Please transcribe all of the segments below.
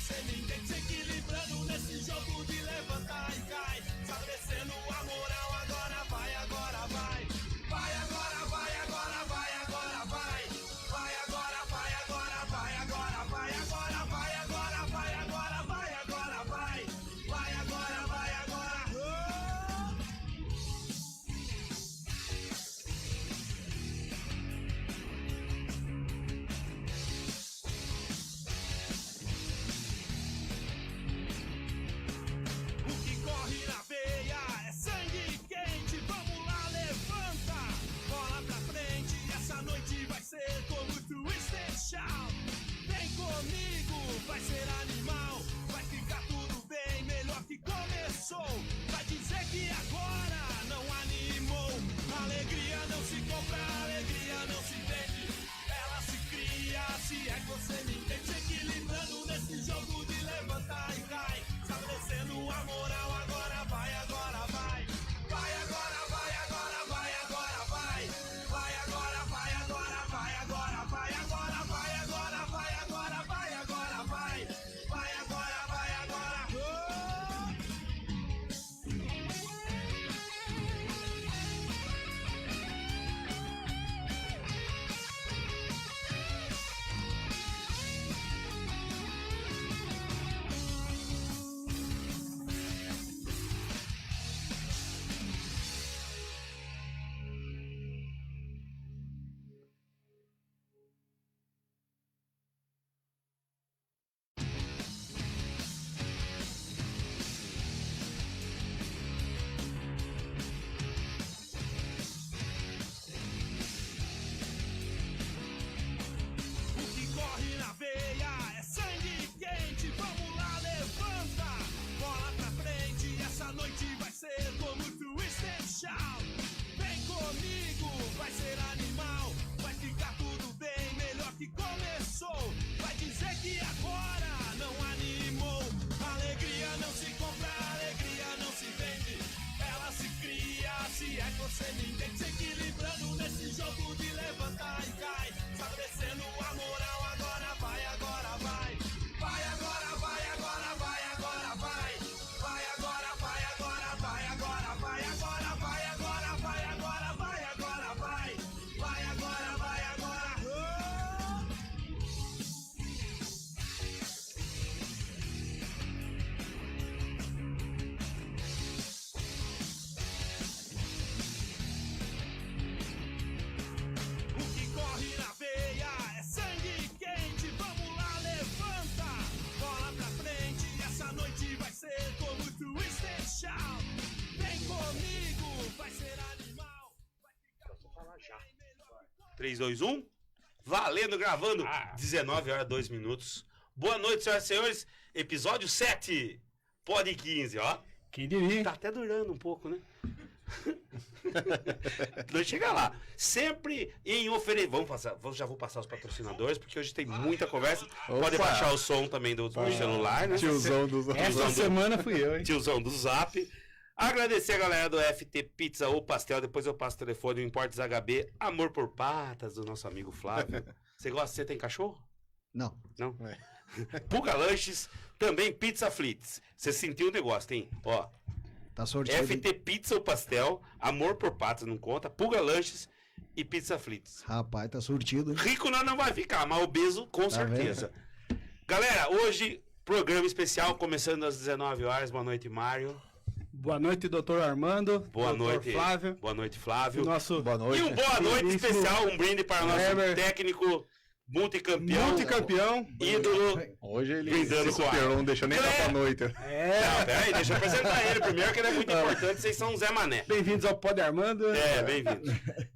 você ninguém, se equilibrando nesse jogo de levantar e cai, estabelecendo a moral, agora vai, agora vai. Vai agora, vai agora, vai agora, vai. Vai agora, vai agora, vai agora, vai agora, vai agora, vai agora, vai agora, vai. Vai agora, vai agora. O que corre na veia é sangue quente, vamos lá, levanta, bola pra frente, essa noite vai ser como Twisted Shout. Vem comigo, vai ser animal, vai ficar tudo bem, melhor que começou. Vai dizer que agora não animou, alegria não se compra, alegria não se vende, ela se cria, se é que você me entende, se equilibrando nesse jogo de levantar e cai, estabelecendo a moral, agora vai, agora vai. Vai agora, vai agora, vai agora, vai. Vai agora, vai agora, vai agora, vai agora, vai agora, vai agora, vai agora, vai. Vai agora, vai agora. O que corre na veia é sangue quente, vamos lá, levanta, bola pra frente, essa noite vai ser como Twisted Shout. Vem comigo, vai ser animal, vai ficar tudo bem, melhor que começou. Vai dizer que agora não animou, alegria não se compra, alegria não se vende, ela se cria, se é que você me entende, se equilibrando nesse jogo de levantar e cai, estabelecendo a moral, agora vai, agora vai. Vai agora, vai agora, vai agora, vai. Vai agora, vai agora, vai agora, vai agora, vai agora, vai agora, vai agora, vai. Vai agora, vai agora. O que corre na veia é sangue quente, vamos lá, levanta, bola pra frente, essa noite vai ser como Twisted Shout. Vem comigo, vai ser animal, vai ficar tudo bem, melhor que 3, 2, 1. Valendo, gravando. 19 horas, 2 minutos. Boa noite, senhoras e senhores. Episódio 7. Pod 15, ó. Quem diria? Tá até durando um pouco, né? Nós chega lá. Sempre em oferecer. Já vou passar os patrocinadores, porque hoje tem muita conversa. Pode baixar o som também do celular, né? Tiozão do Zap. Essa semana fui eu, hein? Tiozão do Zap. Agradecer a galera do FT Pizza ou Pastel. Depois eu passo o telefone, o Importes HB. Amor por Patas, do nosso amigo Flávio. Você gosta? Você tem cachorro? Não. Não? Puga Lanches, também Pizza Flits. Você sentiu o negócio, tem? Ó. Tá sortido. FT Pizza ou Pastel, Amor por Patas não conta, Puga Lanches e Pizza Flits. Rapaz, tá sortido. Rico não vai ficar, mas obeso com certeza. Galera, hoje, programa especial, começando às 19 horas. Boa noite, Mário. Boa noite, doutor Armando. Boa doutor noite, Flávio. Boa noite, Flávio. Nosso Boa noite. E um boa noite especial, um brinde para o nosso Weber. técnico multicampeão, multicampeão. ídolo. Hoje ele Brindando se com superou, água. não deixou nem dar pra noite. Não, peraí, deixa eu apresentar ele primeiro, que ele é muito importante. Vocês são um Zé Mané. Bem-vindos ao Pod Armando. Bem-vindo.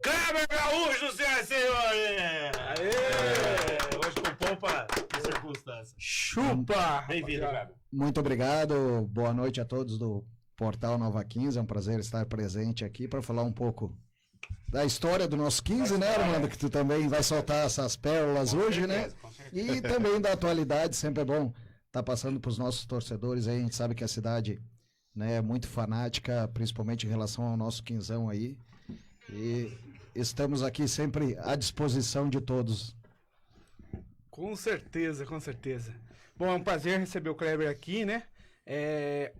Kleber Gaúcho, senhoras e senhores! Hoje com pompa de circunstância. Chupa! Bem-vindo, Kleber. Muito obrigado. Boa noite a todos do Portal Nova 15. É um prazer estar presente aqui para falar um pouco da história do nosso 15, né, Armando? Que tu também vai soltar essas pérolas hoje, né? E também da atualidade. Sempre é bom estar passando para os nossos torcedores aí. A gente sabe que a cidade, né, é muito fanática, principalmente em relação ao nosso quinzão aí. E estamos aqui sempre à disposição de todos. Com certeza, com certeza. Bom, é um prazer receber o Kleber aqui, né?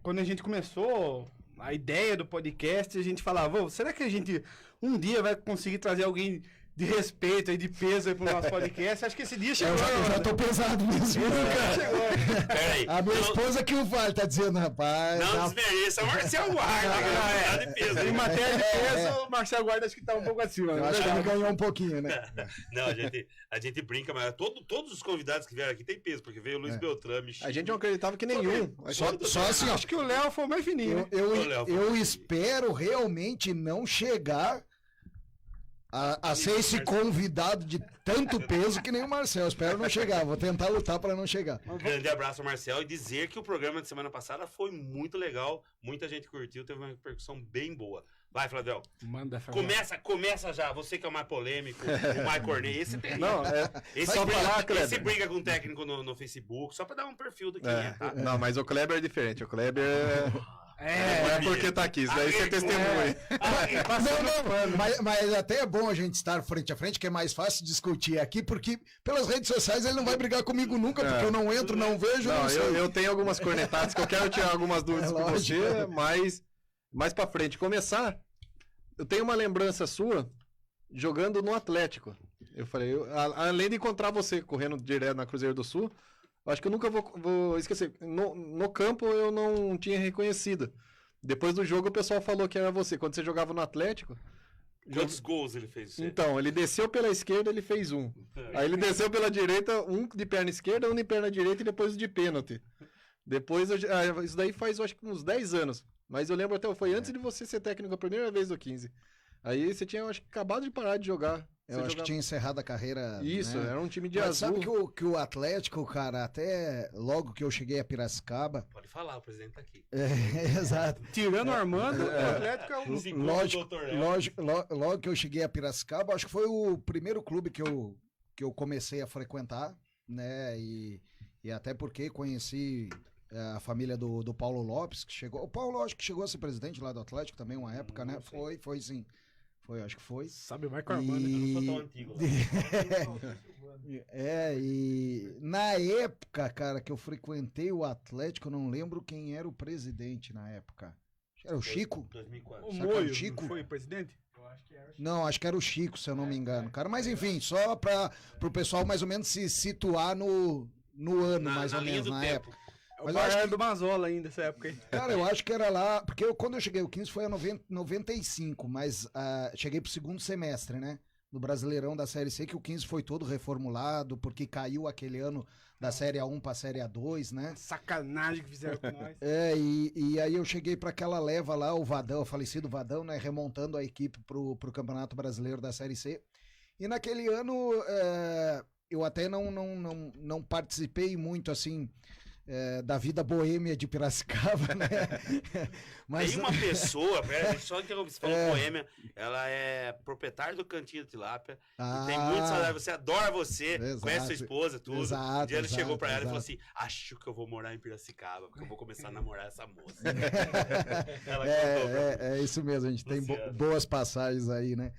Quando a gente começou a ideia do podcast, a gente falava, será que a gente um dia vai conseguir trazer alguém de respeito e de peso aí pro nosso podcast? Acho que esse dia chegou. Eu já tô pesado mesmo, cara. Peraí. A minha esposa que o vale tá dizendo, rapaz. Não desmereça, Marcel Guarda, cara. De peso. Em matéria de peso, o Marcel Guarda acho que tá um pouco acima. Eu acho que ele ganhou um pouquinho, né? Não, a gente brinca, mas todos os convidados que vieram aqui tem peso, porque veio o Luiz Beltrame. A gente não acreditava que nenhum. Só assim, ó. Acho que o Léo foi o mais fininho. Eu espero realmente não chegar a ser esse convidado de tanto peso que nem o Marcel. Espero não chegar. Vou tentar lutar para não chegar. Um grande abraço, Marcel, e dizer que o programa de semana passada foi muito legal. Muita gente curtiu, teve uma repercussão bem boa. Vai, Fladel. Manda, Fladel. Começa já. Você que é o mais polêmico, o mais cornei. Esse tem. Não, esse briga com o técnico no Facebook, só pra dar um perfil do que é, tá? Não, mas o Kleber é diferente. O Kleber não é porque tá aqui, isso daí você testemunha. Mas até é bom a gente estar frente a frente, que é mais fácil discutir aqui, porque pelas redes sociais ele não vai brigar comigo nunca, porque eu não entro, não vejo, não sei. Eu tenho algumas cornetadas que eu quero tirar algumas dúvidas com você, mas mais pra frente. Começar, eu tenho uma lembrança sua jogando no Atlético. Eu falei, além de encontrar você correndo direto na Cruzeiro do Sul, acho que eu nunca vou esquecer. No campo eu não tinha reconhecido. Depois do jogo o pessoal falou que era você. Quando você jogava no Atlético... Quantos gols ele fez? Então, ele desceu pela esquerda, ele fez um. Aí ele desceu pela direita, um de perna esquerda, um de perna direita e depois de pênalti. Depois, isso daí faz, acho que uns 10 anos. Mas eu lembro até, foi antes de você ser técnico a primeira vez do 15. Aí você tinha, acho que, acabado de parar de jogar. Eu acho que tinha encerrado a carreira. Isso, né? era um time de Mas azul. sabe que o Atlético, cara, até logo que eu cheguei a Piracicaba. Pode falar, o presidente tá aqui. Exato. Tirando o Armando, o Atlético é um... Logo que eu cheguei a Piracicaba, acho que foi o primeiro clube que eu comecei a frequentar, né? E até porque conheci a família do Paulo Lopes, que chegou. O Paulo, acho que chegou a ser presidente lá do Atlético também, uma época, né? Foi sim. Foi, acho que foi. Sabe mais que o Armando, Eu não sou tão antigo. E na época, cara, que eu frequentei o Atlético, eu não lembro quem era o presidente na época. Era o Chico? 2004. O Será que era Moio, o Chico? não foi presidente? Não, acho que era o Chico, se eu não me engano, cara. Mas enfim, só para o pessoal mais ou menos se situar no ano, mais ou menos, na época. Mas eu acho que do Mazola ainda, essa época aí. Cara, eu acho que era lá, porque quando eu cheguei o 15 foi em 95, mas cheguei pro segundo semestre, né? Do Brasileirão da Série C, que o 15 foi todo reformulado, porque caiu aquele ano da Série A1 pra Série A2, né? Sacanagem que fizeram com nós. E aí eu cheguei pra aquela leva lá, o Vadão, o falecido Vadão, né? Remontando a equipe pro Campeonato Brasileiro da Série C. E naquele ano eu até não participei muito, assim... da vida boêmia de Piracicaba, né? Mas... Tem uma pessoa, só interromper, você falou boêmia, ela é proprietária do Cantinho da Tilápia, e tem muito salário, você adora você, exato, conhece sua esposa, tudo. Exato, um dia ele chegou pra ela e exato. falou assim, acho que eu vou morar em Piracicaba, porque eu vou começar a namorar essa moça. Ela é isso mesmo, a gente tem boas passagens aí, né?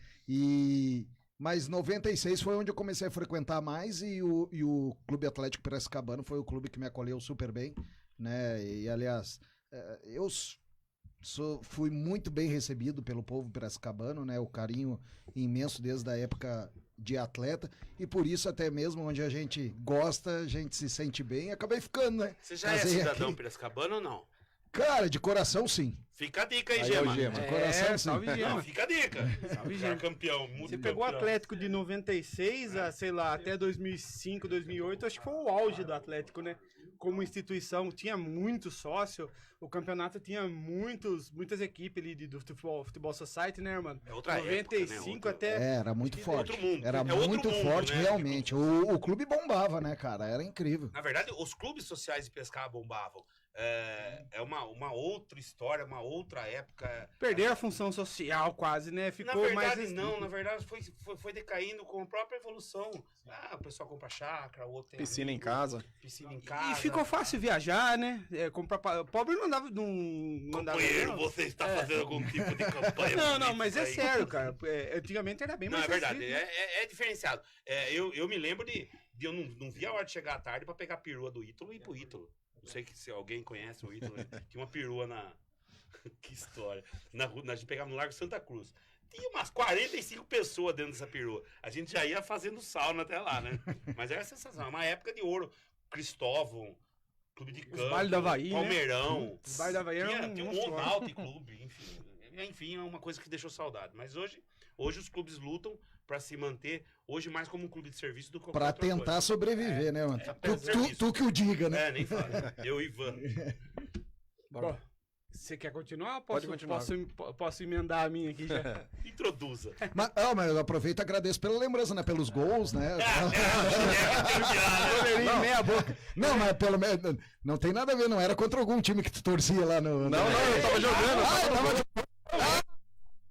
Mas 96 foi onde eu comecei a frequentar mais e o Clube Atlético Piracicabano foi o clube que me acolheu super bem, né? E aliás, eu fui muito bem recebido pelo povo piracicabano, né? O carinho imenso desde a época de atleta e por isso até mesmo onde a gente gosta, a gente se sente bem e acabei ficando, né? Você já é cidadão piracicabano ou não? Cara, de coração sim. Fica a dica aí, Gema. De coração sim. Salve, Gema. Não, fica a dica. Salve, Já Gema. campeão. Você pegou o Atlético de 96 a, sei lá, até 2005, 2008, acho que foi o auge do Atlético, né? Como instituição, tinha muito sócio, o campeonato tinha muitas equipes ali do Futebol Society, né, mano? É outra 95 época, né? até... Era muito forte. outro mundo. Era É outro muito mundo, forte, né? realmente. O clube bombava, né, cara? Era incrível. Na verdade, os clubes sociais de Piracicaba bombavam. é uma outra história, uma outra época. Perderam a função social quase, né? Ficou Na verdade, mais... não. Na verdade, foi decaindo com a própria evolução. O pessoal compra chácara, o outro tem Piscina em amigo, casa. Piscina em casa. E ficou fácil viajar, né? Comprar... Pobre não andava... Não andava Companheiro, não. você está fazendo algum tipo de campanha? Não, bonita mas é aí? sério, cara. Antigamente era bem Não, mais é verdade. acessível, né? É diferenciado. Eu me lembro de eu não via a hora de chegar à tarde pra pegar a perua do Ítalo e ir pro Ítalo. Não sei se alguém conhece o Ítalo. Né? Tinha uma perua na... Que história. A gente pegava no Largo Santa Cruz. Tinha umas 45 pessoas dentro dessa perua. A gente já ia fazendo sauna até lá, né? Mas era sensacional. Uma época de ouro. Cristóvão, Clube de Campo, bailes do Havaí, né? Palmeirão. Os bailes do Havaí eram Tinha um monstruosos. Monalto Clube, enfim. Enfim, é uma coisa que deixou saudade. Mas hoje os clubes lutam pra se manter, hoje mais como um clube de serviço do que qualquer Pra outra tentar coisa. sobreviver, né, mano? pelo serviço. Tu que o diga, né? Nem fala. Eu e Ivan. Bom, você quer continuar ou Pode continuar. Posso emendar a minha aqui já? Introduza. Mas eu aproveito e agradeço pela lembrança, né? Pelos gols, né? Goleirinho meia boca. Não, mas pelo menos. Não tem nada a ver, não era contra algum time que tu torcia lá no. Não, eu tava jogando.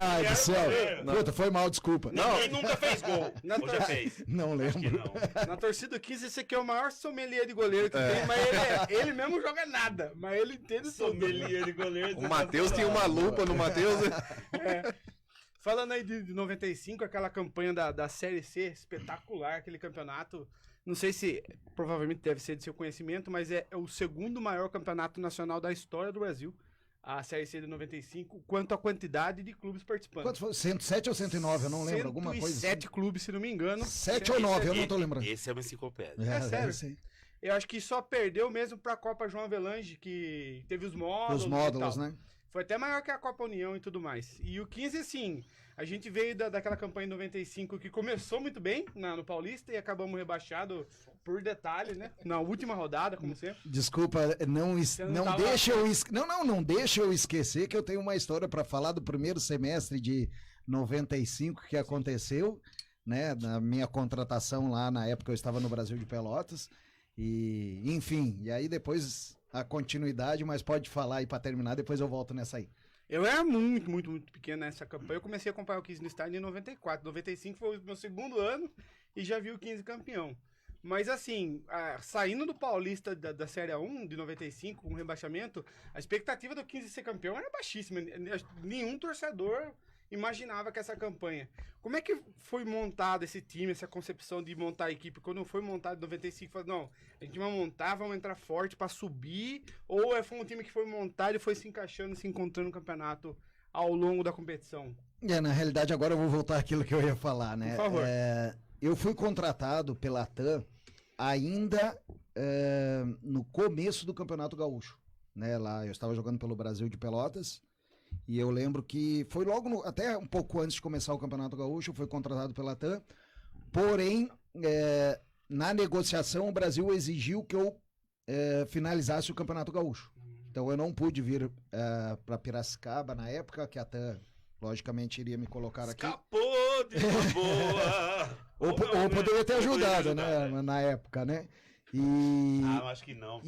Ai, do céu. Não. Puta, foi mal, desculpa. Ninguém nunca fez gol. Ou já fez? Não Acho que lembro. não. Na torcida do 15, esse aqui é o maior sommelier de goleiro que tem, mas ele mesmo joga nada. Mas ele entende tudo. Sommelier de goleiro. O Matheus tinha uma lupa no Matheus. Falando aí de 95, aquela campanha da Série C, espetacular, aquele campeonato. Não sei se, provavelmente deve ser de seu conhecimento, mas é o segundo maior campeonato nacional da história do Brasil. A Série C de 95, quanto à quantidade de clubes participantes. Quantos foi? 107 ou 109? Eu não lembro. Alguma coisa. 107 clubes, se não me engano. 7 ou 9, eu não tô lembrando. Esse é uma enciclopédia. É sério? eu sei. Eu acho que só perdeu mesmo pra Copa João Avelange, que teve os módulos. Os e módulos, tal. né? Foi até maior que a Copa União e tudo mais. E o 15, assim, a gente veio daquela campanha em 95 que começou muito bem no Paulista e acabamos rebaixado por detalhe, né? Na última rodada, como sempre. Desculpa, não tava- deixa eu não deixa eu esquecer que eu tenho uma história para falar do primeiro semestre de 95 que aconteceu, né, na minha contratação lá na época eu estava no Brasil de Pelotas e enfim, e aí depois a continuidade, mas pode falar aí para terminar, depois eu volto nessa aí. Eu era muito, muito, muito pequeno nessa campanha. Eu comecei a acompanhar o 15 no estádio em 94. 95 foi o meu segundo ano e já vi o 15 campeão. Mas assim, saindo do Paulista da Série A1 de 95, com rebaixamento, a expectativa do 15 ser campeão era baixíssima. Nenhum torcedor imaginava que essa campanha. Como é que foi montado esse time, essa concepção de montar a equipe? Quando foi montado em 95, falou, não, a gente vai montar, vamos entrar forte para subir, ou foi um time que foi montado e foi se encaixando, se encontrando no campeonato ao longo da competição? Na realidade agora eu vou voltar àquilo que eu ia falar, né? Por favor. Eu fui contratado pela TAM ainda no começo do Campeonato Gaúcho, né? Lá eu estava jogando pelo Brasil de Pelotas e eu lembro que foi logo até um pouco antes de começar o Campeonato Gaúcho, eu fui contratado pela TAM, porém na negociação o Brasil exigiu que eu finalizasse o Campeonato Gaúcho. Então eu não pude vir para Piracicaba na época que a TAM logicamente iria me colocar aqui. Escapou de uma boa. Ou poderia ter ajudado, né? Na época, né? E. Acho que não.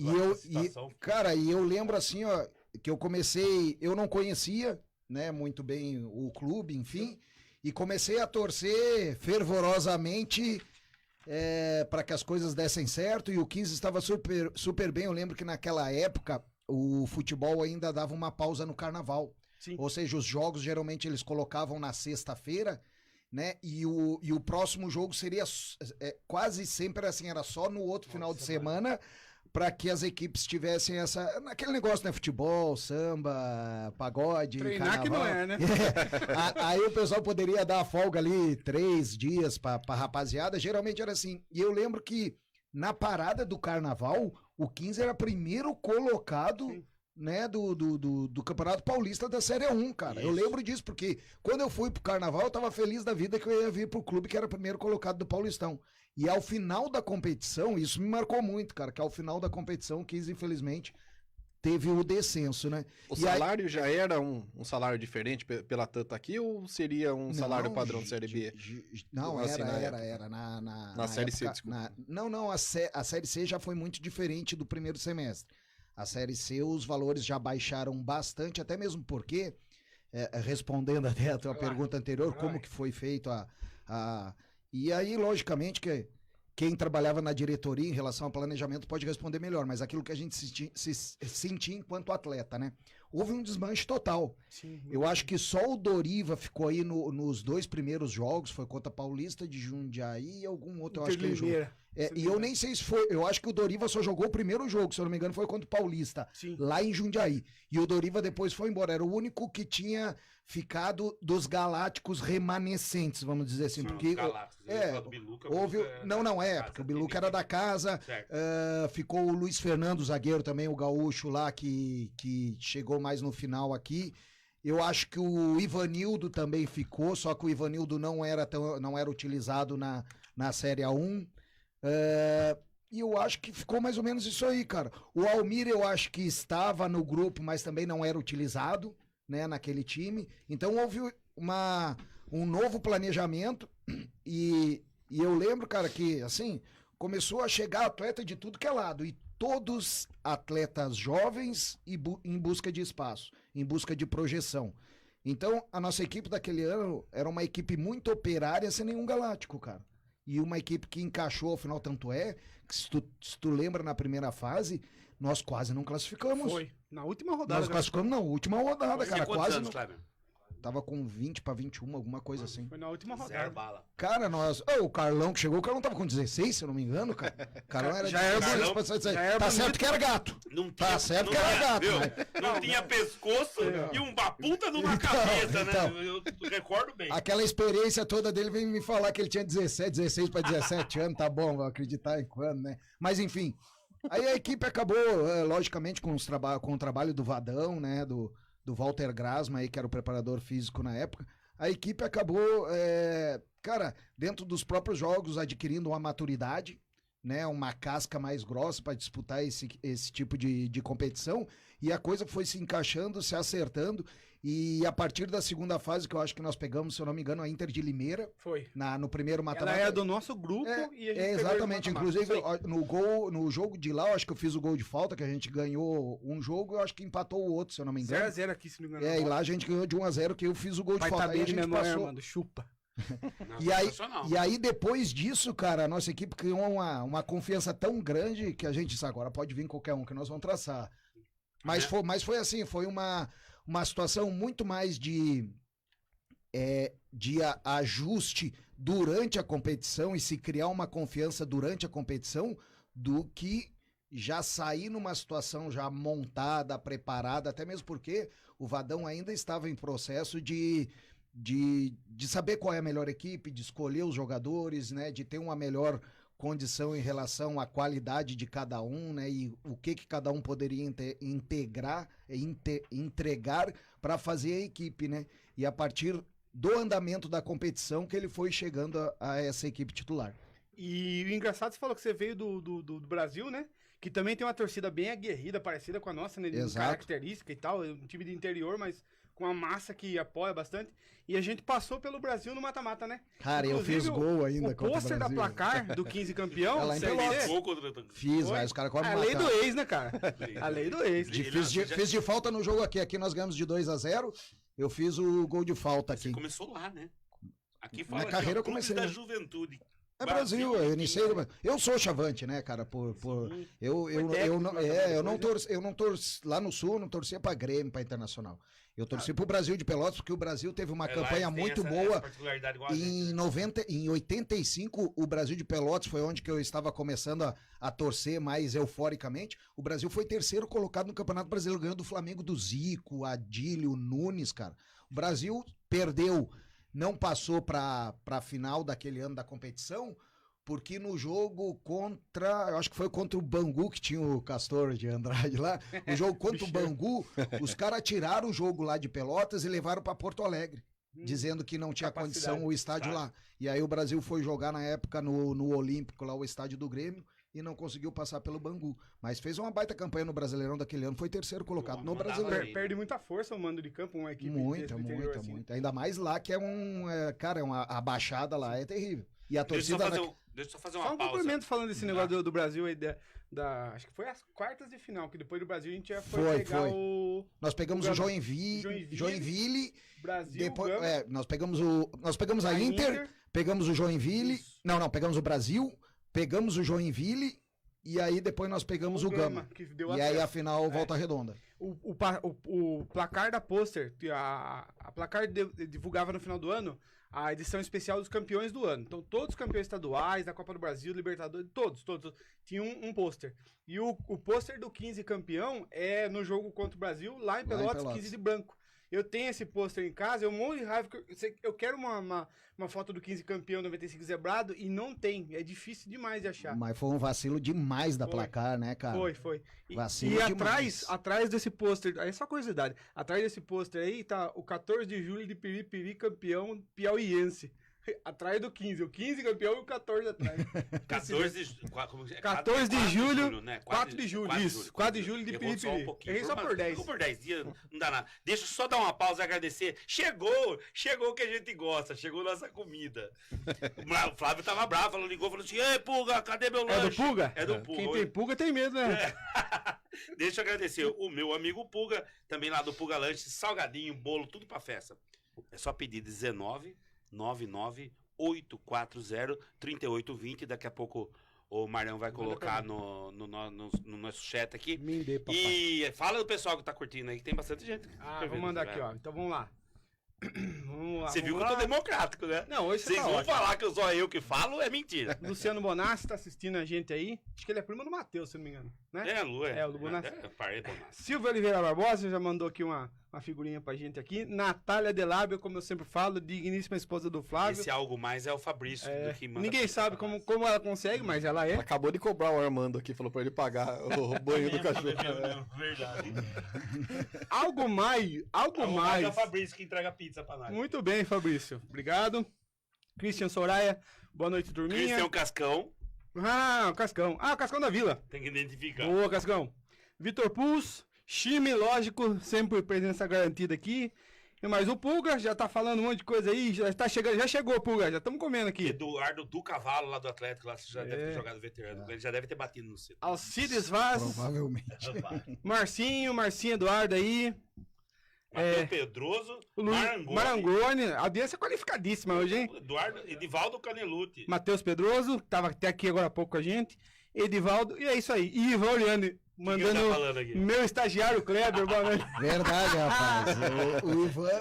Cara, e eu lembro assim, ó, que eu comecei. Eu não conhecia, né, muito bem o clube, enfim, e comecei a torcer fervorosamente para que as coisas dessem certo. E o 15 estava super, super bem. Eu lembro que naquela época o futebol ainda dava uma pausa no carnaval. Sim. Ou seja, os jogos geralmente eles colocavam na sexta-feira, né? E o próximo jogo seria quase sempre assim, era só no outro final de semana, para que as equipes tivessem naquele negócio, né? Futebol, samba, pagode, Treinar carnaval. que não é, né? Aí o pessoal poderia dar a folga ali 3 dias pra rapaziada, geralmente era assim. E eu lembro que na parada do carnaval, o 15 era primeiro colocado... Sim. Né, do Campeonato Paulista da Série 1, cara. Isso. Eu lembro disso, porque quando eu fui pro Carnaval, eu tava feliz da vida que eu ia vir pro clube que era primeiro colocado do Paulistão. E ao final da competição, isso me marcou muito, cara, que ao final da competição, o 15, infelizmente, teve o descenso, né? O E salário já era um salário diferente pela Tanta aqui ou seria um salário padrão de Série B? Não, Assim, na era. Na Série C, época, desculpa. Não, a Série C já foi muito diferente do primeiro semestre. A Série C, os valores já baixaram bastante, até mesmo porque, respondendo até a tua pergunta anterior, como que foi feito E aí, logicamente, que quem trabalhava na diretoria em relação ao planejamento pode responder melhor, mas aquilo que a gente sentia enquanto atleta, né? Houve um desmanche total. Sim. Eu acho que só o Doriva ficou aí nos 2 primeiros jogos, foi contra a Paulista de Jundiaí e algum outro, eu acho que ele jogou. E eu nem sei se foi, eu acho que o Doriva só jogou o primeiro jogo, se eu não me engano, foi contra o Paulista, Sim. lá em Jundiaí. E o Doriva depois foi embora, era o único que tinha ficado dos galácticos remanescentes, vamos dizer assim, porque houve, porque o Biluca era da casa, ficou o Luiz Fernando, zagueiro também, o gaúcho lá que chegou mais no final aqui. Eu acho que o Ivanildo também ficou, só que o Ivanildo não era utilizado na Série A1. E eu acho que ficou mais ou menos isso aí, cara. O Almir eu acho que estava no grupo, mas também não era utilizado, né, naquele time. Então houve um novo planejamento e eu lembro, cara, que assim, começou a chegar atleta de tudo que é lado. E todos atletas jovens e em busca de espaço, em busca de projeção. Então, a nossa equipe daquele ano era uma equipe muito operária, sem nenhum galáctico, cara. E uma equipe que encaixou ao final, tanto é, que se tu lembra na primeira fase, nós quase não classificamos. Foi. Na última rodada. Nós classificamos na última rodada, cara. Quase anos, não. Kleber? Tava com 20 pra 21, alguma coisa assim. Foi na última Zero rodada. bala. Cara, o Carlão que chegou, o Carlão tava com 16, se eu não me engano, cara. O Carlão era Já era bonito, Tá certo que era gato. Não Tá tinha, certo não que era tinha, gato, viu? né? Não tinha pescoço e uma puta numa Então, cabeça, então. né? Eu recordo bem. Aquela experiência toda dele vem me falar que ele tinha 16 para 17 anos, tá bom, vou acreditar em quando, né? Mas enfim, aí a equipe acabou, logicamente, com o trabalho do Vadão, né? Do Walter Grasma, aí, que era o preparador físico na época. A equipe acabou, cara, dentro dos próprios jogos, adquirindo uma maturidade, né? Uma casca mais grossa para disputar esse tipo de competição. E a coisa foi se encaixando, se acertando. E a partir da segunda fase, que eu acho que nós pegamos, se eu não me engano, a Inter de Limeira. Foi. No primeiro mata-mata. Ela era do nosso grupo e a gente pegou exatamente. ele no Inclusive, mata-mata. no jogo de lá, eu acho que eu fiz o gol de falta, que a gente ganhou um jogo, eu acho que empatou o outro, se eu não me engano. 0x0 aqui, se não me engano. E lá a gente ganhou de 1-0, que eu fiz o gol de Vai falta. tá Aí bem a de gente memória, passou. mano. Chupa. Não, E aí, sensacional. depois disso, cara, a nossa equipe criou uma confiança tão grande que a gente disse, agora pode vir qualquer um que nós vamos traçar. Mas foi assim, foi uma situação muito mais de ajuste durante a competição e se criar uma confiança durante a competição do que já sair numa situação já montada, preparada, até mesmo porque o Vadão ainda estava em processo de saber qual é a melhor equipe, de escolher os jogadores, né, de ter uma melhor condição em relação à qualidade de cada um, né, e o que cada um poderia entregar para fazer a equipe, né, e a partir do andamento da competição que ele foi chegando a essa equipe titular. E o engraçado, você falou que você veio do Brasil, né? Que também tem uma torcida bem aguerrida, parecida com a nossa, né? De Exato. característica e tal. É um time de interior, mas com uma massa que apoia bastante. E a gente passou pelo Brasil no mata-mata, né? Cara, Inclusive, eu fiz gol ainda o contra o pôster da Brasil. placar do 15 campeão, É lá em Série Pelotas. D, Gol contra- Fiz, Foi? velho, os caras quase a me lei do mataram. ex, né, cara? A lei do ex. Fiz de falta no jogo aqui. Aqui nós ganhamos de 2-0. Eu fiz o gol de falta Você aqui. começou lá, né? Aqui Na fala carreira eu Clubes comecei, da né? Juventude. É Brasil, eu iniciei. Eu sou chavante, né, cara? Eu não torci lá no Sul, eu não torcia pra Grêmio, pra Internacional. Eu torci pro Brasil de Pelotas, porque o Brasil teve uma campanha muito boa. Em 85, o Brasil de Pelotas foi onde que eu estava começando a torcer mais euforicamente. O Brasil foi terceiro colocado no Campeonato Brasileiro, ganhando do Flamengo do Zico, Adílio, Nunes, cara. O Brasil perdeu, não passou para a final daquele ano da competição, porque no jogo eu acho que foi contra o Bangu, que tinha o Castor de Andrade lá, o jogo contra o Bangu, os caras tiraram o jogo lá de Pelotas e levaram para Porto Alegre, dizendo que não tinha condição o estádio lá. E aí o Brasil foi jogar na época no Olímpico, lá o estádio do Grêmio, e não conseguiu passar pelo Bangu. Mas fez uma baita campanha no Brasileirão daquele ano, foi terceiro colocado no Brasileiro. Perde muita força o mando de campo, uma equipe Muita, desse do interior, assim. muita. Ainda mais lá que a baixada lá é terrível. E a Deixa eu torcida... só fazer uma Só um pausa. complemento falando desse negócio do Brasil aí, acho que foi as quartas de final, que depois do Brasil a gente já foi pegar foi. o Nós pegamos o Joinville, Brasil, depois, Gama, nós pegamos a Inter, pegamos o Joinville, Isso. não, pegamos o Brasil, pegamos o Joinville, e aí depois nós pegamos o Gama. que deu E aí acesso. a final, volta redonda. O placar da Pôster, a placar divulgava no final do ano a edição especial dos campeões do ano. Então, todos os campeões estaduais, da Copa do Brasil, Libertadores, todos, tinham um pôster. E o pôster do 15 campeão é no jogo contra o Brasil, lá em Pelotas, 15 de branco. Eu tenho esse pôster em casa, eu morro de raiva, eu quero uma foto do 15 campeão 95 zebrado e não tem, é difícil demais de achar. Mas foi um vacilo demais da placar, né, cara? Foi. Vacilo E demais. atrás desse pôster, aí é só curiosidade, atrás desse pôster aí tá o 14 de julho de Piripiri campeão piauiense. Atrás do 15, o 15 campeão e o 14 atrás. 14 de julho, né? 4 de julho, isso. 4 de julho de Errou só um Piripiri. pouquinho. Errei só por 10. Ficou por 10 dias, não dá nada. Deixa eu só dar uma pausa e agradecer. Chegou o que a gente gosta, chegou nossa comida. O Flávio tava bravo, ligou, falou assim, ei, Pulga, cadê meu lanche? É do Pulga? É do Pulga. Quem tem pulga tem medo, né? Deixa eu agradecer o meu amigo Pulga, também lá do Pulga Lanche, salgadinho, bolo, tudo pra festa. É só pedir 19 99 840 3820. Daqui a pouco o Marião vai colocar no nosso chat aqui. Me dê, papai. E fala do pessoal que tá curtindo aí, que tem bastante gente. Vou mandar aqui, ó. Então vamos lá. Você viu que eu tô democrático, né? Não, hoje você Vocês tá vão ótimo. falar que eu sou eu que falo, é mentira. Luciano Bonassi tá assistindo a gente aí. Acho que ele é primo do Matheus, se não me engano. Né? É, Lu, é. É, o Lu Bonassi. Parei, Bonassi. Silvio Oliveira Barbosa já mandou aqui uma figurinha pra gente aqui. Natália Delábio, como eu sempre falo, digníssima esposa do Flávio. Esse algo mais é o Fabrício do que manda. Ninguém sabe como ela consegue, mas ela é. Ela acabou de cobrar o Armando aqui, falou pra ele pagar o banho do cachorro. Verdade. Algo mais. É o Fabrício que entrega pizza pra nós. Muito bem, Fabrício. Obrigado. Christian Soraya, boa noite, turminha. Cristian Cascão, O Cascão. O Cascão da Vila. tem que identificar. Boa, Cascão. Vitor Puls, Chime, lógico, sempre presença garantida aqui. E mais o Pulga, já tá falando um monte de coisa aí, já tá chegando, já chegou, Pulga, já estamos comendo aqui. Eduardo do Cavalo, lá do Atlético, lá você já deve ter jogado veterano. Ele já deve ter batido no centro. Alcides Vaz, Provavelmente. Marcinho Eduardo aí. Matheus Pedroso, Marangoni, a audiência é qualificadíssima hoje, hein? Edivaldo Caneluti. Matheus Pedroso, que tava até aqui agora há pouco com a gente. Edivaldo, e é isso aí. E Ivan Oriane, mandando Quem tá falando aqui? meu estagiário Kleber, boa noite. Verdade, rapaz.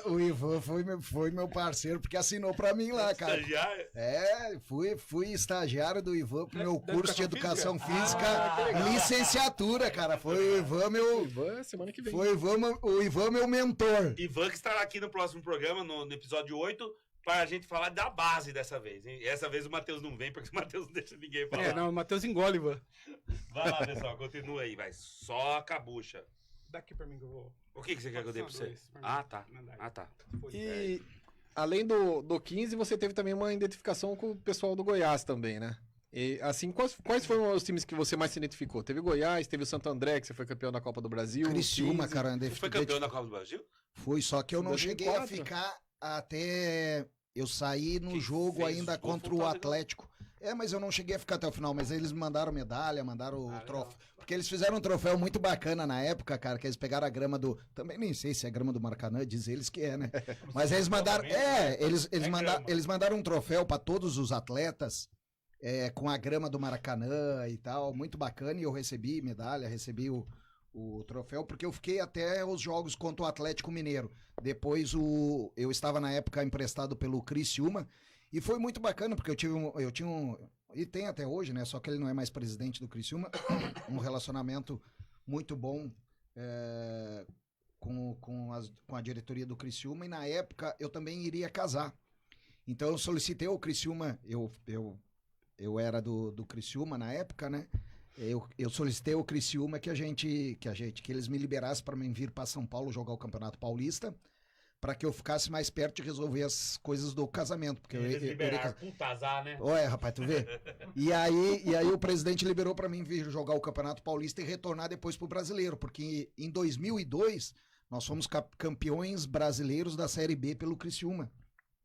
O Ivan foi meu parceiro porque assinou pra mim lá, cara. Estagiário? Fui estagiário do Ivan pro meu curso de educação física, que legal. licenciatura, cara. Foi o Ivan Ivan, semana que vem. Foi o Ivan meu mentor. Ivan que estará aqui no próximo programa, no episódio 8, para a gente falar da base dessa vez, hein? Essa vez o Matheus não vem, porque o Matheus não deixa ninguém falar. O Matheus engole, Ivan. Vai lá, pessoal, continua aí, vai. Só a cabucha. Daqui pra mim que eu vou. O que você quer que eu dê pra você? Dois, pra mim. Ah, tá. Mandar aí. Ah, tá. E além do 15, você teve também uma identificação com o pessoal do Goiás também, né? E assim, quais foram os times que você mais se identificou? Teve Goiás, teve o Santo André, que você foi campeão da Copa do Brasil. Criciúma, 15. cara. Você foi campeão da Copa do Brasil? Fui, só que eu não 2004. cheguei a ficar até... Eu saí no Que jogo fez ainda os gols contra o foi o Atlético. Mas eu não cheguei a ficar até o final, mas eles me mandaram medalha, mandaram o troféu. Porque eles fizeram um troféu muito bacana na época, cara, que eles pegaram a grama do... Também nem sei se é grama do Maracanã, diz eles que é, né? Mas eles mandaram... Eles mandaram um troféu para todos os atletas, com a grama do Maracanã e tal, muito bacana, e eu recebi medalha, recebi o troféu, porque eu fiquei até os jogos contra o Atlético Mineiro. Depois eu estava na época emprestado pelo Criciúma, e foi muito bacana, porque eu tinha um, e tem até hoje, né, só que ele não é mais presidente do Criciúma, um relacionamento muito bom com a diretoria do Criciúma, e na época eu também iria casar. Então eu solicitei ao Criciúma, eu era do Criciúma na época, né? Eu solicitei ao Criciúma que eles me liberassem para mim vir para São Paulo jogar o Campeonato Paulista, para que eu ficasse mais perto de resolver as coisas do casamento. Porque Eles liberaram, puta azar, né? Olha, rapaz, tu vê? E aí o presidente liberou para mim vir jogar o Campeonato Paulista e retornar depois pro Brasileiro, porque em 2002 nós fomos campeões brasileiros da Série B pelo Criciúma,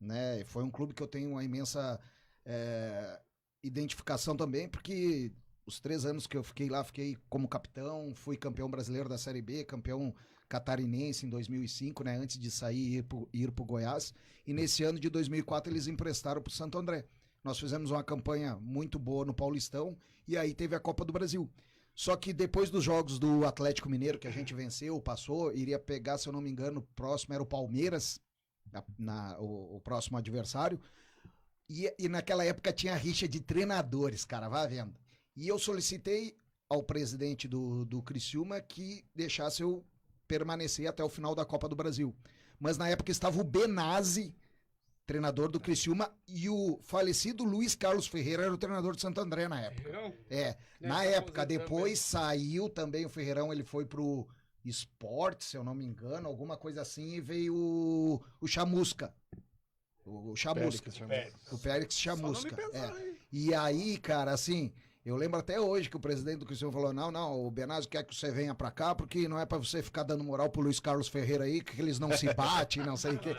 né? Foi um clube que eu tenho uma imensa identificação também, porque os 3 anos que eu fiquei lá, fiquei como capitão, fui campeão brasileiro da Série B, campeão catarinense em 2005, né, antes de sair e ir pro Goiás, e nesse ano de 2004 eles emprestaram pro Santo André. Nós fizemos uma campanha muito boa no Paulistão, e aí teve a Copa do Brasil. Só que depois dos jogos do Atlético Mineiro, que a gente venceu, passou, iria pegar, se eu não me engano, o próximo era o Palmeiras, o próximo adversário, e naquela época tinha rixa de treinadores, cara, vai vendo. E eu solicitei ao presidente do Criciúma que deixasse eu permanecer até o final da Copa do Brasil. Mas na época estava o Benazzi, treinador do Criciúma, e o falecido Luiz Carlos Ferreira era o treinador de Santo André na época. Ferreirão? Na época, depois saiu também o Ferreirão, ele foi pro Sport, se eu não me engano, alguma coisa assim, e veio o Chamusca. O Chamusca. O Périx Chamusca. E aí, cara, assim, eu lembro até hoje que o presidente do Criciúma falou, não, o Benazzi quer que você venha pra cá, porque não é pra você ficar dando moral pro Luiz Carlos Ferreira aí, que eles não se batem, não sei o quê.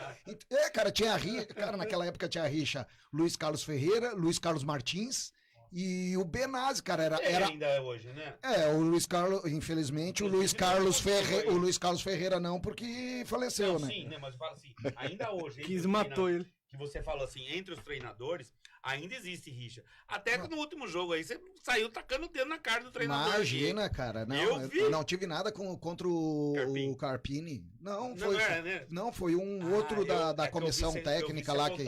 Cara, tinha rixa, cara, naquela época tinha rixa Luiz Carlos Ferreira, Luiz Carlos Martins e o Benazzi, cara, era ainda é hoje, né? o Luiz Carlos, infelizmente, o Luiz Carlos Ferreira não, porque faleceu, Não, né? sim, né? Mas eu falo assim, ainda hoje... Quis matou ele. Que você falou assim, entre os treinadores, ainda existe rixa. Até que no último jogo aí, você saiu tacando o dedo na cara do treinador. Imagina, cara. Não, Eu vi. eu não tive nada contra o Carpini. Não, foi um outro da comissão técnica lá que...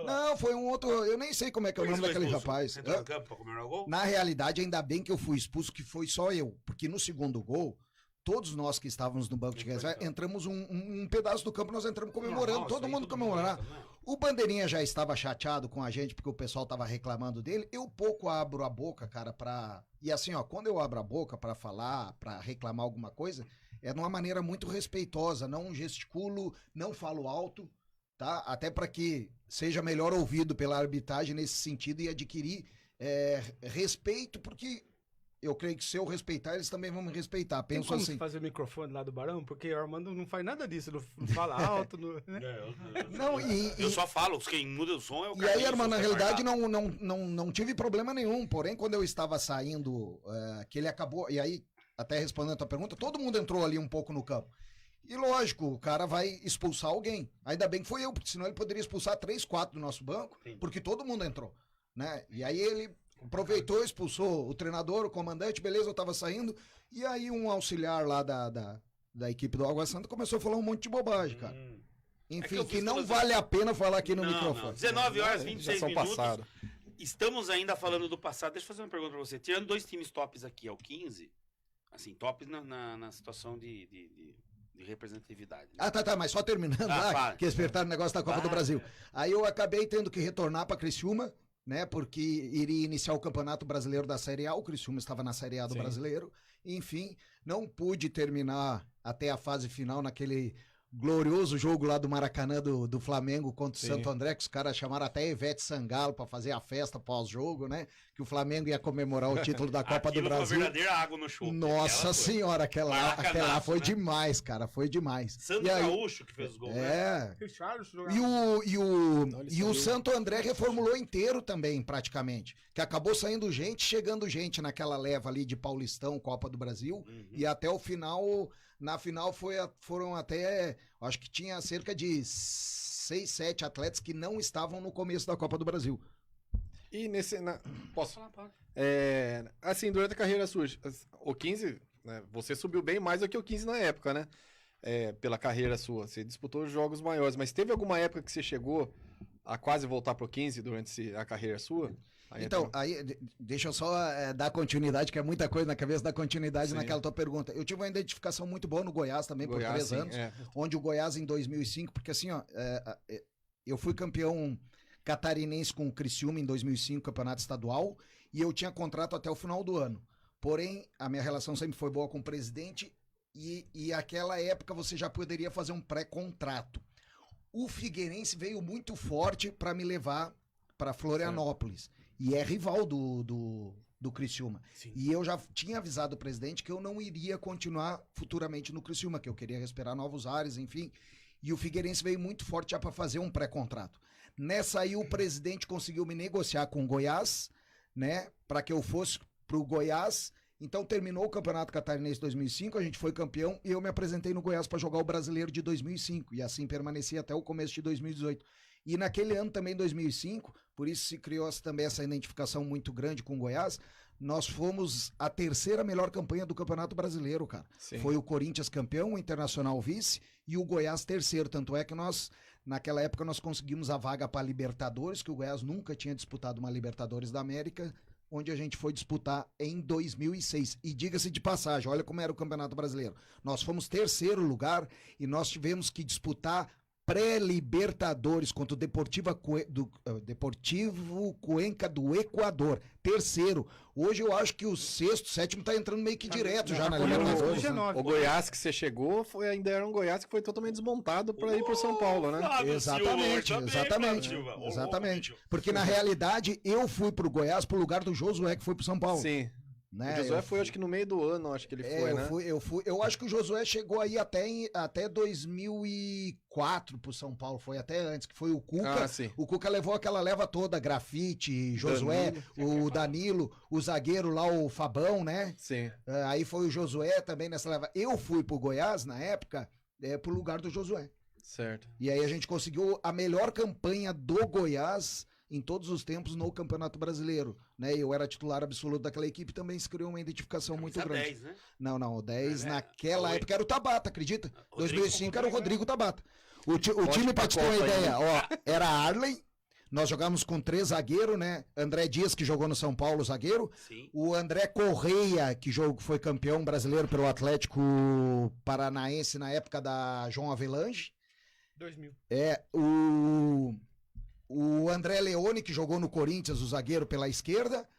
Não, foi um outro... Eu nem sei como é que é o nome daquele rapaz. Você entrou no campo pra comemorar o gol? Na realidade, ainda bem que eu fui expulso, que foi só eu. Porque no segundo gol, todos nós que estávamos no banco de reserva, entramos um pedaço do campo, nós entramos comemorando, todo mundo comemorando. O Bandeirinha já estava chateado com a gente, porque o pessoal estava reclamando dele. Eu pouco abro a boca, cara, pra... E assim, ó, quando eu abro a boca pra falar, pra reclamar alguma coisa, é de uma maneira muito respeitosa, não gesticulo, não falo alto, tá? Até para que seja melhor ouvido pela arbitragem nesse sentido e adquirir respeito, porque... Eu creio que se eu respeitar, eles também vão me respeitar. Penso Tem como assim. fazer o microfone lá do Barão? Porque o Armando não faz nada disso, não fala alto. Né? Não, eu só falo, quem muda o som é o cara. E aí, Armando, na realidade, não tive problema nenhum. Porém, quando eu estava saindo, que ele acabou. E aí, até respondendo a tua pergunta, todo mundo entrou ali um pouco no campo. E lógico, o cara vai expulsar alguém. Ainda bem que foi eu, porque senão ele poderia expulsar 3, 4 do nosso banco, porque todo mundo entrou. Né? E aí ele aproveitou, expulsou o treinador, o comandante, beleza, eu tava saindo, e aí um auxiliar lá da equipe do Água Santa começou a falar um monte de bobagem, cara. Enfim, que não vale a pena falar aqui no microfone. Não. 19 horas, 26 minutos. Passado. Estamos ainda falando do passado. Deixa eu fazer uma pergunta pra você. Tirando 2 times tops aqui, é o 15, assim, tops na situação de representatividade. Né? Tá, mas só terminando lá, que apertaram o negócio da Copa do Brasil. Aí eu acabei tendo que retornar pra Criciúma, né, porque iria iniciar o Campeonato Brasileiro da Série A, o Criciúma estava na Série A do Brasileiro, enfim, não pude terminar até a fase final naquele glorioso jogo lá do Maracanã do Flamengo contra o Santo André, que os caras chamaram até Ivete Sangalo para fazer a festa pós-jogo, né, que o Flamengo ia comemorar o título da Copa do Brasil. Foi verdadeira água no chope. Nossa senhora, aquela foi, né? Demais, cara, foi demais. Sandro Gaúcho que fez o gol, né? E o Santo André reformulou inteiro também, praticamente, que acabou saindo gente, chegando gente naquela leva ali de Paulistão, Copa do Brasil, e até o final... Na final foram até, acho que tinha cerca de 6, 7 atletas que não estavam no começo da Copa do Brasil. E posso falar? Assim, durante a carreira sua, o 15, né, você subiu bem mais do que o 15 na época, né? Pela carreira sua, você disputou jogos maiores, mas teve alguma época que você chegou a quase voltar pro 15 durante a carreira sua? Então, aí, deixa eu só dar continuidade, que é muita coisa na cabeça, dar continuidade naquela tua pergunta. Eu tive uma identificação muito boa no Goiás também, por 3 anos, onde o Goiás em 2005, porque assim, ó, eu fui campeão catarinense com o Criciúma em 2005, campeonato estadual, e eu tinha contrato até o final do ano. Porém, a minha relação sempre foi boa com o presidente, e aquela época você já poderia fazer um pré-contrato. O Figueirense veio muito forte para me levar para Florianópolis. E é rival do Criciúma. Sim. E eu já tinha avisado o presidente que eu não iria continuar futuramente no Criciúma, que eu queria respirar novos ares, enfim. E o Figueirense veio muito forte já para fazer um pré-contrato. Nessa aí o presidente conseguiu me negociar com o Goiás, né, para que eu fosse pro Goiás. Então terminou o Campeonato Catarinense 2005, a gente foi campeão e eu me apresentei no Goiás para jogar o Brasileiro de 2005 e assim permaneci até o começo de 2018. E naquele ano também, 2005, por isso se criou também essa identificação muito grande com o Goiás, nós fomos a terceira melhor campanha do Campeonato Brasileiro, cara. Sim. Foi o Corinthians campeão, o Internacional vice e o Goiás terceiro. Tanto é que nós, naquela época, nós conseguimos a vaga para Libertadores, que o Goiás nunca tinha disputado uma Libertadores da América, onde a gente foi disputar em 2006. E diga-se de passagem, olha como era o Campeonato Brasileiro. Nós fomos terceiro lugar e nós tivemos que disputar pré-Libertadores contra o Deportivo Cuenca do Equador. Terceiro. Hoje eu acho que o sexto, sétimo tá entrando meio que direto já na Libertadores. Libertadores. O Goiás que você chegou ainda era um Goiás que foi totalmente desmontado para ir pro São Paulo, né? Exatamente. Exatamente. Porque na realidade eu fui pro Goiás pro lugar do Josué que foi pro São Paulo. Sim. Né? O Josué foi, acho que no meio do ano, acho que ele foi, né? Eu acho que o Josué chegou aí até 2004 pro São Paulo, foi até antes, que foi o Cuca. Ah, sim. O Cuca levou aquela leva toda, Grafite, Josué, o Danilo, o zagueiro lá, o Fabão, né? Sim. Aí foi o Josué também nessa leva. Eu fui pro Goiás, na época, pro lugar do Josué. Certo. E aí a gente conseguiu a melhor campanha do Goiás em todos os tempos no Campeonato Brasileiro, né? Eu era titular absoluto daquela equipe, também se criou uma identificação muito grande. 10, né? Não, o 10 É, naquela foi. época era o Tabata, acredita? Rodrigo 2005 era o Rodrigo Tabata. O time, Ótima pra te ter uma Copa, ideia, ó, era Arley, nós jogávamos com 3 zagueiros, né? André Dias, que jogou no São Paulo, zagueiro. Sim. O André Correia, que foi campeão brasileiro pelo Atlético Paranaense na época da João Avelange. 2000. O André Leone, que jogou no Corinthians, o zagueiro pela esquerda.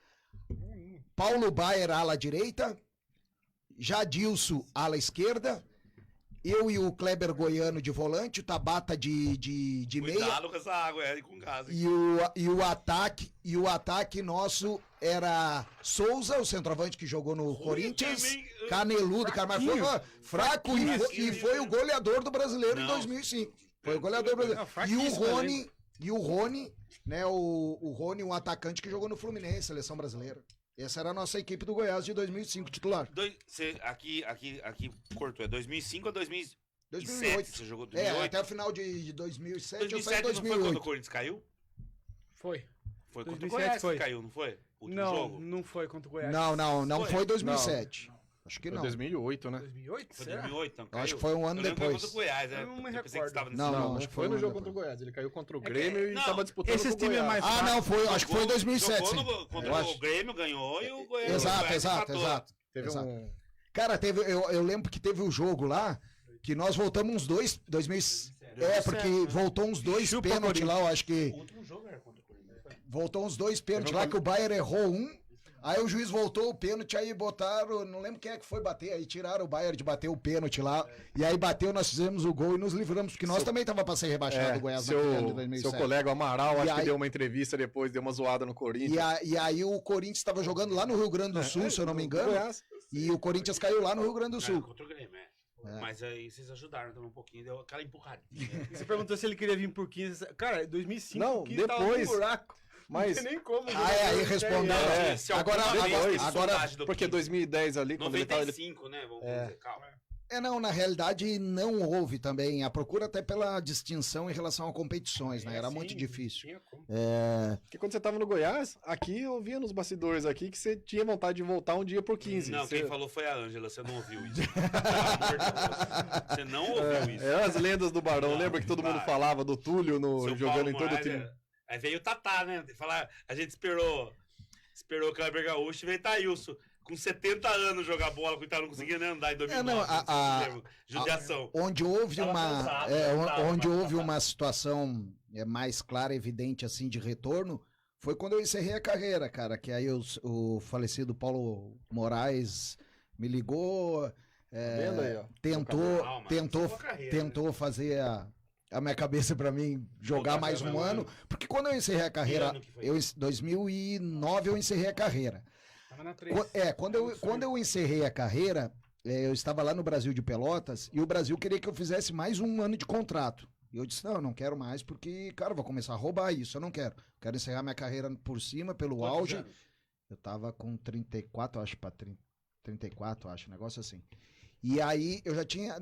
Paulo Baier, ala direita. Jadilson, ala esquerda. Eu e o Kleber Goiano de volante, o Tabata de meia. Cuidado com essa água, com gás. E o ataque nosso era Souza, o centroavante que jogou no Corinthians. também, Caneludo, cara, mas foi fraco e foi o goleador do brasileiro em 2005. Foi o goleador brasileiro. E o Rony, né? O Rony, um atacante que jogou no Fluminense, seleção brasileira. Essa era a nossa equipe do Goiás de 2005, titular. Aqui cortou, é 2005 ou 2007? 2008. Você jogou 2008? Até o final de 2007, 2007 eu saí em não foi quando 2008. o Corinthians caiu? Foi. Foi contra o 2007 Goiás foi. que caiu, não foi? O último Não, jogo? não foi contra o Goiás. Não foi 2007. Acho que Foi não. 2008, né? 2008? Foi Será? 2008, então caiu. Acho que foi um ano Eu lembro que foi depois. contra o Goiás, né? Eu não me pensei que recordo. você tava nesse Não, jogo. Não, acho acho que foi no foi um jogo ano contra o Goiás. Ele caiu contra o que- Grêmio e não, tava disputando esses com o times Goiás. mais Ah, não, foi, acho que foi 2007, Jogou sim. contra Eu o acho. Grêmio, ganhou e o Goiás. Exato. Teve Exato. um... Cara, eu lembro que teve um jogo lá que nós voltamos uns dois. 2000, porque voltou uns dois Chupa, pênaltis lá, eu acho que. O último jogo era contra o Corinthians. Voltou uns dois pênaltis lá que o Baier errou um. Aí o juiz voltou o pênalti, aí botaram, não lembro quem é que foi bater, aí tiraram o Baier de bater o pênalti lá, e aí bateu, nós fizemos o gol e nos livramos, porque nós também tava pra ser rebaixado o Goiás naquele ano de seu 2007. colega Amaral, E acho aí- que deu uma entrevista depois, deu uma zoada no Corinthians. E aí o Corinthians tava jogando lá no Rio Grande do Sul, se eu não me engano, Goiás. e o Corinthians caiu lá no Rio Grande do Caiu Sul. contra o Grêmio, Mas aí vocês ajudaram também um pouquinho, deu aquela empurradinha. Você perguntou se ele queria vir por 15. Cara, 2005, Não, 15 tava depois. no buraco. Mas- Não tem nem como. Aí respondeu. É, Se agora- alguma vez agora- teve agora- sondagem do Porque 15, 2010 ali, quando ele tava... 95, né? Vamos dizer, calma. Não, na realidade não houve também a procura até pela distinção em relação a competições, né? Era muito difícil. Porque quando você tava no Goiás, aqui eu via nos bastidores aqui que você tinha vontade de voltar um dia por 15. Não, Você- quem falou foi a Ângela, você não ouviu isso. Pelo amor de Deus. Você não ouviu isso. É as lendas do Barão, Não, lembra que todo mundo vai. falava do Túlio Seu jogando Paulo em todo o Moraes, time? Aí veio o Tatá, né? Falar, a gente esperou o Kleber Gaúcho e veio Thailson. Com 70 anos jogar bola, coitado, não conseguia nem andar em 2009. não, não sei se você lembra. Judiação. Onde houve Tava uma, cansado, onde tava. houve uma situação mais clara, evidente assim de retorno, foi quando eu encerrei a carreira, cara. Que aí o falecido Paulo Moraes me ligou, Vendo aí, ó. Calma, tentou sua carreira, tentou fazer a minha cabeça pra mim jogar Voltar mais pra um mais um ano, ano. porque quando eu encerrei a carreira, ano que foi? 2009 eu encerrei a carreira. Tava na 3. Quando eu encerrei a carreira, eu estava lá no Brasil de Pelotas e o Brasil queria que eu fizesse mais um ano de contrato, E eu disse, não, eu não quero mais porque, cara, eu vou começar a roubar isso, eu não quero. Quero encerrar minha carreira por cima, pelo Quantos auge. anos? Eu tava com 34, acho, 34, acho, um negócio assim. E aí, eu já tinha,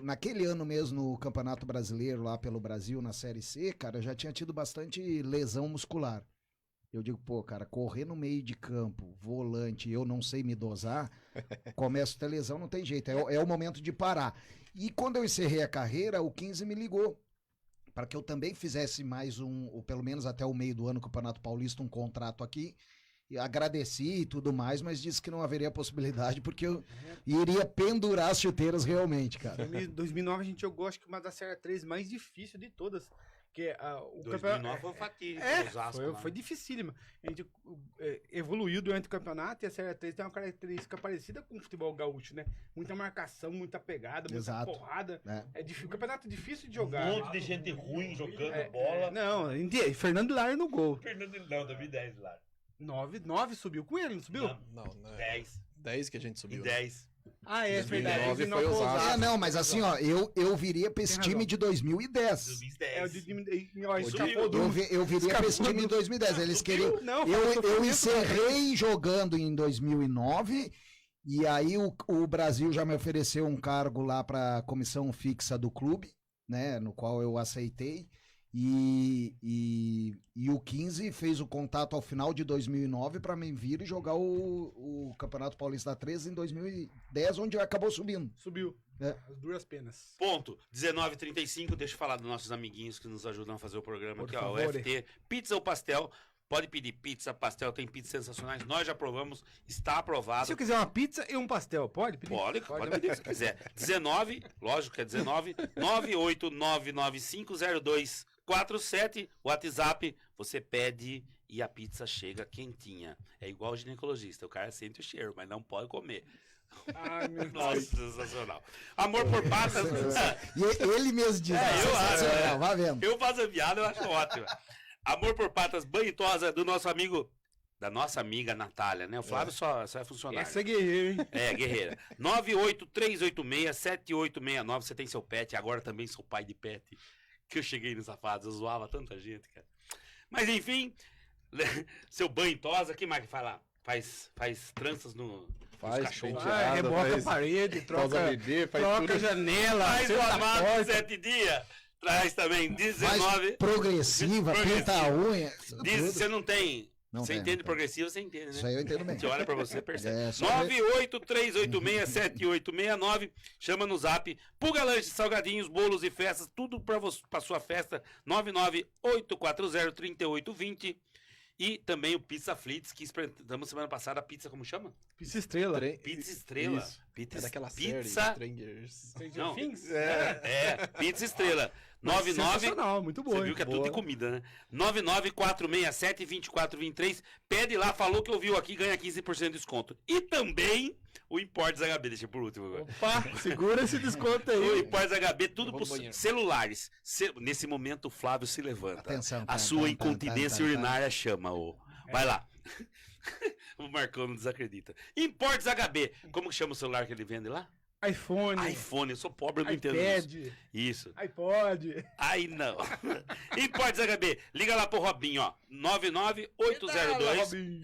naquele ano mesmo, no Campeonato Brasileiro, lá pelo Brasil, na Série C, cara, eu já tinha tido bastante lesão muscular. Eu digo, pô, cara, correr no meio de campo, volante, eu não sei me dosar, começo a ter lesão, não tem jeito, é o momento de parar. E quando eu encerrei a carreira, o 15 me ligou para que eu também fizesse mais ou pelo menos até o meio do ano, Campeonato Paulista, um contrato aqui. E agradeci e tudo mais, mas disse que não haveria possibilidade, porque eu iria pendurar as chuteiras realmente, cara. Em 2009 a gente jogou, acho que uma das Série 3 mais difícil de todas. Que o 2009 foi fatídico, Osasco, lá. foi dificílimo. A gente evoluiu durante o campeonato e a Série 3 tem uma característica parecida com o futebol gaúcho, né? Muita marcação, muita pegada, muita Exato. porrada. É. O campeonato é difícil de Um jogar. monte de gente ruim jogando bola. Não, Fernando Lar no gol. Fernando, não, 2010 lá. 9 subiu com ele, não subiu? Não, Não, 10. 10 que a gente E subiu. 10. Ah, é 2009 verdade. foi Osasco. Não, mas assim, ó, eu viria pra esse Tem time razão. de 2010. 2010. É o de ó, Subiu. escapou do... Eu viria pra esse time de 2010. Eles queriam. Não, Eu encerrei jogando em 2009 e aí o Brasil já me ofereceu um cargo lá para comissão fixa do clube, né, no qual eu aceitei. E o 15 fez o contato ao final de 2009 para mim vir e jogar o Campeonato Paulista da 13 em 2010, onde acabou subindo. Subiu. É. As duras penas. Ponto. 19h35. Deixa eu falar dos nossos amiguinhos que nos ajudam a fazer o programa Por aqui, ó. O favor. FT. Pizza ou pastel? Pode pedir pizza, pastel, tem pizzas sensacionais. Nós já provamos, está aprovado. Se eu quiser uma pizza e um pastel, pode pedir? Pode pedir se quiser. 19, lógico que é 19, 989950247, WhatsApp, você pede e a pizza chega quentinha. É igual o ginecologista, o cara sente o cheiro, mas não pode comer. Ai, meu Deus. Nossa, sensacional. Amor por patas. E ele mesmo diz, eu acho, sensacional, vá vendo. Eu faço a piada, eu acho ótimo. Amor por patas, banho e tosa do nosso amigo, da nossa amiga Natália, né? O Flávio só é funcionário. Essa é guerreiro, hein? É, guerreira. 98386-7869. Você tem seu pet, agora também sou pai de pet. Que eu cheguei nos safados, eu zoava tanta gente, cara. Mas enfim, seu banho e tosa, que mais que faz lá? Faz tranças nos Faz cachorros. penteado, Reboca a faz parede, pausa troca, bebê, faz troca tudo. janela, Faz o senta na armário porta. 7 dias. Traz também 19. Mais progressiva, pinta a unha. Diz, tudo. você não tem. Não você tem, entende não tem. progressivo, você entende, né? Isso aí eu entendo A bem. gente olha pra você, percebe. É, só 983867869. Chama no zap. Puga Lanche, salgadinhos, bolos e festas. Tudo pra sua festa. 998403820. E também o Pizza Flits, que experimentamos semana passada. A pizza, como chama? Pizza estrela. Pizza Estrela. Isso. Pizza, É daquela pizza, série, Strangers. Não. Things? Pizza Estrela. 99. Sensacional, muito boa. Você viu que é tudo Boa. de comida, né? 99467-2423. Pede lá, falou que ouviu aqui, ganha 15% de desconto. E também o Importes HB, deixa por último agora. Opa, segura esse desconto O aí. Importes HB, tudo Eu vou para no banheiro. celulares. Nesse momento, o Flávio se levanta. Atenção. A sua incontinência urinária chama, ô. Vai lá. O Marcão não desacredita. Importes HB. Como que chama o celular que ele vende lá? iPhone, iPhone. Eu sou pobre, eu não entendo isso. iPad, Isso. iPod. Aí não. Importes HB. Liga lá pro Robinho, ó. 99802. Robinho.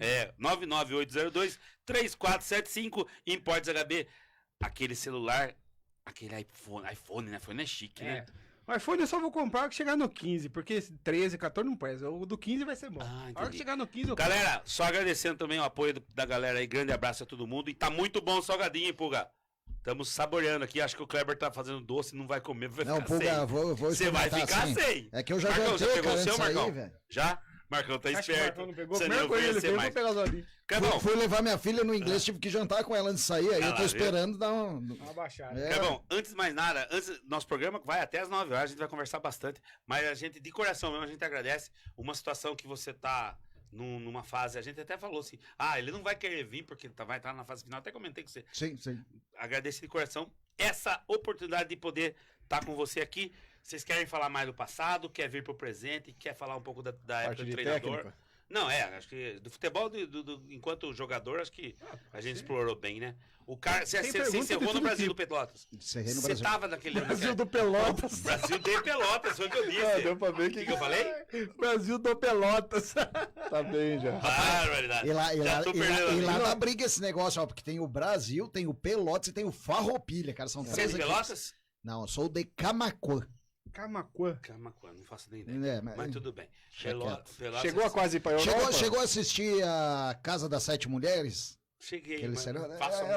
99802-3475. Importes HB. Aquele celular. Aquele iPhone, né? iPhone é chique, né? O iPhone eu só vou comprar que chegar no 15, porque esse 13, 14 não presta. O do 15 vai ser bom. Ah, A hora entendi. que chegar no 15 eu Galera, só agradecendo também o apoio da galera aí. Grande abraço a todo mundo. E tá muito bom o salgadinho, hein, Puga? Estamos saboreando aqui. Acho que o Kleber tá fazendo doce, não vai comer, vai Não, ficar sem. Puga, vou Você vai experimentar ficar assim. sem. É que eu já Marcão, jantei, já pegou cara, o seu, antes de sair, Marcão? velho. Já? Marcão tá Acho que o esperto. Marcão não pegou. Você A primeira não coisa que ele conhecer fez mais. foi pegar os olhinhos. Clebão, Fui levar minha filha no inglês, tive que jantar com ela antes de sair, aí Ah eu lá, tô viu? esperando dar um... Uma baixada. É. Clebão, antes de mais nada, nosso programa vai até as 9 horas, a gente vai conversar bastante, mas a gente, de coração mesmo, a gente agradece uma situação que você tá numa fase, a gente até falou assim, ele não vai querer vir porque vai entrar na fase final, até comentei com você, Sim, sim. agradeço de coração essa oportunidade de poder estar com você aqui. Vocês querem falar mais do passado, quer vir pro presente, quer falar um pouco da época Parte do de treinador? técnica. Não, acho que do futebol, enquanto jogador, acho que a gente explorou bem, né? O cara, você encerrou no Brasil do Pelotas. Encerrei no Você Brasil. tava naquele... Brasil do Pelotas. Brasil de Pelotas, foi o que eu disse. Deu pra ver O que eu falei? Brasil do Pelotas. Tá bem já. Barbaridade. E lá, Já tô perdendo a e lá linha. dá briga esse negócio, ó, porque tem o Brasil, tem o Pelotas e tem o Farroupilha, cara, são Você é três de equipes. Pelotas? Não, eu sou de Camaquã. Camaquã. Camaquã, não faço nem ideia. É, Mas tudo bem. Deixa Pelotas... Chegou a quase ir pra Europa? Chegou a assistir a Casa das Sete Mulheres? Cheguei, Aquele mas seriado?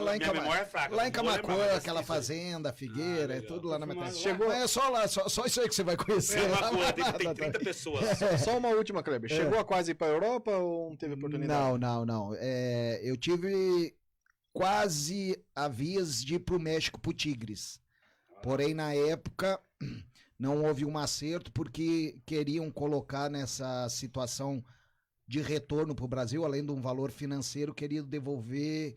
lá em Cama- é fraca. Lá em não vou lembrar, Camaquã, mas aquela assisti. fazenda, Figueira, é legal. tudo lá na Filmado metade. lá. Chegou, é só lá, só isso aí que você vai conhecer. lá. Camaquã, tem 30 pessoas. Só uma última, Kleber. Chegou a quase ir pra Europa ou não teve oportunidade? Não. Eu tive quase a vias de ir pro México, pro Tigres. Porém, na época, não houve um acerto porque queriam colocar nessa situação de retorno pro Brasil, além de um valor financeiro, queriam devolver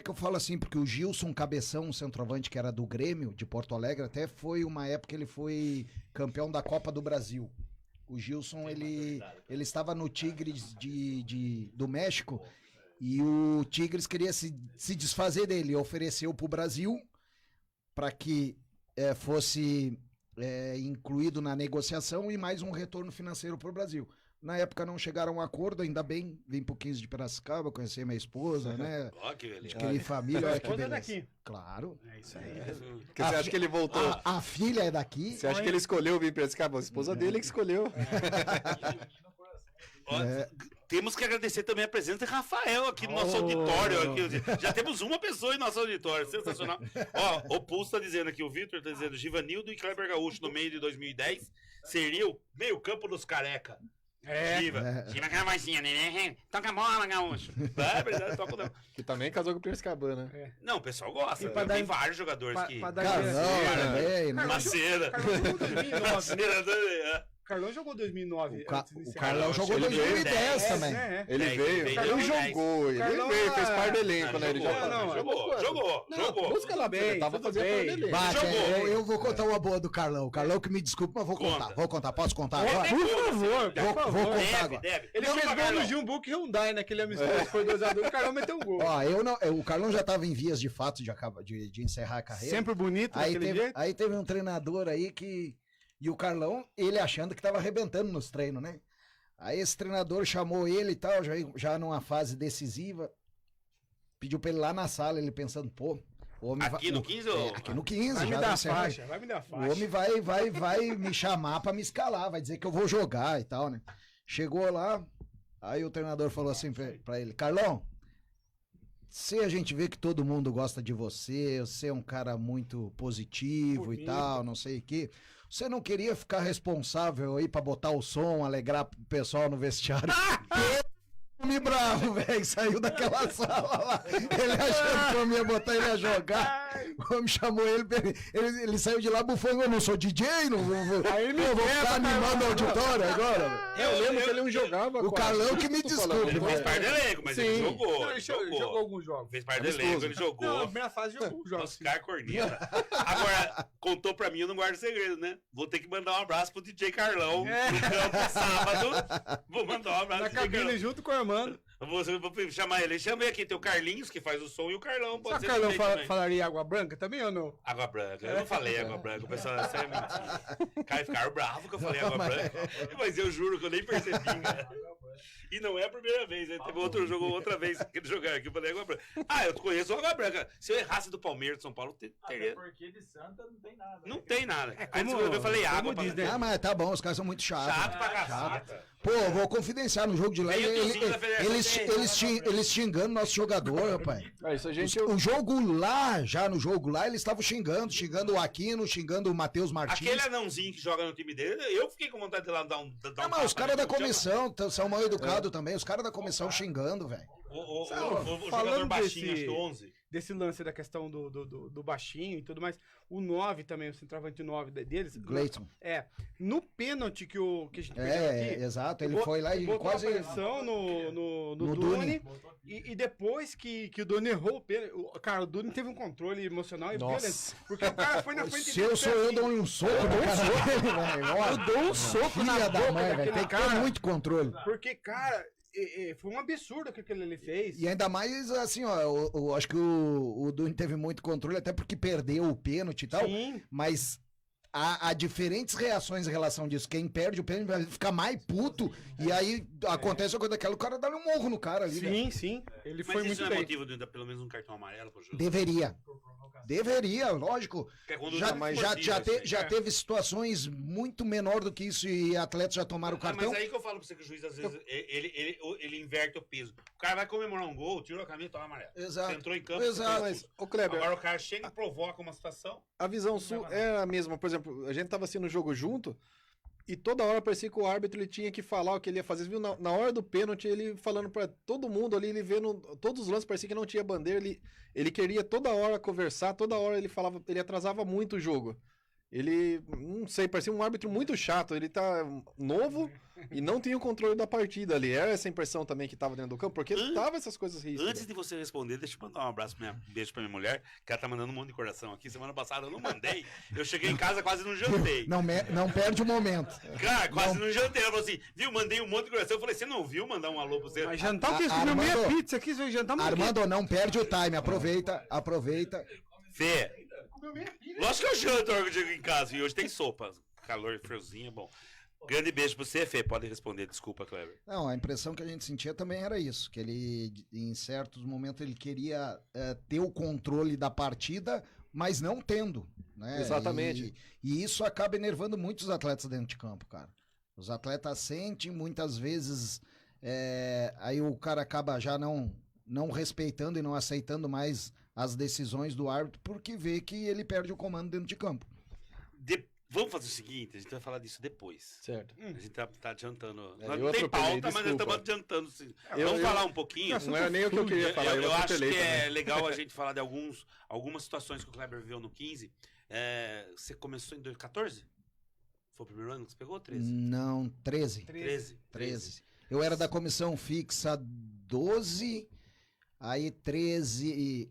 que eu falo assim, porque o Gilson Cabeção, um centroavante que era do Grêmio, de Porto Alegre, até foi uma época que ele foi campeão da Copa do Brasil. O Gilson, ele estava no Tigres do México e o Tigres queria se desfazer dele, ofereceu pro Brasil para que fosse incluído na negociação e mais um retorno financeiro pro Brasil. Na época não chegaram a um acordo, ainda bem, vim pro 15 de Piracicaba, conheci minha esposa, né? Ó, que beleza. Adquiri família, olha que Esposa é beleza. daqui. Claro. É isso aí. Porque você acha que ele voltou? A filha é daqui. Você acha que ele escolheu vir pra Piracicaba? A esposa dele que escolheu. Ó, É. Temos que agradecer também a presença de Rafael aqui no nosso auditório. Aqui. Já temos uma pessoa em nosso auditório, sensacional. Ó, o Pulso tá dizendo aqui, o Vitor tá dizendo, Givanildo e Kleber Gaúcho no meio de 2010 seria o meio campo dos careca. Giva aquela vozinha, né? Toca a bola, Gaúcho. É verdade, toca não. Que também casou com o Piracicabana, né? Não, o pessoal gosta. E pra Tem dar- vários jogadores que... Pra dar Carlão também, né? Maceira. Carlão jogou 2009. Maceira também, Carlão jogou 2009. antes de O iniciar. Carlão jogou Ele veio 2010 também. Ele É, veio, ele ele veio. jogou, ele Carlão veio, fez é- parte do elenco, né? Ele Jogou, já não, jogou. Busca lá, Tudo ele bem, tava tudo fazendo bem. parte do elenco. Bate, Jogou. eu vou contar uma boa do Carlão. O Carlão que me desculpa, mas vou Conta. contar. Vou contar, posso contar Por agora? favor, por favor. Vou contar Deve, agora. deve. Ele Não, fez mas gol no Carlão, Jumbuque Hyundai naquele amistoso que foi 2x2. O Carlão meteu um gol. Ó, o Carlão já estava em vias de fato de encerrar a carreira. Sempre bonito Aí daquele teve, jeito. aí teve um treinador aí que... E o Carlão, ele achando que tava arrebentando nos treinos, né? Aí esse treinador chamou ele e tal, já numa fase decisiva. Pediu pra ele lá na sala, ele pensando, pô... o homem Aqui no 15 ou... aqui no 15, Vai me já dar a encerrou. faixa, vai me dar a O faixa. homem vai me chamar pra me escalar, vai dizer que eu vou jogar e tal, né? Chegou lá, aí o treinador falou assim pra ele, Carlão, se a gente vê que todo mundo gosta de você é um cara muito positivo Bonito. e tal, não sei o quê, você não queria ficar responsável aí pra botar o som, alegrar o pessoal no vestiário? Homem bravo, velho, saiu daquela sala lá. Ele achando que o homem ia botar ele a jogar. O homem chamou ele saiu de lá bufando. Eu não sou DJ, não vou ficar animando o auditório agora. velho. Eu lembro que ele não jogava. O Carlão que me desculpe. Ele fez velho. parte do elenco, mas ele Sim. jogou. Não, Ele jogou jogou. alguns jogos. Fez parte do Amistoso. elenco, ele jogou. Não, na primeira fase jogou alguns jogos. Oscar Corneta. Agora, contou pra mim, eu não guardo segredo, né? Vou ter que mandar um abraço pro DJ Carlão no campo sábado. Vou mandar um abraço Na pro DJ cabine Carlão. junto com o Armando. Vou chamar ele. Chamei aqui, tem o Carlinhos, que faz o som, e o Carlão. Só Pode que ser o Carlão também, também. falaria água branca também ou não? Água branca. Eu não falei água branca, o pessoal, isso é mentira. Cara, ficaram bravos que eu falei água branca. Mas eu juro que eu nem percebi, cara. E não é a primeira vez, né? Teve outro jogo outra vez que eles jogaram aqui, eu falei água branca. Ah, eu conheço o água branca. Se eu errasse do Palmeiras, de São Paulo, teria. Porque de Santa não tem nada. Não tem nada. Aí como- eu falei água como pra... diz, né? Ah, mas tá bom, os caras são muito chatos. Chato pra caceta. Pô, vou confidenciar no jogo de lá. Veio o tiozinho da federação, Eles xingando nosso jogador, rapaz. É, isso a gente... O jogo lá, no jogo lá, eles estavam xingando o Aquino, xingando o Matheus Martins. Aquele anãozinho que joga no time dele, eu fiquei com vontade de ir lá dar um Não, mas os caras da comissão são mal educados também, os caras da comissão xingando, velho. O Falando jogador baixinho, desse- acho que 11. Desse lance da questão do baixinho e tudo mais. O 9 também, o centroavante 9 deles. Gleison. No pênalti que a gente perdeu aqui. Exato, ele bo- foi lá e botou quase... a pressão no No Duni. Duni. E depois que o Duni errou o pênalti, cara, o Duni teve um controle emocional e Nossa. violento. Porque o cara foi na frente Se eu sou eu, dou um soco no cara dele, velho. Eu dou um soco na Filha da boca mãe, velho. daquele Tem que ter cara. muito controle. Porque, cara, foi um absurdo o que aquele ali fez. E ainda mais, assim, ó, acho que o Duni teve muito controle, até porque perdeu o pênalti e tal, Sim. mas há diferentes reações em relação disso. Quem perde o pênalti vai ficar mais puto, e aí acontece uma coisa daquela, o cara dá um morro no cara ali, velho. Sim. Ele Mas foi isso muito não é bem. motivo de dar pelo menos um cartão amarelo pro jogo? Deveria, lógico. Que é quando Já, dá já, esportivo, já, assim. já teve situações muito menor do que isso e atletas já tomaram o cartão. Mas aí que eu falo pra você que o juiz, às vezes, ele inverte o peso. O cara vai comemorar um gol, tirou a camisa e toma amarelo. Exato. Você entrou em campo, Exato. você Mas, ô Kleber, Agora o cara chega e provoca uma situação. a visão sua é a mesma. Por exemplo, a gente tava assistindo o jogo junto e toda hora parecia que o árbitro ele tinha que falar o que ele ia fazer. Você viu, na hora do pênalti, ele falando pra todo mundo ali, ele vendo todos os lances, parecia que não tinha bandeira. Ele queria toda hora conversar, toda hora ele falava, ele atrasava muito o jogo. Ele, não sei, parecia um árbitro muito chato. Ele tá novo e não tinha o controle da partida ali. Era essa impressão também que tava dentro do campo, porque tava essas coisas rígidas. Antes de você responder, deixa eu mandar um abraço, beijo pra minha mulher, que ela tá mandando um monte de coração aqui. Semana passada eu não mandei. Eu cheguei em casa, quase não jantei. Não perde o momento. Cara, quase não jantei. Ela falou assim, viu, mandei um monte de coração. Eu falei, você não viu mandar um alô pra você? Mas jantar o quê? Você comeu Armando- meia pizza aqui, você jantar mais o quê? Armando, não perde o time, aproveita. Fê, lógico que eu janto a hora que eu chego em casa. E hoje tem sopa. Calor, friozinho, bom. Grande beijo pra você, Fê. Pode responder, desculpa, Kleber. Não, a impressão que a gente sentia também era isso, que ele, em certos momentos, ele queria ter o controle da partida, mas não tendo, né? Exatamente. E isso acaba enervando muitos atletas dentro de campo, cara. Os atletas sentem, muitas vezes, aí o cara acaba já não respeitando e não aceitando mais as decisões do árbitro, porque vê que ele perde o comando dentro de campo. Vamos fazer o seguinte, a gente vai falar disso depois. Certo. A gente tá adiantando. É, Nós eu não tem atropelei, pauta, mas nós desculpa. estamos adiantando. Sim. Eu- Vamos eu- falar um pouquinho. Não era nem o que eu queria falar, Eu acho que atropelei é também. legal a gente falar de algumas situações que o Kleber viveu no 15. Você começou em 2014? Foi o primeiro ano que você pegou ou 13? Não, 13. 13. Eu era da comissão fixa 12, aí 13,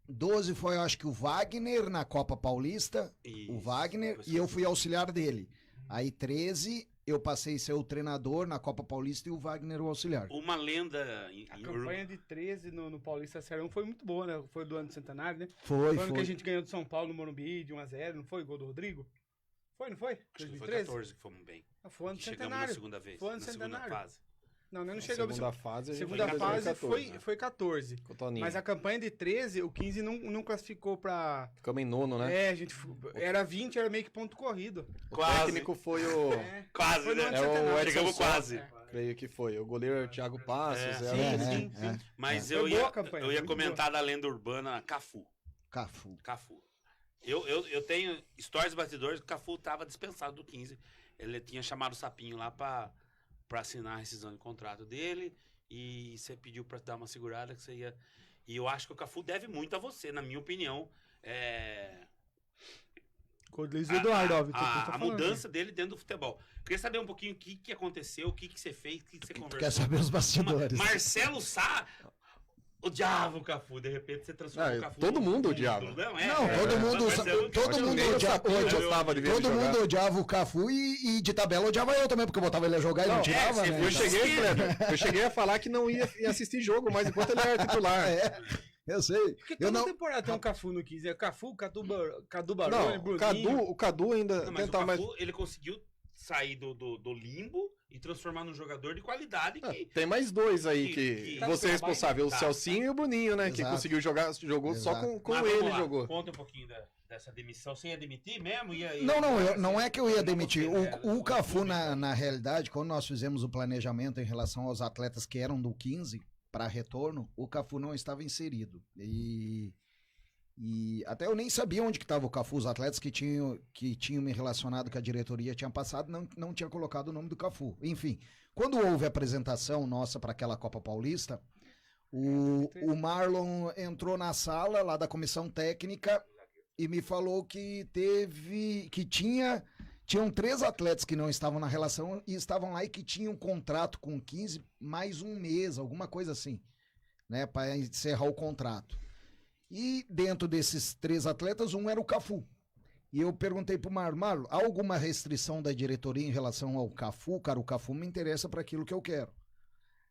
12 foi, eu acho que o Wagner na Copa Paulista, Isso, o Wagner, depois e eu foi- fui auxiliar dele. Aí 13, eu passei a ser o treinador na Copa Paulista e o Wagner o auxiliar. Uma lenda A campanha de 13 no Paulista Série 1 foi muito boa, né? Foi do ano do centenário, né? Foi, Foi o ano que a foi. gente ganhou do São Paulo no Morumbi de 1-0, não foi? Gol do Rodrigo? Foi, não foi? Acho que foi 2013? 14 que fomos bem. Ah, foi o ano do Chegamos na centenário. segunda vez. Foi ano na do segunda centenário. fase. Não, não Na chegamos. segunda fase, a gente Segunda foi em fase 2014, foi 14. com o Toninho. Mas a campanha de 13, o 15 não classificou pra. Ficamos em nono, né? A gente. Era 20, era meio que ponto corrido. O Quase. técnico foi o... Quase, Foi no né? ano É o centenário. Edson Chegamos Souza. quase. Creio que foi. O goleiro era o Thiago Passos. era sim, aquele- sim. Mas Foi eu boa ia, a campanha, eu ia muito comentar da lenda urbana Cafu. Cafu. Cafu. Eu tenho histórias de bastidores que o Cafu estava dispensado do 15. Ele tinha chamado o Sapinho lá para assinar a rescisão de contrato dele e você pediu para dar uma segurada que você ia... E eu acho que o Cafu deve muito a você, na minha opinião. Com o Luiz Eduardo, ó, Vitor, A tá falando mudança dele dentro do futebol. Queria saber um pouquinho o que aconteceu, o que você fez, o que você conversou. Quer saber os bastidores? Marcelo Sá odiava o Cafu, de repente você transformou o Cafu todo num- mundo num- odiava. Não, Todo mundo, Marcelo- todo mundo Nem o odiava, Sapinho gostava de ver ele todo jogar. mundo odiava o Cafu e de tabela odiava eu também, porque eu botava ele a jogar e não tirava, você né? viu, Eu cheguei, Kleber, eu cheguei a falar que não ia assistir jogo, mas enquanto ele era titular. Eu sei. Porque Eu toda não, temporada tem um Cafu no 15. É Cafu, Cadu Baroni, Não, Bruninho. o Cadu ainda Não, mas tentava o mais. Cafu, ele conseguiu sair do limbo e transformar num jogador de qualidade Ah, que... tem mais dois aí que- que tá você é no trabalho, responsável, tá. o Celcinho e o Bruninho, né? Que Exato. conseguiu jogar, jogou só Exato. com Mas vamos ele lá, jogou. Conta um pouquinho dessa demissão. Você ia demitir mesmo? não é que eu ia demitir. né? O Cafu, na realidade, quando nós fizemos o planejamento em relação aos atletas que eram do 15 para retorno, o Cafu não estava inserido. E até eu nem sabia onde que estava o Cafu. Os atletas que tinham me relacionado com a diretoria tinham passado, não tinha colocado o nome do Cafu. Enfim, quando houve a apresentação nossa para aquela Copa Paulista, O Marlon entrou na sala lá da comissão técnica e me falou que tinham 3 atletas que não estavam na relação e estavam lá e que tinham um contrato com 15 mais um mês, alguma coisa assim, né, para encerrar o contrato. E dentro desses 3 atletas, um era o Cafu. E eu perguntei pro Marlon, há alguma restrição da diretoria em relação ao Cafu? Cara, o Cafu me interessa para aquilo que eu quero,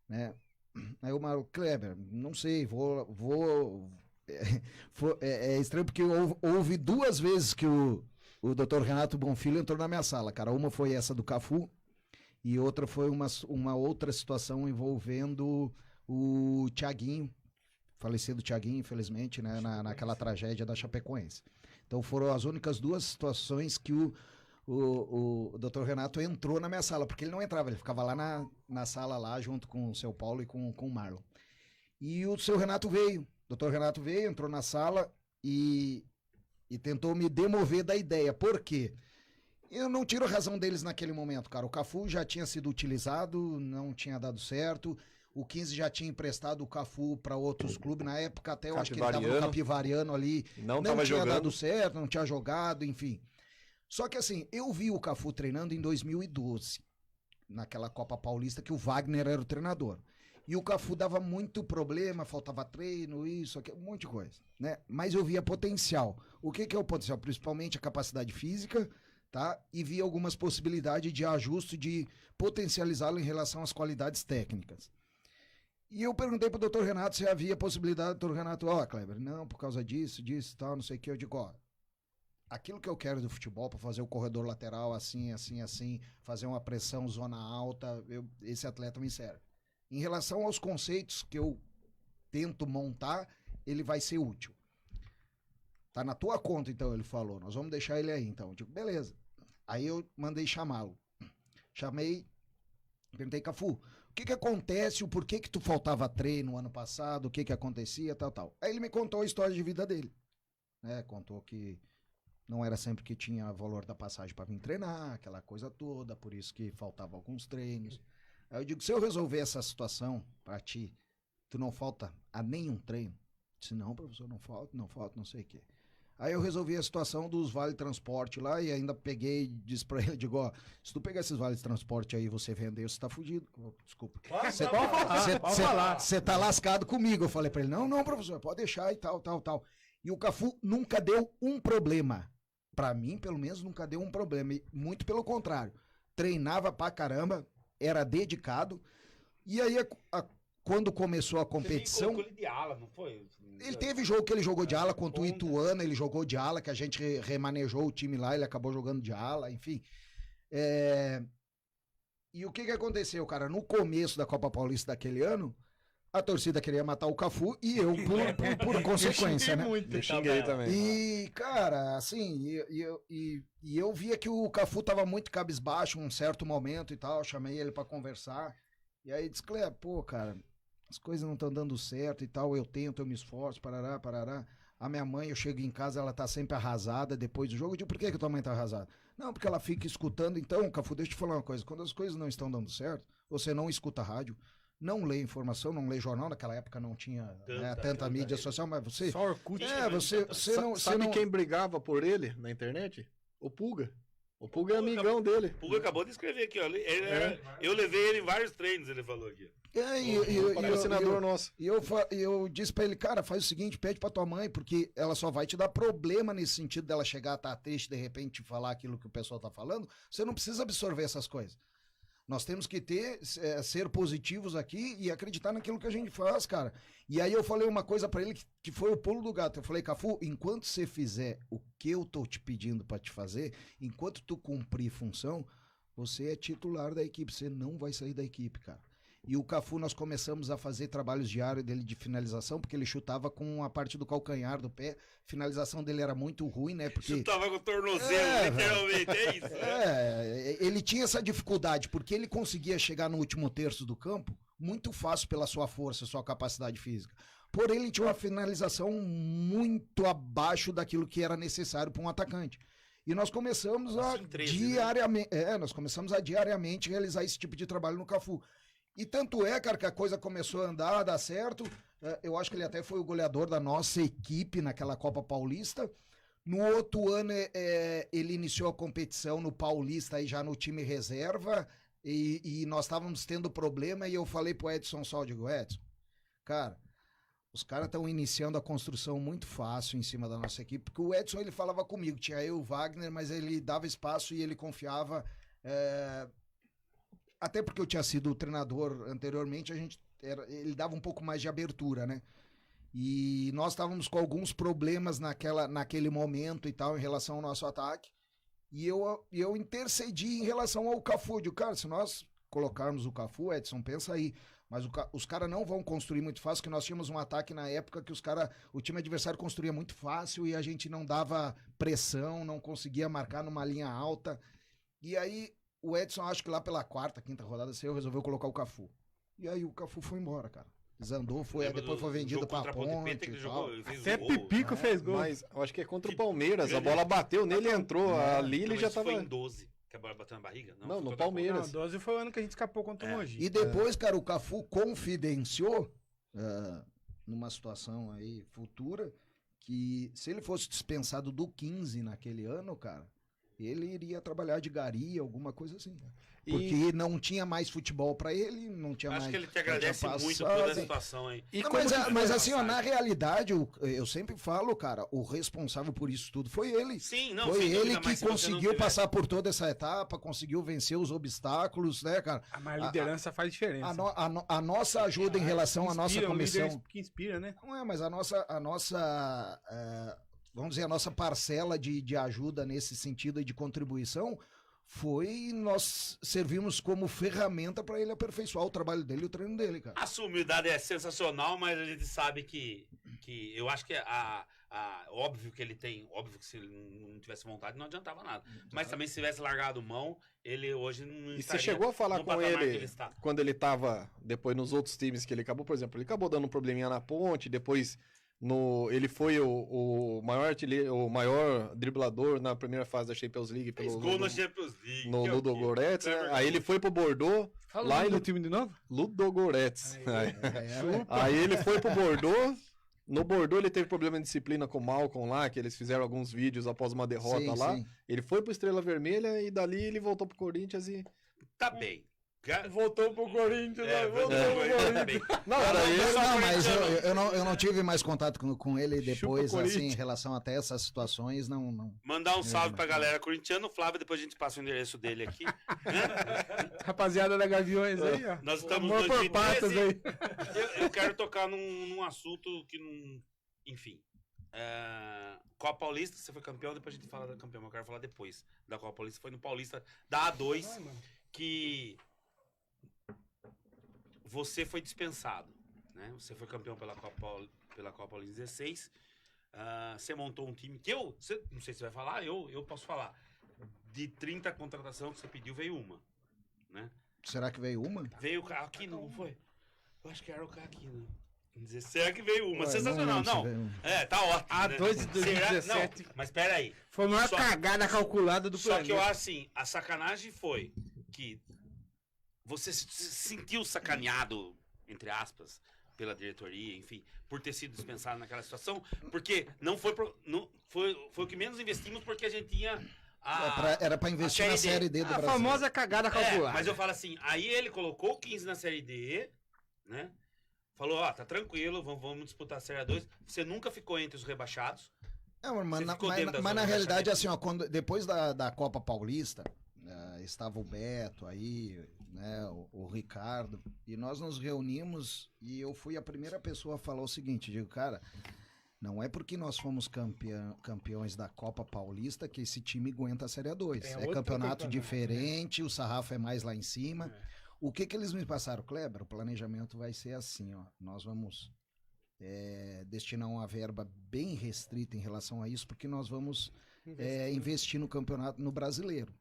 né? Aí o Marlon, Kleber, não sei, é estranho porque houve 2 vezes que o Dr. Renato Bonfilho entrou na minha sala, cara. Uma foi essa do Cafu e outra foi uma outra situação envolvendo o Thiaguinho, falecido Thiaguinho, infelizmente, né, naquela tragédia da Chapecoense. Então foram as únicas 2 situações que o Dr. Renato entrou na minha sala, porque ele não entrava, ele ficava lá na sala lá junto com o seu Paulo e com o Marlon. E o seu Renato veio, o Dr. Renato veio, entrou na sala e tentou me demover da ideia. Por quê? Eu não tiro a razão deles naquele momento, cara. O Cafu já tinha sido utilizado, não tinha dado certo. O 15 já tinha emprestado o Cafu para outros clubes. Na época até eu acho que ele estava no Capivariano ali. Não tinha dado certo, não tinha jogado, enfim. Só que assim, eu vi o Cafu treinando em 2012, naquela Copa Paulista que o Wagner era o treinador. E o Cafu dava muito problema, faltava treino, isso, aquilo, um monte de coisa, né? Mas eu via potencial. O que é o potencial? Principalmente a capacidade física, tá? E via algumas possibilidades de ajuste, de potencializá-lo em relação às qualidades técnicas. E eu perguntei pro Dr. Renato se havia possibilidade, Dr. Renato, Kleber, não, por causa disso, tal, não sei o que. Eu digo, aquilo que eu quero do futebol, para fazer o corredor lateral assim, fazer uma pressão zona alta, esse atleta me serve. Em relação aos conceitos que eu tento montar, ele vai ser útil. Tá na tua conta, então, ele falou. Nós vamos deixar ele aí, então. Eu digo, beleza. Aí eu mandei chamá-lo. Chamei, perguntei, Cafu, o que acontece, o porquê que tu faltava treino ano passado, o que acontecia, tal. Aí ele me contou a história de vida dele. Né? Contou que não era sempre que tinha valor da passagem para vir treinar, aquela coisa toda, por isso que faltava alguns treinos. Aí eu digo, se eu resolver essa situação pra ti, tu não falta a nenhum treino? Eu disse, não, professor, não falta, não sei o quê. Aí eu resolvi a situação dos vale transporte lá e ainda peguei e disse pra ele, digo, se tu pegar esses vale transporte aí e você vender, você tá fudido. Desculpa. Você tá lascado comigo. Eu falei pra ele, não, professor, pode deixar e tal. E o Cafu nunca deu um problema. Pra mim, pelo menos, nunca deu um problema. E muito pelo contrário. Treinava pra caramba, era dedicado. E aí, quando começou a competição... Você colocou ele de ala, não foi? Ele teve jogo que ele jogou de ala contra o Ituano, ele jogou de ala, que a gente remanejou o time lá, ele acabou jogando de ala, enfim. E o que aconteceu, cara? No começo da Copa Paulista daquele ano, a torcida queria matar o Cafu e eu, por consequência, né? Eu xinguei também. E, cara, assim, eu via que o Cafu tava muito cabisbaixo um certo momento e tal, chamei ele pra conversar, e aí disse, Cleber, pô, cara, as coisas não estão dando certo e tal, eu tento, eu me esforço, parará. A minha mãe, eu chego em casa, ela tá sempre arrasada depois do jogo, eu digo, por que tua mãe tá arrasada? Não, porque ela fica escutando, então, Cafu, deixa eu te falar uma coisa, quando as coisas não estão dando certo, você não escuta rádio, não lê informação, não lê jornal, naquela época não tinha tanta mídia social, mas você... Só Orkut. Você não... Sabe quem brigava por ele na internet? O Pulga. O Pulga é amigão dele. O Pulga acabou de escrever aqui, ó. Eu levei ele em vários treinos, ele falou aqui. Patrocinador nosso. E eu disse pra ele, cara, faz o seguinte, pede pra tua mãe, porque ela só vai te dar problema nesse sentido dela chegar a estar triste, de repente falar aquilo que o pessoal tá falando. Você não precisa absorver essas coisas. Nós temos que ser positivos aqui e acreditar naquilo que a gente faz, cara. E aí eu falei uma coisa pra ele que foi o pulo do gato. Eu falei, Cafu, enquanto você fizer o que eu tô te pedindo pra te fazer, enquanto tu cumprir função, você é titular da equipe, você não vai sair da equipe, cara. E o Cafu, nós começamos a fazer trabalhos diários dele de finalização, porque ele chutava com a parte do calcanhar do pé. A finalização dele era muito ruim, né? Porque... Chutava com o tornozelo, literalmente, é isso. Ele tinha essa dificuldade, porque ele conseguia chegar no último terço do campo muito fácil pela sua força, sua capacidade física. Porém, ele tinha uma finalização muito abaixo daquilo que era necessário para um atacante. E nós começamos a diariamente realizar esse tipo de trabalho no Cafu. E tanto é, cara, que a coisa começou a andar, a dar certo. Eu acho que ele até foi o goleador da nossa equipe naquela Copa Paulista. No outro ano, ele iniciou a competição no Paulista, aí já no time reserva, e nós estávamos tendo problema, e eu falei pro Edson Só, digo, Edson, cara, os caras estão iniciando a construção muito fácil em cima da nossa equipe, porque o Edson, ele falava comigo, tinha eu e o Wagner, mas ele dava espaço e ele confiava, até porque eu tinha sido o treinador anteriormente, ele dava um pouco mais de abertura, né? E nós estávamos com alguns problemas naquele momento e tal, em relação ao nosso ataque. E eu intercedi em relação ao Cafu. Digo, cara, se nós colocarmos o Cafu, Edson, pensa aí. Mas os caras não vão construir muito fácil, porque nós tínhamos um ataque na época que o time adversário construía muito fácil e a gente não dava pressão, não conseguia marcar numa linha alta. E aí o Edson, acho que lá pela quarta, quinta rodada, resolveu colocar o Cafu. E aí o Cafu foi embora, cara. Desandou, depois foi vendido pra Ponte e tal. Até Pipico fez gol. Mas eu acho que é contra o Palmeiras. A bola bateu nele e entrou. Ali ele já tava... Foi em 12, que a bola bateu na barriga? Não, no Palmeiras. Não, 12 foi o ano que a gente escapou contra o Mogi. E depois, cara, o Cafu confidenciou, numa situação aí futura, que se ele fosse dispensado do 15 naquele ano, cara, ele iria trabalhar de gari, alguma coisa assim. Porque não tinha mais futebol pra ele, não tinha mais... Acho que ele te agradece muito toda a situação aí. Não, mas assim, ó, na realidade, eu sempre falo, cara, o responsável por isso tudo foi ele. Sim, não, foi sem dúvida, ele que mas se você não conseguiu tivesse- passar por toda essa etapa, conseguiu vencer os obstáculos, né, cara? A liderança faz diferença. A nossa ajuda em relação à nossa Inspira, um comissão... líder que inspira, né? Não é, mas a nossa vamos dizer, a nossa parcela de ajuda nesse sentido e de contribuição foi nós servimos como ferramenta para ele aperfeiçoar o trabalho dele e o treino dele, cara. A sua humildade é sensacional, mas a gente sabe que eu acho que óbvio que ele tem, óbvio que se ele não tivesse vontade não adiantava nada. Mas também se tivesse largado mão, ele hoje não E você estaria chegou a falar no com patamar que ele está. quando ele tava, depois nos outros times que ele acabou, por exemplo, ele acabou dando um probleminha na Ponte, depois ele foi o maior artilheiro, o maior driblador na primeira fase da Champions League Fez pelo gol na Champions League. no que é o Ludo quê? Goretz, né? Clever Aí ele foi pro Bordeaux, Fala lá o nome ele do time de novo? Ludo Goretz. É, Aí ele foi pro Bordeaux. No Bordeaux ele teve problema de disciplina com o Malcolm lá, que eles fizeram alguns vídeos após uma derrota sim, lá. sim. Ele foi pro Estrela Vermelha e dali ele voltou pro Corinthians e... Tá bem. Voltou pro Corinthians, Tá bem. Não, daí Não, Não, mas corintiano. eu não tive mais contato com ele depois, Chupa, assim, Corinthians. em relação até essas situações, não. Mandar um salve pra galera corintiana, o Flávio, depois a gente passa o endereço dele aqui. Né? Rapaziada da Gaviões aí, ó. Nós estamos Amor em por patas 2013. aí. Eu quero tocar num assunto que não. Enfim. Copa Paulista, você foi campeão, depois a gente fala da campeão, mas eu quero falar depois da Copa Paulista. Foi no Paulista da A2 que você foi dispensado, né? Você foi campeão pela Copa Paulista 16. Você montou um time que não sei se você vai falar, eu posso falar. De 30 contratação que você pediu, veio uma, né? Será que veio uma? Veio o Aquino, não foi? Eu acho que era o Aquino. Será que veio uma? Ué, Sensacional, não lembro se não. veio uma. Tá ótimo. A2 de né? 2017. Não, mas pera aí. Foi a maior Só- cagada calculada do Só planeta. que eu acho assim, a sacanagem foi que você se sentiu sacaneado, entre aspas, pela diretoria, enfim, por ter sido dispensado naquela situação, porque não foi o que menos investimos porque a gente tinha Era pra investir a na Série Série D do A Brasil. famosa cagada calculada. mas eu falo assim, aí ele colocou o 15 na Série D, né? Falou, tá tranquilo, vamos disputar a Série A2. Você nunca ficou entre os rebaixados. Mas ficou dentro da na zona de realidade, rebaixamento. assim, ó, depois da Copa Paulista, estava o Beto aí, né, o Ricardo, e nós nos reunimos e eu fui a primeira pessoa a falar o seguinte, digo, cara, não é porque nós fomos campeões da Copa Paulista que esse time aguenta a Série A2. É É outro campeonato campeonato, diferente, o sarrafo é mais lá em cima. O que eles me passaram, Kleber? O planejamento vai ser assim, ó. Nós vamos destinar uma verba bem restrita em relação a isso, porque nós vamos investir no campeonato, no brasileiro.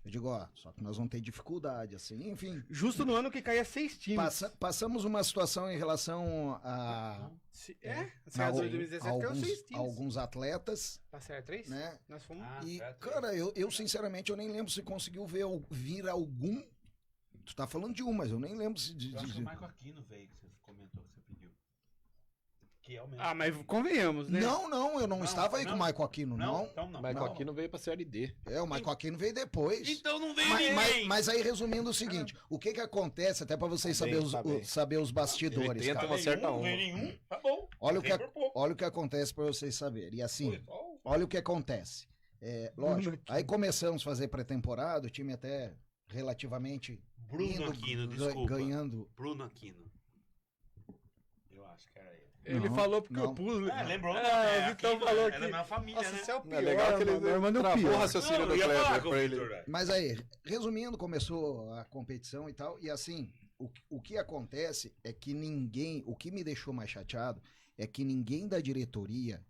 Eu digo, só que nós vamos ter dificuldade, assim, enfim. Justo no ano que caía 6 times. Passamos uma situação em relação a Série 2017 caiu 6 times. alguns atletas, Pra Série 3? né? Nós fomos... E, certo. cara, eu sinceramente eu nem lembro se conseguiu vir algum Tu tá falando de um, mas eu nem lembro se Eu acho que o Michael Aquino veio, que você comentou, que você pediu. Que é o mesmo. Ah, mas convenhamos, né? Não, eu não estava aí com o não. Michael Aquino, não. Então não. Mas Não. aqui não veio pra Série D. É, o Michael Aquino veio depois. Então não veio Mas, ninguém. mas aí, resumindo o seguinte, o que que acontece, até pra vocês Tá bem, saberem tá bem. saber os bastidores, Ele tenta cara. uma certa Não veio nenhum, tá bom. Olha o Veio que, por pouco. olha o que acontece pra vocês saberem. E assim, Foi só o- olha o que acontece. Lógico, aí começamos a fazer pré-temporada, o time até relativamente Bruno indo, Aquino, desculpa. ganhando. Bruno Aquino. Eu acho que era ele. Ele Não, falou porque não. eu pus. Lembrou? É, o Vitão falou É da que. minha família, Nossa, né? você é o É pior. legal que ele mano. Meu irmão é o travou o pior. raciocínio Não, do eu ia falar Kleber com o pra ele. Victor, velho. Mas aí, resumindo, começou a competição e tal, e assim, o que acontece é que ninguém, o que me deixou mais chateado é que ninguém da diretoria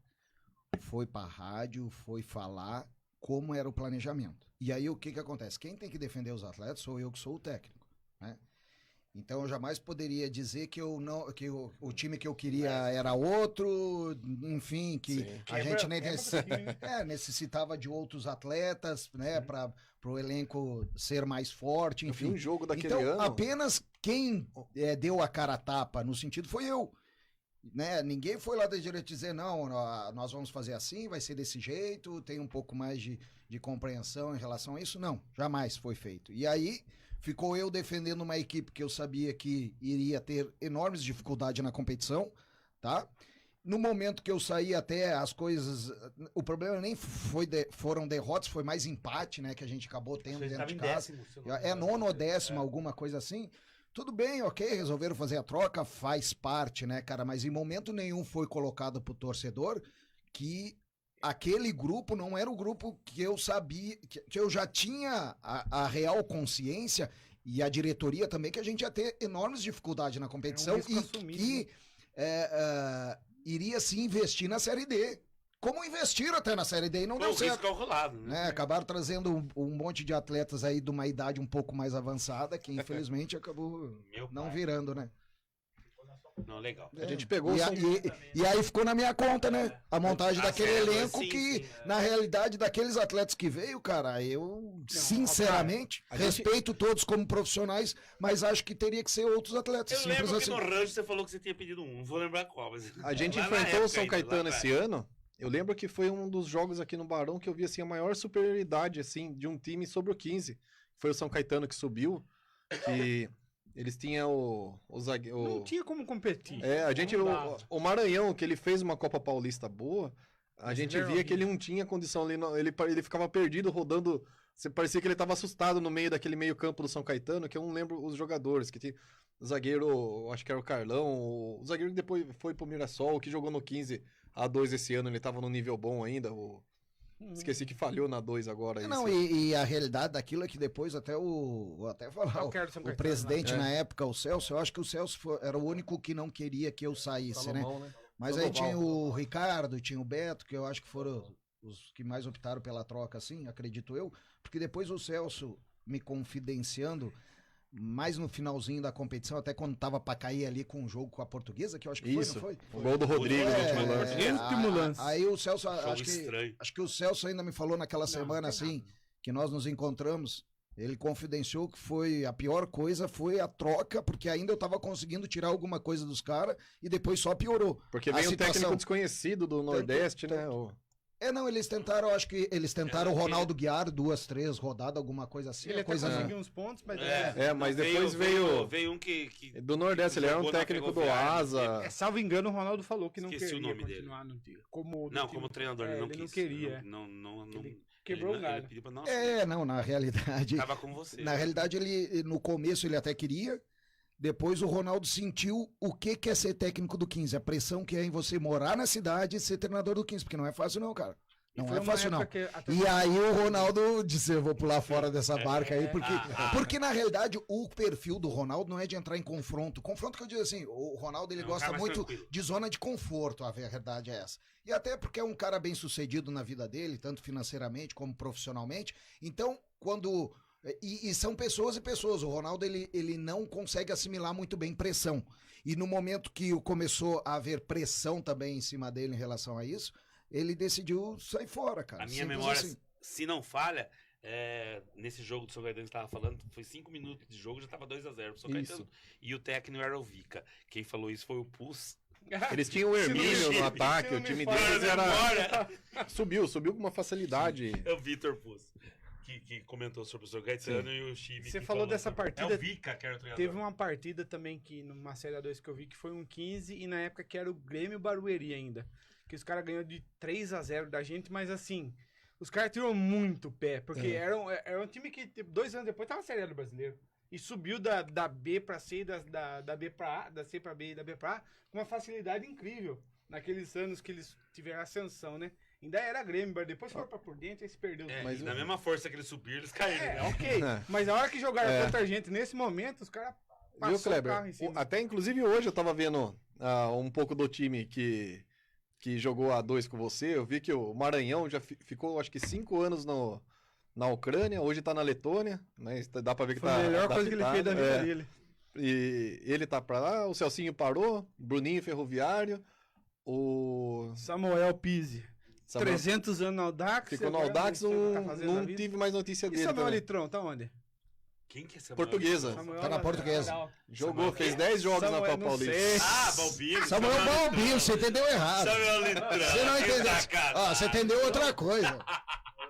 foi pra rádio, foi falar como era o planejamento. E aí o que que acontece? Quem tem que defender os atletas sou eu que sou o técnico, né? Então eu jamais poderia dizer que eu não, que o time que eu queria era outro, enfim, que Sim. a gente nem quebra necess- do time, né? necessitava de outros atletas, né, para o elenco ser mais forte, Eu vi enfim. um jogo daquele Então, ano. apenas quem deu a cara a tapa no sentido foi eu. Né? Ninguém foi lá da direita dizer, não, nós vamos fazer assim, vai ser desse jeito, tem um pouco mais de compreensão em relação a isso. Não, jamais foi feito. E aí ficou eu defendendo uma equipe que eu sabia que iria ter enormes dificuldades na competição, tá? No momento que eu saí até as coisas, o problema nem foram derrotas, foi mais empate, né, que a gente acabou tendo Você dentro estava de em casa. décimo. se eu não me É engano. nono ou décimo, alguma coisa assim. Tudo bem, ok, resolveram fazer a troca, faz parte, né, cara? Mas em momento nenhum foi colocado pro torcedor que aquele grupo não era o grupo que eu sabia, que eu já tinha a real consciência e a diretoria também, que a gente ia ter enormes dificuldades na competição risco assumido, que iria se investir na Série D. Como investiram até na Série D e não Foi deu o certo. risco calculado, né? Né, acabaram trazendo um monte de atletas aí de uma idade um pouco mais avançada, que infelizmente acabou Meu não pai. virando, né? Não, legal. A gente pegou E, o a- São- e aí ficou na minha conta, né? A montagem A daquele célula, elenco sim, que, sim, na realidade, daqueles atletas que veio, cara, eu, sinceramente, a gente- respeito todos como profissionais, mas acho que teria que ser outros atletas. Eu Simples lembro que assim. no rancho você falou que você tinha pedido um. Não vou lembrar qual, mas... A gente Lá na enfrentou época o São ainda, lá Caetano atrás. esse ano. Eu lembro que foi um dos jogos aqui no Barão que eu vi assim a maior superioridade assim de um time sobre o 15. Foi o São Caetano que subiu, que eles tinham o zagueiro. Não tinha como competir. A gente Não dava. o Maranhão que ele fez uma Copa Paulista boa, a Mas gente ele era via que ele não tinha condição ali, ele ficava perdido rodando. Você parecia que ele estava assustado no meio daquele meio-campo do São Caetano, que eu não lembro os jogadores, que tinha o zagueiro, acho que era o Carlão, o zagueiro que depois foi pro Mirassol, que jogou no 15 A2 esse ano, ele tava no nível bom ainda, esqueci que falhou na 2 agora. Não, e a realidade daquilo é que depois até vou até falar, Eu quero São o Caetano, presidente né? na época, o Celso, eu acho que o Celso era o único que não queria que eu saísse, né? Salomão, né? Mas Sandoval. aí tinha o Ricardo, tinha o Beto, que eu acho que foram os que mais optaram pela troca, assim, acredito eu, porque depois o Celso me confidenciando, mais no finalzinho da competição, até quando tava pra cair ali com o jogo com a Portuguesa, que eu acho que Isso, foi, não foi? o gol do Rodrigo no último lance. Último lance. Aí o Celso, Jogo estranho. acho que o Celso ainda me falou naquela semana, não tem assim, que nós nos encontramos, ele confidenciou que foi a pior coisa foi a troca, porque ainda eu tava conseguindo tirar alguma coisa dos caras e depois só piorou. Porque A vem um situação- técnico desconhecido do Nordeste, né? Não, eles tentaram, acho que eles tentaram o Ronaldo Guiar 2, 3 rodadas, alguma coisa assim. Ele Uma até coisa conseguiu uns pontos, mas mas não, depois veio- Veio um que Do Nordeste, ele era um jogou na técnico do Ferroviária, Asa. salvo engano, o Ronaldo falou que não Esqueci queria o nome continuar no time. Como Não, time. como treinador, ele não ele quis. não queria. Não, Ele quebrou o ele galho. pediu pra não Não, na realidade. Tava com você. Na realidade, ele no começo ele até queria. Depois o Ronaldo sentiu o que é ser técnico do 15. A pressão que é em você morar na cidade e ser treinador do 15. Porque não é fácil, não, cara. Não Foi é uma fácil, não. época que a E aí o Ronaldo disse, eu vou pular fora dessa barca aí, Ah. porque na realidade o perfil do Ronaldo não é de entrar em confronto. Confronto que eu digo assim, o Ronaldo ele É um gosta cara mais muito tranquilo. de zona de conforto, a verdade é essa. E até porque é um cara bem sucedido na vida dele, tanto financeiramente como profissionalmente. Então, quando... E são pessoas e pessoas. O Ronaldo ele não consegue assimilar muito bem pressão. E no momento que começou a haver pressão também em cima dele em relação a isso, ele decidiu sair fora, cara. A minha Simples memória, assim. se não falha, nesse jogo do São Caetano que você tava falando, foi 5 minutos de jogo, já tava 2-0 pro São Isso. Caetano. E o técnico era o Vica. Quem falou isso foi o Pus. Eles tinham o Hermínio no ataque, o time deles era... Memória. Subiu com uma facilidade. É o Vitor Pus. Que comentou sobre o São Caetano e o time. Você que falou dessa sobre- partida- É o Vica que era o treinador. Teve uma partida também que numa Série A2 que eu vi que foi um 15 e na época que era o Grêmio Barueri ainda. Que os caras ganhou de 3-0 da gente, mas assim, os caras tirou muito pé, porque era um time que tipo, 2 anos depois tava na Série A do Brasileiro. E subiu da B pra C, da B pra A, da C pra B e da B pra A, com uma facilidade incrível. Naqueles anos que eles tiveram ascensão, né? Ainda era Grêmio, mas depois foram pra por dentro e se perdeu. Mas E na mesma força que eles subiram, eles caíram. né? Ok. É. Mas a hora que jogaram contra a gente, nesse momento, os caras Viu, passaram o Kleber? carro em cima. Até inclusive hoje eu tava vendo um pouco do time que jogou a 2 com você. Eu vi que o Maranhão já ficou, acho que 5 anos na Ucrânia, hoje tá na Letônia, né? Dá pra ver que Foi tá a melhor coisa que ele fez da vida adaptado, dele. E ele tá pra lá, o Celcinho parou, Bruninho Ferroviário, o Samuel Pizzi. Samuel 300 anos no Audax. ficou no agora Audax, não sei o que tá fazendo na não vida. tive mais notícia E dele Samuel também. Litrão, tá onde? Quem que é essa Portuguesa. Samuel Tá na Portuguesa. Jogou, Samuel fez quem? 10 jogos Samuel, na Copa não Paulista. sei. Ah, Balbino. Samuel Balbino, você entendeu errado. Samuel Litrão. Você não que entendeu. sacanagem. Ó, você entendeu outra coisa.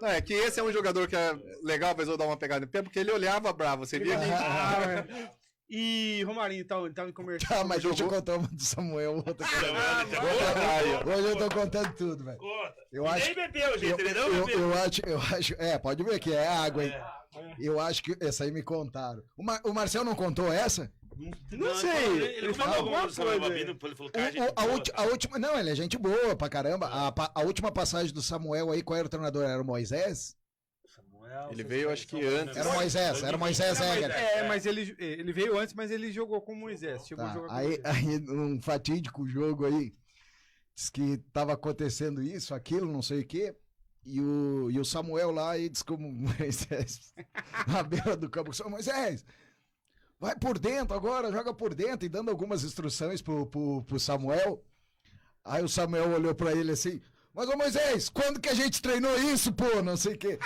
É que esse é um jogador que é legal, mas eu dar uma pegada no pé, porque ele olhava bravo. Você via que E Romarinho, tá onde? Tava em comercial. Tá, mas Jogou. deixa eu contar uma do Samuel. Outra coisa. Samuel Litrão. Hoje eu tô contando tudo, velho. Conta. Eu E acho- nem bebeu, gente. Ele não bebeu. Eu acho. Pode ver que é água, hein? Eu acho que essa aí me contaram. O Marcel não contou essa? Não sei. Ele Ele falou falou alguma alguma do Samuel coisa. Balbino, ele falou, cara, gente A boa, ulti- tá? a última. Não, ele é gente boa pra caramba. A última passagem do Samuel aí, qual era o treinador? Era o Moisés? Ele veio, acho que antes. Era o Moisés Egger. Mas ele veio antes, mas ele jogou com o Moisés. Chegou a Tá, jogar com o aí, Moisés. aí, num fatídico jogo aí, diz que tava acontecendo isso, aquilo, não sei o quê. E o Samuel lá, aí diz como Moisés, na beira do campo, Moisés, vai por dentro agora, joga por dentro, e dando algumas instruções pro Samuel. Aí o Samuel olhou pra ele assim, mas ô Moisés, quando que a gente treinou isso, pô? Não sei o quê.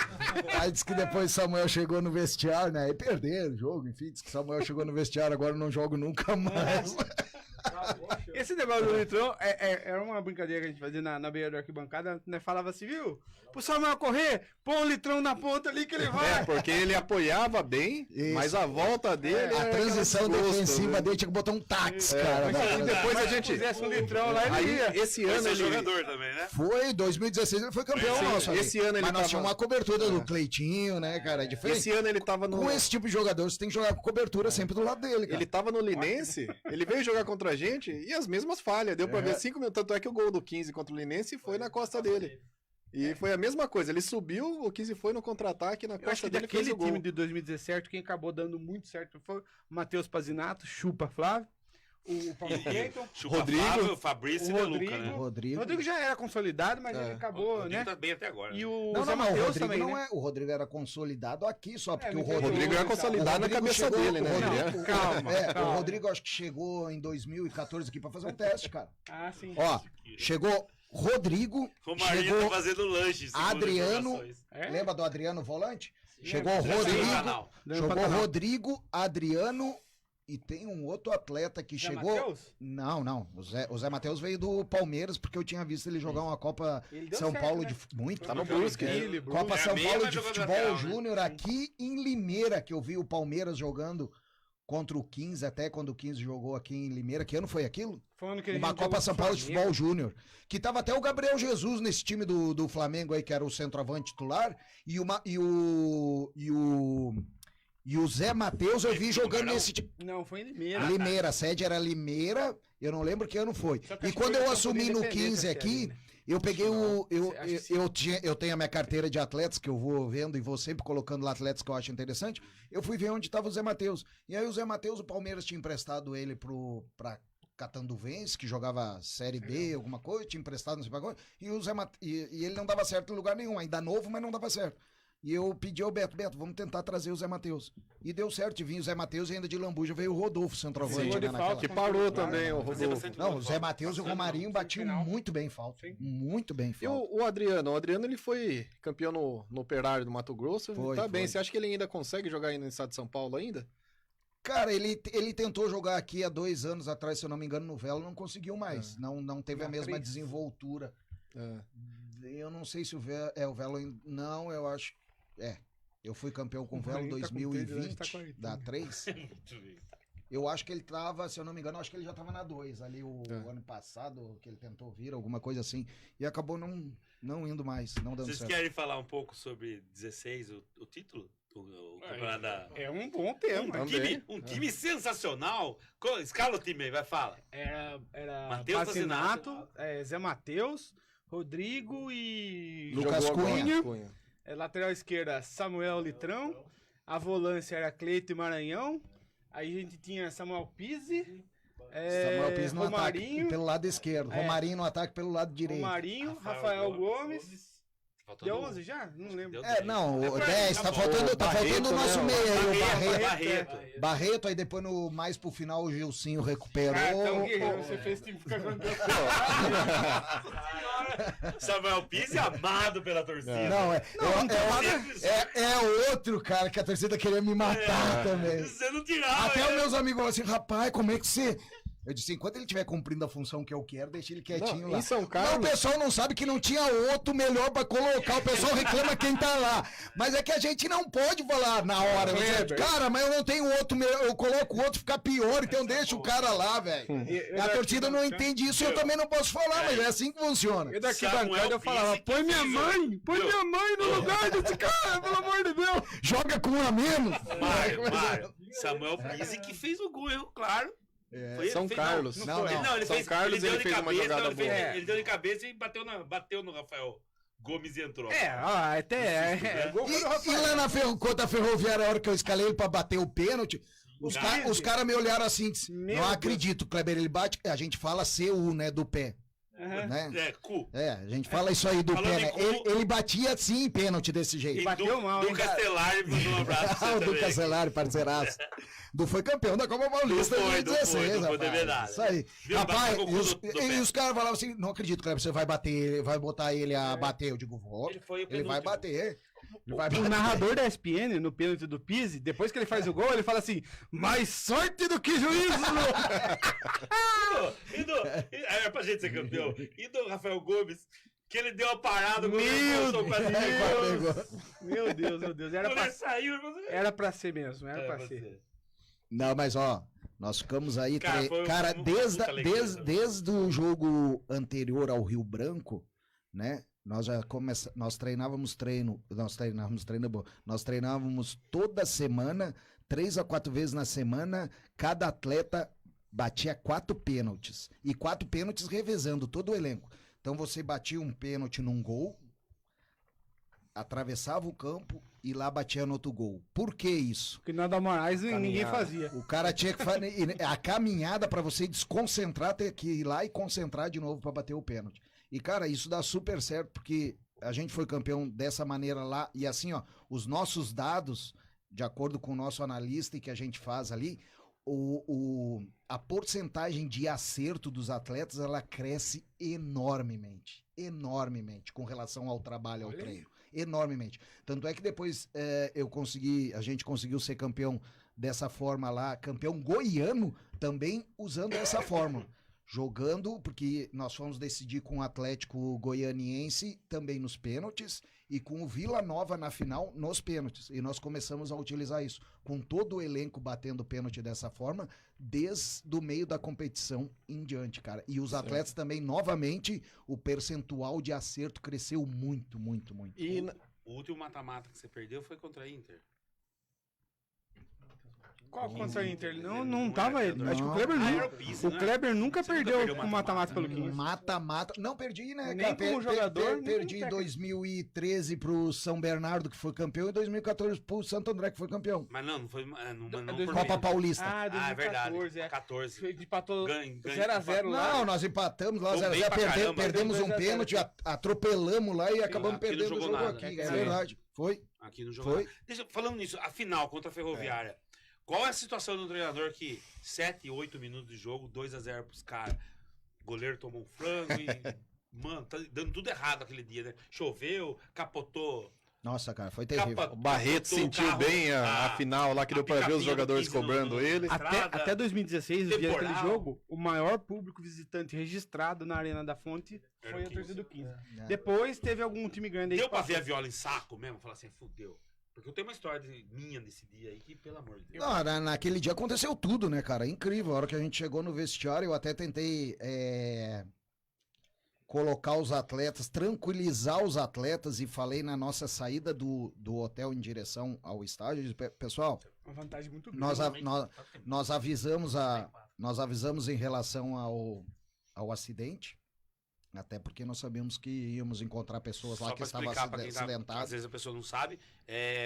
Aí disse que depois Samuel chegou no vestiário, né? Aí perderam o jogo, enfim, disse que Samuel chegou no vestiário, agora eu não jogo nunca mais. Esse negócio do Litrão era uma brincadeira que a gente fazia na beira da arquibancada, né? Falava assim, viu? Pro Samuel correr, põe o Litrão na ponta ali que ele vai. Porque ele apoiava bem, Isso. mas a volta dele. A era transição aquela desgosto, defensiva né? dele tinha que botar um táxi, cara. Mas e depois a se gente. fizesse um Litrão lá, ele Aí, ia. esse Esse ano é ele. jogador também, né? Foi, 2016 ele foi campeão Sim, nosso. ali. esse ano ele Mas nós tava- tínhamos uma cobertura do Cleitinho, né, cara? É diferente. Esse ano ele tava no. Com esse tipo de jogador, você tem que jogar com cobertura sempre do lado dele, cara. Ele tava no Linense, ele veio jogar contra a gente e as mesmas falhas. Deu pra ver 5 minutos. Tanto é que o gol do 15 contra o Linense foi na costa dele. E foi a mesma coisa. Ele subiu, o 15 foi no contra-ataque, na Eu acho costa que dele fez daquele o gol. time de 2017, quem acabou dando muito certo foi o Matheus Pazinato, Chupa Flávio, o Paulo Cleiton. Chupa Rodrigo. Flávio, Fabrício O e Deluca, Rodrigo. né? O Rodrigo. Rodrigo já era consolidado, mas ele O acabou, Rodrigo né? tá bem até agora. E né? o Não, Zé não, o Matheus Rodrigo também, não né? é. O Rodrigo era consolidado aqui, só porque no o O interior. Rodrigo era consolidado na Rodrigo cabeça chegou- dele, né? o Ele Rodrigo- é- Calma, calma. O Rodrigo acho que chegou em 2014 aqui pra fazer um teste, cara. Ah, sim. Ó, chegou Rodrigo, O Marinho chegou tá fazendo lanche. segundo Adriano. informações. É? Lembra do Adriano Volante? Sim, Chegou é, Rodrigo, Canal. jogou Rodrigo, Adriano e tem um outro atleta que Zé chegou. Matheus? Não. O Zé Matheus veio do Palmeiras porque eu tinha visto ele jogar uma Copa Ele deu São certo, Paulo né? de muito. Tá no Jogando Brusque. bem. Ele, Copa É a São meia, Paulo mas de jogando futebol lateral, né? júnior aqui em Limeira, que eu vi o Palmeiras jogando contra o 15, até quando o 15 jogou aqui em Limeira. Que ano foi aquilo? Falando que a Uma gente Copa jogou São com o Paulo de Flamengo. futebol júnior. Que tava até o Gabriel Jesus nesse time do Flamengo aí, que era o centroavante titular. E o Zé Matheus eu vi jogando nesse time. Não, foi em Limeira. Limeira, a sede era Limeira, eu não lembro que ano foi. Só que E acho quando que foi eu no assumi campo de no 15 Independência, aqui, né? eu peguei o. Acho que sim. Eu tenho a minha carteira de atletas que eu vou vendo e vou sempre colocando lá atletas que eu acho interessante. Eu fui ver onde estava o Zé Matheus. E aí o Zé Matheus, o Palmeiras tinha emprestado ele pra Catanduvense, que jogava Série B, alguma coisa, tinha emprestado, não sei pra coisa. E, e ele não dava certo em lugar nenhum, ainda novo, mas não dava certo. E eu pedi ao Beto, vamos tentar trazer o Zé Matheus. E deu certo, vinha o Zé Matheus e ainda de lambuja veio o Rodolfo, centroavante. Sim, né, naquela- Que parou também, o Fazia Rodolfo. bastante Não, gol o de Zé falta. Matheus e o Romarinho batiam muito bem falta. Sim. Muito bem E falta. o Adriano? O Adriano ele foi campeão no Operário do Mato Grosso. Foi, Tá bem. foi. Você acha que ele ainda consegue jogar aí no estado de São Paulo ainda? Cara, ele tentou jogar aqui há 2 anos atrás, se eu não me engano, no Velo, não conseguiu mais. Não teve a mesma desenvoltura. É. Eu não sei se o Velo... Não, eu acho... Eu fui campeão com o Velo em Romarinho tá com 2020, tá com 80. da 3. Muito bem. Eu acho que ele tava, se eu não me engano, acho que ele já tava na 2 ali o É. ano passado, que ele tentou vir, alguma coisa assim. E acabou não indo mais, não dando Vocês certo. querem falar um pouco sobre 16, o título? O campeonato da... É um bom tema. Também. Um time sensacional. Escala o time aí, vai, fala. Era Matheus Pacinato, Zé Matheus, Rodrigo e Lucas Jogou agora, Cunha. lateral esquerda Samuel Litrão, a volância era Cleito e Maranhão, aí a gente tinha Samuel Pizzi, Samuel Pires no ataque Romarinho, pelo lado esquerdo. Romarinho no ataque pelo lado direito. Romarinho, Rafael Gomes. Faltou Deu no- 11 já? Não lembro. Deu Não, o pra- 10, tá bom. faltando o Barreto, nosso né? meio aí, o Barreto. Barreto. Barreto, aí depois mais pro final o Gilcinho recuperou. Então, guerreiro, você fez time ficar campeão. Samuel Pizzi amado pela torcida. Não, Sempre- é outro cara que a torcida queria me matar também. Você não tirava. Até né? os meus amigos falaram assim, rapaz, como é que você... Eu disse, enquanto ele estiver cumprindo a função que eu quero, deixa ele quietinho Não, lá. em São Não, o Carlos, pessoal não sabe que não tinha outro melhor pra colocar. O pessoal reclama quem tá lá. Mas é que a gente não pode falar na hora. Kleber. Cara, mas eu não tenho outro melhor. Eu coloco o outro ficar pior, então deixa o cara lá, velho. A torcida não entende isso e eu também não posso falar, mas é assim que funciona. E daqui Samuel bancada eu falava, Pizzi que põe minha fez o- mãe no lugar desse cara, pelo amor de Deus. Joga com um a menos. Mário. Samuel Pizzi que fez o gol, claro. É. Foi ele São que fez- Carlos. Não, Não, foi. não. Não, ele São fez, Carlos, deu ele de fez uma cabeça, jogada não, ele fez- boa. ele deu de cabeça e bateu no Rafael Gomes e entrou. Gol foi do E Rafael. lá na contra a Ferroviária, a hora que eu escalei ele pra bater o pênalti, os caras me olharam assim, disse, Meu não Deus. acredito, Kleber, ele bate, a gente fala CU, né, do pé, Aham. né? Cu. A gente fala isso aí do Falando pé, em né? cu- Ele batia assim em pênalti desse jeito. E bateu mal, do hein? Castellari mandou um abraço pra você O do também. Cancelário, parceiraço. Du foi campeão da Copa Paulista Du em foi, 2016, Du foi rapaz. verdade. Isso aí. Viu? Rapaz, Bateu com o cu do pé. e os caras falavam assim, não acredito, Kleber, você vai bater, vai botar ele a bater. Eu digo, vou. Ele foi o Ele vai penúltimo. bater. Ele vai O bater. narrador da ESPN, no pênalti do Pizzi, depois que ele faz o gol, ele fala assim, mais sorte do que juízo! Era pra gente ser campeão. E do Rafael Gomes, que ele deu a parada Meu Deus! Meu Deus, Quando ele saiu, era pra ser mesmo, era pra ser. Não, mas ó, nós ficamos aí, Cara, foi cara, uma desde, puta alegria também. desde o jogo anterior ao Rio Branco, né? Nós treinávamos toda semana, 3 a 4 vezes na semana, cada atleta batia 4 pênaltis. E 4 pênaltis revezando todo o elenco. Então você batia um pênalti num gol, atravessava o campo e lá batia no outro gol. Por que isso? Porque nada Moraes ninguém Caminhada. fazia. O cara tinha que fazer. A caminhada pra você desconcentrar, ter que ir lá e concentrar de novo pra bater o pênalti. E, cara, isso dá super certo, porque a gente foi campeão dessa maneira lá. E assim, ó, os nossos dados, de acordo com o nosso analista e que a gente faz ali, a porcentagem de acerto dos atletas, ela cresce enormemente. Enormemente, com relação ao trabalho, ao treino. Enormemente. Tanto é que depois a gente conseguiu ser campeão dessa forma lá, campeão goiano, também usando essa fórmula. Jogando, porque nós fomos decidir com o Atlético Goianiense também nos pênaltis e com o Vila Nova na final nos pênaltis. E nós começamos a utilizar isso, com todo o elenco batendo pênalti dessa forma, desde o meio da competição em diante, cara. E os atletas também, novamente, o percentual de acerto cresceu muito, muito, muito. E O último mata-mata que você perdeu foi contra a Inter. Qual contra a Inter? Não tava ele. Acho que o Não. Kleber Ah, era nunca. o Pizzi, O né? Kleber nunca Você nunca perdeu perdeu com mata-mata pelo 15. Mata-mata. Não, perdi, né? Nem como jogador, nem perdi como em 2013 pro São Bernardo, que foi campeão, e 2014 pro Santo André, que foi campeão. Mas não foi. Não por Copa menos. Paulista. Ah, Ah, é verdade. 2014, 14. Empatou Ganha, 0x0 lá. Não, nós empatamos lá, Foi 0x0, bem pra caramba, perdemos um 2 a 0. pênalti, atropelamos lá e acabamos aqui não perdendo o jogou jogo nada. aqui. É, É sim. verdade. Foi. Aqui no jogo. Foi. Falando nisso, a final contra a Ferroviária. Qual é a situação do treinador que 7, 8 minutos de jogo, 2-0 pros caras? O goleiro tomou um frango e... Mano, tá dando tudo errado aquele dia, né? Choveu, capotou. Nossa, cara, foi terrível. O Barreto sentiu bem a final lá, que deu pra ver os jogadores cobrando ele. Até 2016, o dia daquele temporal. jogo, o maior público visitante registrado na Arena da Fonte Era foi o a torcida do 15. É. Depois teve algum time grande aí Deu que pra ver passou. a viola em saco mesmo? Falar assim, fudeu. Porque eu tenho uma história minha nesse dia aí que, pelo amor de Deus. Não, naquele dia aconteceu tudo, né, cara? Incrível. A hora que a gente chegou no vestiário, eu até tentei colocar os atletas, tranquilizar os atletas e falei na nossa saída do hotel em direção ao estádio, disse, pessoal, Uma vantagem muito grande. nós avisamos em relação ao acidente, até porque nós sabíamos que íamos encontrar pessoas lá Só que pra estavam explicar pra quem tá, acidentadas. às vezes a pessoa não sabe,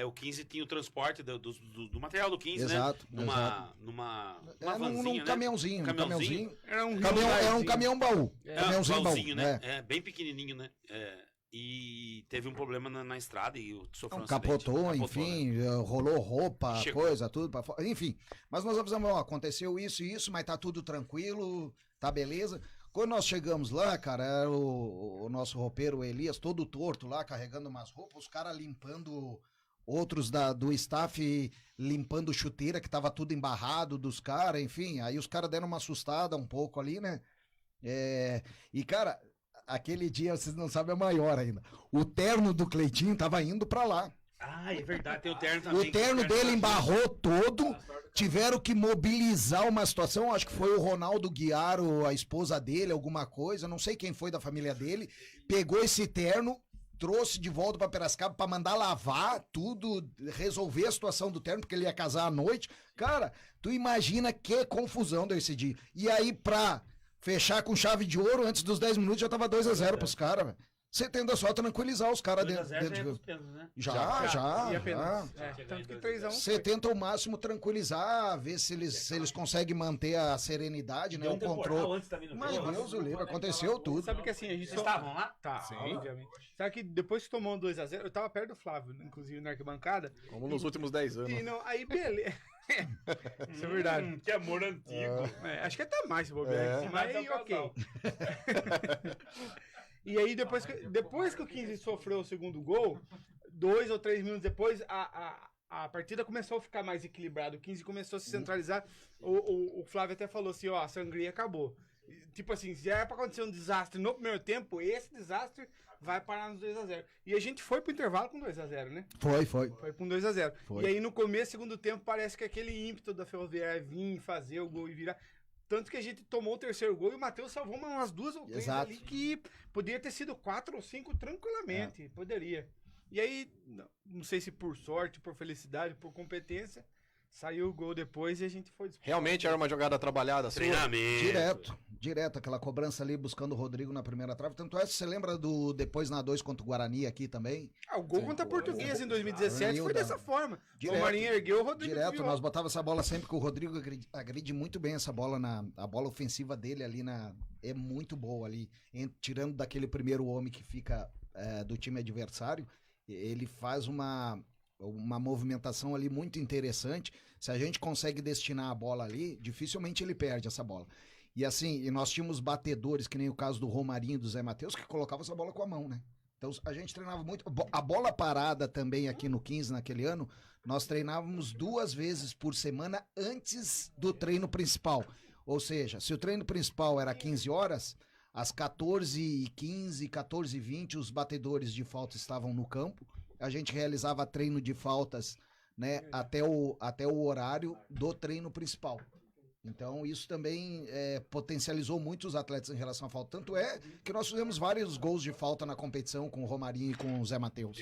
o 15 tinha o transporte do material do 15, Exato, né? exato. Numa Num vanzinha, né? caminhãozinho, Caminhãozinho. Era um Era um caminhão baú. Caminhãozinho baú. Baúzinho, né? Bem pequenininho, né? E teve um problema na estrada e sofreu um acidente. Capotou, né? enfim, rolou roupa, Chegou. coisa, tudo pra fora. Enfim, mas nós avisamos, ó, aconteceu isso e isso, mas tá tudo tranquilo, tá beleza. Quando nós chegamos lá, cara, era o nosso roupeiro, o Elias, todo torto lá, carregando umas roupas, os caras limpando, outros do staff limpando chuteira, que tava tudo embarrado dos caras, enfim. Aí os caras deram uma assustada um pouco ali, né? E, cara, aquele dia, vocês não sabem a maior ainda. O terno do Cleitinho tava indo pra lá. Ah, é verdade, tem o terno também. O terno dele embarrou todo, tiveram que mobilizar uma situação, acho que foi o Ronaldo Guiaro, a esposa dele, alguma coisa, não sei quem foi da família dele, pegou esse terno, trouxe de volta pra Piracicaba pra mandar lavar tudo, resolver a situação do terno, porque ele ia casar à noite. Cara, tu imagina que confusão deu esse dia. E aí, pra fechar com chave de ouro, antes dos 10 minutos já tava 2-0 pros caras, velho. Você tenta só tranquilizar os caras dentro de... né? Já. E apenas. Tanto que 3-1. Você tenta ao máximo tranquilizar, ver se eles conseguem manter a serenidade, né? O controle. Mas Deus o livre, aconteceu tudo. Sabe que assim, a gente Vocês estavam lá? Tá, obviamente. Sabe que depois que tomou um 2-0, eu tava perto do Flávio, inclusive na arquibancada. Como nos últimos 10 anos. E não, aí beleza. Isso é verdade. Que amor antigo. Acho que até mais se bobear. Mas aí, ok. E aí, depois que o 15 sofreu o segundo gol, 2 ou 3 minutos depois, a partida começou a ficar mais equilibrada. O 15 começou a se centralizar. O Flávio até falou assim, ó, a sangria acabou. Tipo assim, se era pra acontecer um desastre no primeiro tempo, esse desastre vai parar nos 2-0. E a gente foi pro intervalo com 2-0, né? Foi. Foi com 2-0. Foi. E aí, no começo, segundo tempo, parece que aquele ímpeto da Ferroviária vir fazer o gol e virar... Tanto que a gente tomou o terceiro gol e o Matheus salvou umas 2 ou 3 Exato. ali que poderia ter sido 4 ou 5 tranquilamente. Poderia. E aí, não sei se por sorte, por felicidade, por competência, saiu o gol depois e a gente foi disputar. Realmente era uma jogada trabalhada sua? Treinamento. Direto, aquela cobrança ali buscando o Rodrigo na primeira trave. Tanto é, você lembra do depois na 2 contra o Guarani aqui também? O gol contra a Portuguesa em 2017 foi dessa forma. Direto. O Marinho ergueu, o Rodrigo Direto, virou. nós botava essa bola sempre que o Rodrigo agride muito bem essa bola a bola ofensiva dele ali é muito boa ali, tirando daquele primeiro homem que fica do time adversário, ele faz uma movimentação ali muito interessante. Se a gente consegue destinar a bola ali, dificilmente ele perde essa bola. E assim, nós tínhamos batedores, que nem o caso do Romarinho e do Zé Matheus, que colocavam essa bola com a mão, né? Então a gente treinava muito. A bola parada também aqui no 15 naquele ano, nós treinávamos 2 vezes por semana antes do treino principal. Ou seja, se o treino principal era 15 horas, às 14h15, 14h20, os batedores de falta estavam no campo. A gente realizava treino de faltas, né, até o horário do treino principal. Então isso também potencializou muito os atletas em relação à falta. Tanto é que nós fizemos vários gols de falta na competição com o Romarinho e com o Zé Matheus.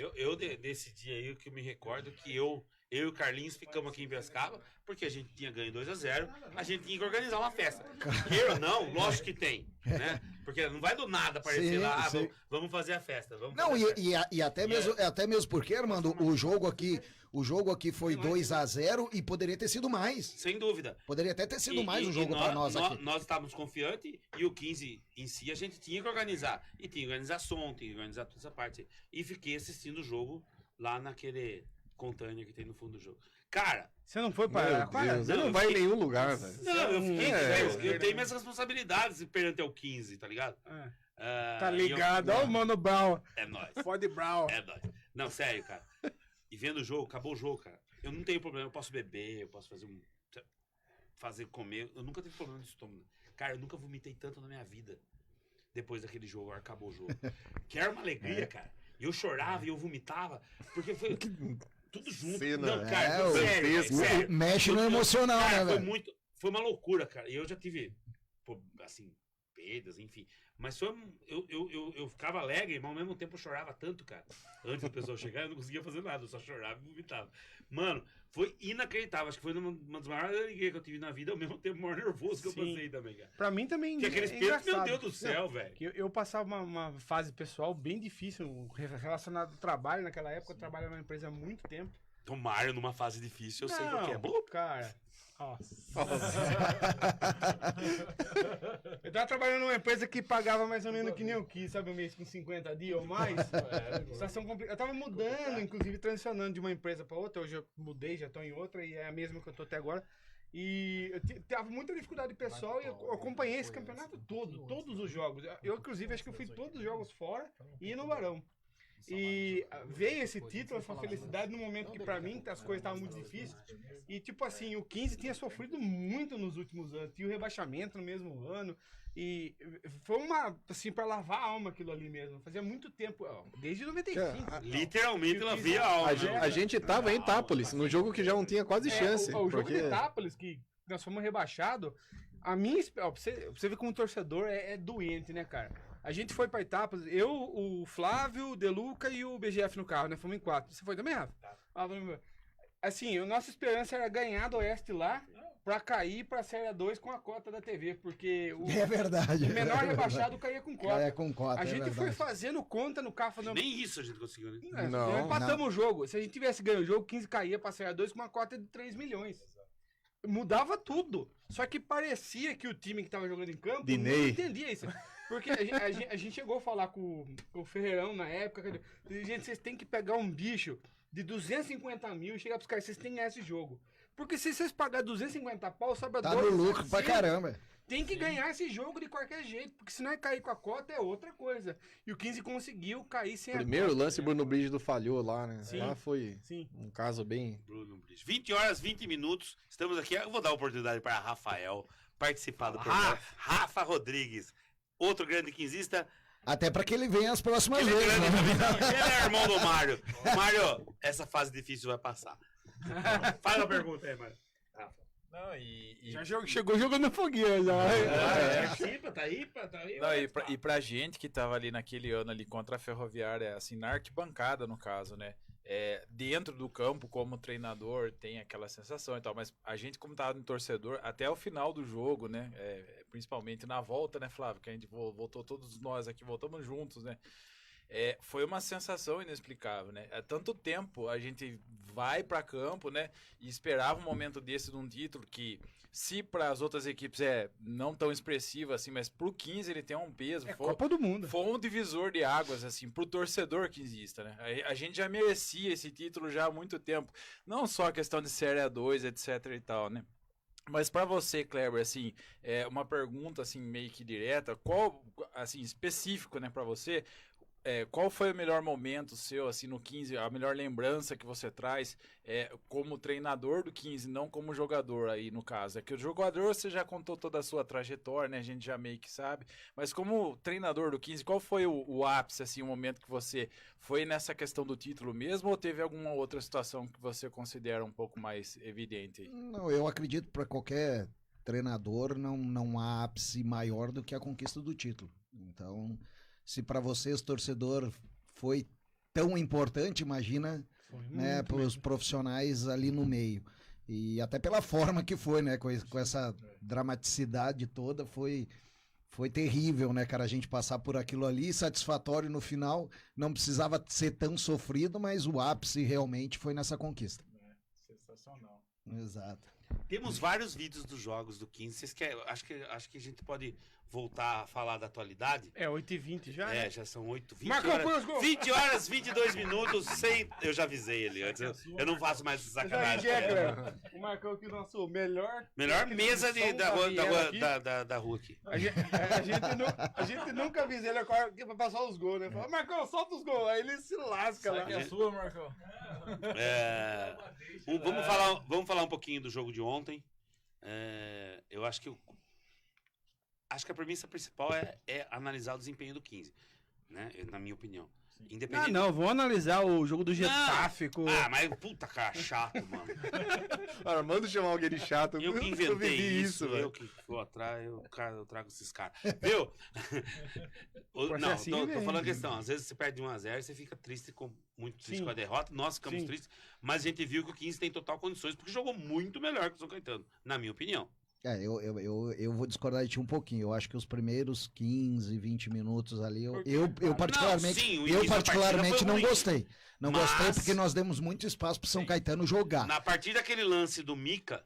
Desse dia aí, o que eu me recordo que eu e o Carlinhos ficamos aqui em Piracicaba, porque a gente tinha ganho 2-0, a gente tinha que organizar uma festa. Queira ou não, lógico que tem, né? Porque não vai do nada aparecer Sim, lá, sim. Vamos fazer a festa. Não, e até mesmo porque, Armando, o jogo aqui foi 2-0 e poderia ter sido mais. Sem dúvida. Poderia até ter sido mais um jogo para nós aqui. Nós estávamos confiantes e o 15 em si a gente tinha que organizar. E tinha que organizar som, tinha que organizar toda essa parte. E fiquei assistindo o jogo lá naquele container que tem no fundo do jogo. Cara, Você não foi Meu para Deus, Você ele não vai em nenhum lugar, velho. não, eu fiquei, É, eu tenho minhas responsabilidades perante o 15, tá ligado? Tá E eu- ligado, ó o Mano Brown. É nóis. Ford Brown. É nóis. Não, sério, cara. E vendo o jogo, acabou o jogo, cara. Eu não tenho problema, eu posso beber, eu posso fazer comer. Eu nunca tive problema de estômago. Cara, eu nunca vomitei tanto na minha vida depois daquele jogo, acabou o jogo. Que era uma alegria, cara. E eu chorava e eu vomitava, porque foi tudo junto. Cena, Não, cara, o sério, texto. sério. Mexe no emocional, Cara, né, foi velho? muito. Foi uma loucura, cara. E eu já tive, pô, assim, perdas, enfim. Mas foi, eu ficava alegre, mas ao mesmo tempo eu chorava tanto, cara. Antes do pessoal chegar, eu não conseguia fazer nada, eu só chorava e vomitava. Mano, foi inacreditável. Acho que foi uma das maiores alegrias que eu tive na vida, ao mesmo tempo o maior nervoso que eu Sim. passei também, cara. Pra mim também Que aqueles é peitos, meu engraçado. Deus do céu, velho. Que eu passava uma fase pessoal bem difícil relacionada ao trabalho. Naquela época eu trabalhava numa empresa há muito tempo. Tomaram numa fase difícil, eu sei qual que é. Não, cara. Ó. Eu tava trabalhando numa empresa que pagava mais ou menos que nem eu quis, sabe? Um mês com 50 dias ou mais. Situação complicada. Eu tava mudando, inclusive transicionando de uma empresa pra outra. Hoje eu mudei, já tô em outra e é a mesma que eu tô até agora. E eu tava muita dificuldade pessoal e eu acompanhei esse campeonato todo, todos os jogos. Eu, inclusive, acho que eu fui todos os jogos fora e no Barão. E veio esse título, essa felicidade no momento que pra mim as coisas estavam muito difíceis. E tipo assim, o 15 tinha sofrido muito nos últimos anos, tinha o rebaixamento no mesmo ano. E foi uma, assim, pra lavar a alma aquilo ali mesmo. Fazia muito tempo, ó, desde 95. Literalmente ela via a alma. A gente tava em Itápolis, no jogo que já não tinha quase chance. O jogo porque... de Itápolis, que nós fomos rebaixados, a minha, ó, pra você ver como torcedor é doente, né, cara? A gente foi pra Itápolis, eu, o Flávio, o Deluca e o BGF no carro, né? Fomos em 4. Você foi também, Rafa? Assim, a nossa esperança era ganhar do Oeste lá pra cair pra Série 2 com a cota da TV, porque É verdade. o menor rebaixado caía com cota. É com cota, A gente foi verdade. fazendo conta no carro, falando... Nem isso a gente conseguiu, né? Não, Nós empatamos o jogo. Se a gente tivesse ganho o jogo, 15 caía pra Série 2 com uma cota de 3 milhões. Mudava tudo. Só que parecia que o time que tava jogando em campo Dinei. não entendia isso. Porque a gente chegou a falar com o Ferreirão na época. Gente, vocês têm que pegar um bicho de 250 mil e chegar pros caras, vocês têm que ganhar esse jogo. Porque se vocês pagarem 250 pau, sobra Tá no 2, lucro pra 700. caramba. Tem que ganhar esse jogo de qualquer jeito, porque se não é cair com a cota é outra coisa. E o 15 conseguiu cair sem Primeiro a cota. lance, Bruno Brígido falhou lá, né? Sim. Lá foi Sim. um caso bem... Bruno Bridge. 20 horas, 20 minutos. Estamos aqui. Eu vou dar a oportunidade para Rafael participar do programa. Rafa Rodrigues, outro grande quinzista. Até pra que ele venha as próximas Ele é vezes, grande né? também. Ele é irmão do Mário. Mário, essa fase difícil vai passar. Faz a pergunta aí, Mário. Não, Já chegou jogando fogueira já. Participa, tá aí. Não, e pra gente que tava ali naquele ano ali contra a Ferroviária, assim, na arquibancada, no caso, né? Dentro do campo, como treinador, tem aquela sensação e tal, mas a gente, como tava no torcedor, até o final do jogo, né? Principalmente na volta, né, Flávio? Que a gente voltou, todos nós aqui, voltamos juntos, né? Foi uma sensação inexplicável, né? Há tanto tempo a gente vai para campo, né? E esperava um momento desse de um título que, se para as outras equipes não tão expressivo assim, mas pro 15 ele tem um peso. Copa do Mundo. Foi um divisor de águas, assim, pro torcedor quinzista, né? A gente já merecia esse título já há muito tempo. Não só a questão de Série A2, etc e tal, né? Mas para você, Kleber, assim, uma pergunta assim meio que direta, qual, assim, específico, né, para você, qual foi o melhor momento seu, assim, no 15, a melhor lembrança que você traz como treinador do 15, não como jogador aí, no caso? É que o jogador você já contou toda a sua trajetória, né, a gente já meio que sabe, mas como treinador do 15, qual foi o ápice, assim, o momento que você foi nessa questão do título mesmo, ou teve alguma outra situação que você considera um pouco mais evidente aí? Não, eu acredito para qualquer treinador não há ápice maior do que a conquista do título. Então, se para vocês, torcedor, foi tão importante, imagina, né, para os profissionais ali no meio. E até pela forma que foi, né, com essa dramaticidade toda, foi terrível, né, cara, a gente passar por aquilo ali, satisfatório no final, não precisava ser tão sofrido, mas o ápice realmente foi nessa conquista. Sensacional. Exato. Temos vários vídeos dos jogos do 15. Vocês querem? Acho que a gente pode voltar a falar da atualidade. É 8h20 já, né? Já são 20 Marcão, põe os horas. gols. 20 horas, 22 minutos, sem. Eu já avisei ele antes. Eu não faço mais essa sacanagem. O Marcão aqui, nosso melhor Mesa da rua aqui. A gente nunca avisa ele agora pra passar os gols, né? Fala, Marcão, solta os gols. Aí ele se lasca lá. Que é sua, Marcão. Vamos falar um pouquinho do jogo de ontem. Eu acho que a premissa principal é analisar o desempenho do 15, né? Na minha opinião. Independente. Não, vamos analisar o jogo do Getafe com... mas puta cara chato, mano. Armando chamar alguém de chato. Eu que inventei isso, eu que vou atrás, eu trago esses caras. Viu? Tô falando a questão. Às vezes você perde 1-0, você fica triste, muito triste com a derrota. Nós ficamos tristes, mas a gente viu que o 15 tem total condições, porque jogou muito melhor que o São Caetano, na minha opinião. Eu vou discordar de ti um pouquinho. Eu acho que os primeiros 15, 20 minutos ali, eu particularmente não gostei. Não gostei porque nós demos muito espaço pro São Caetano jogar. Na partir daquele lance do Mica,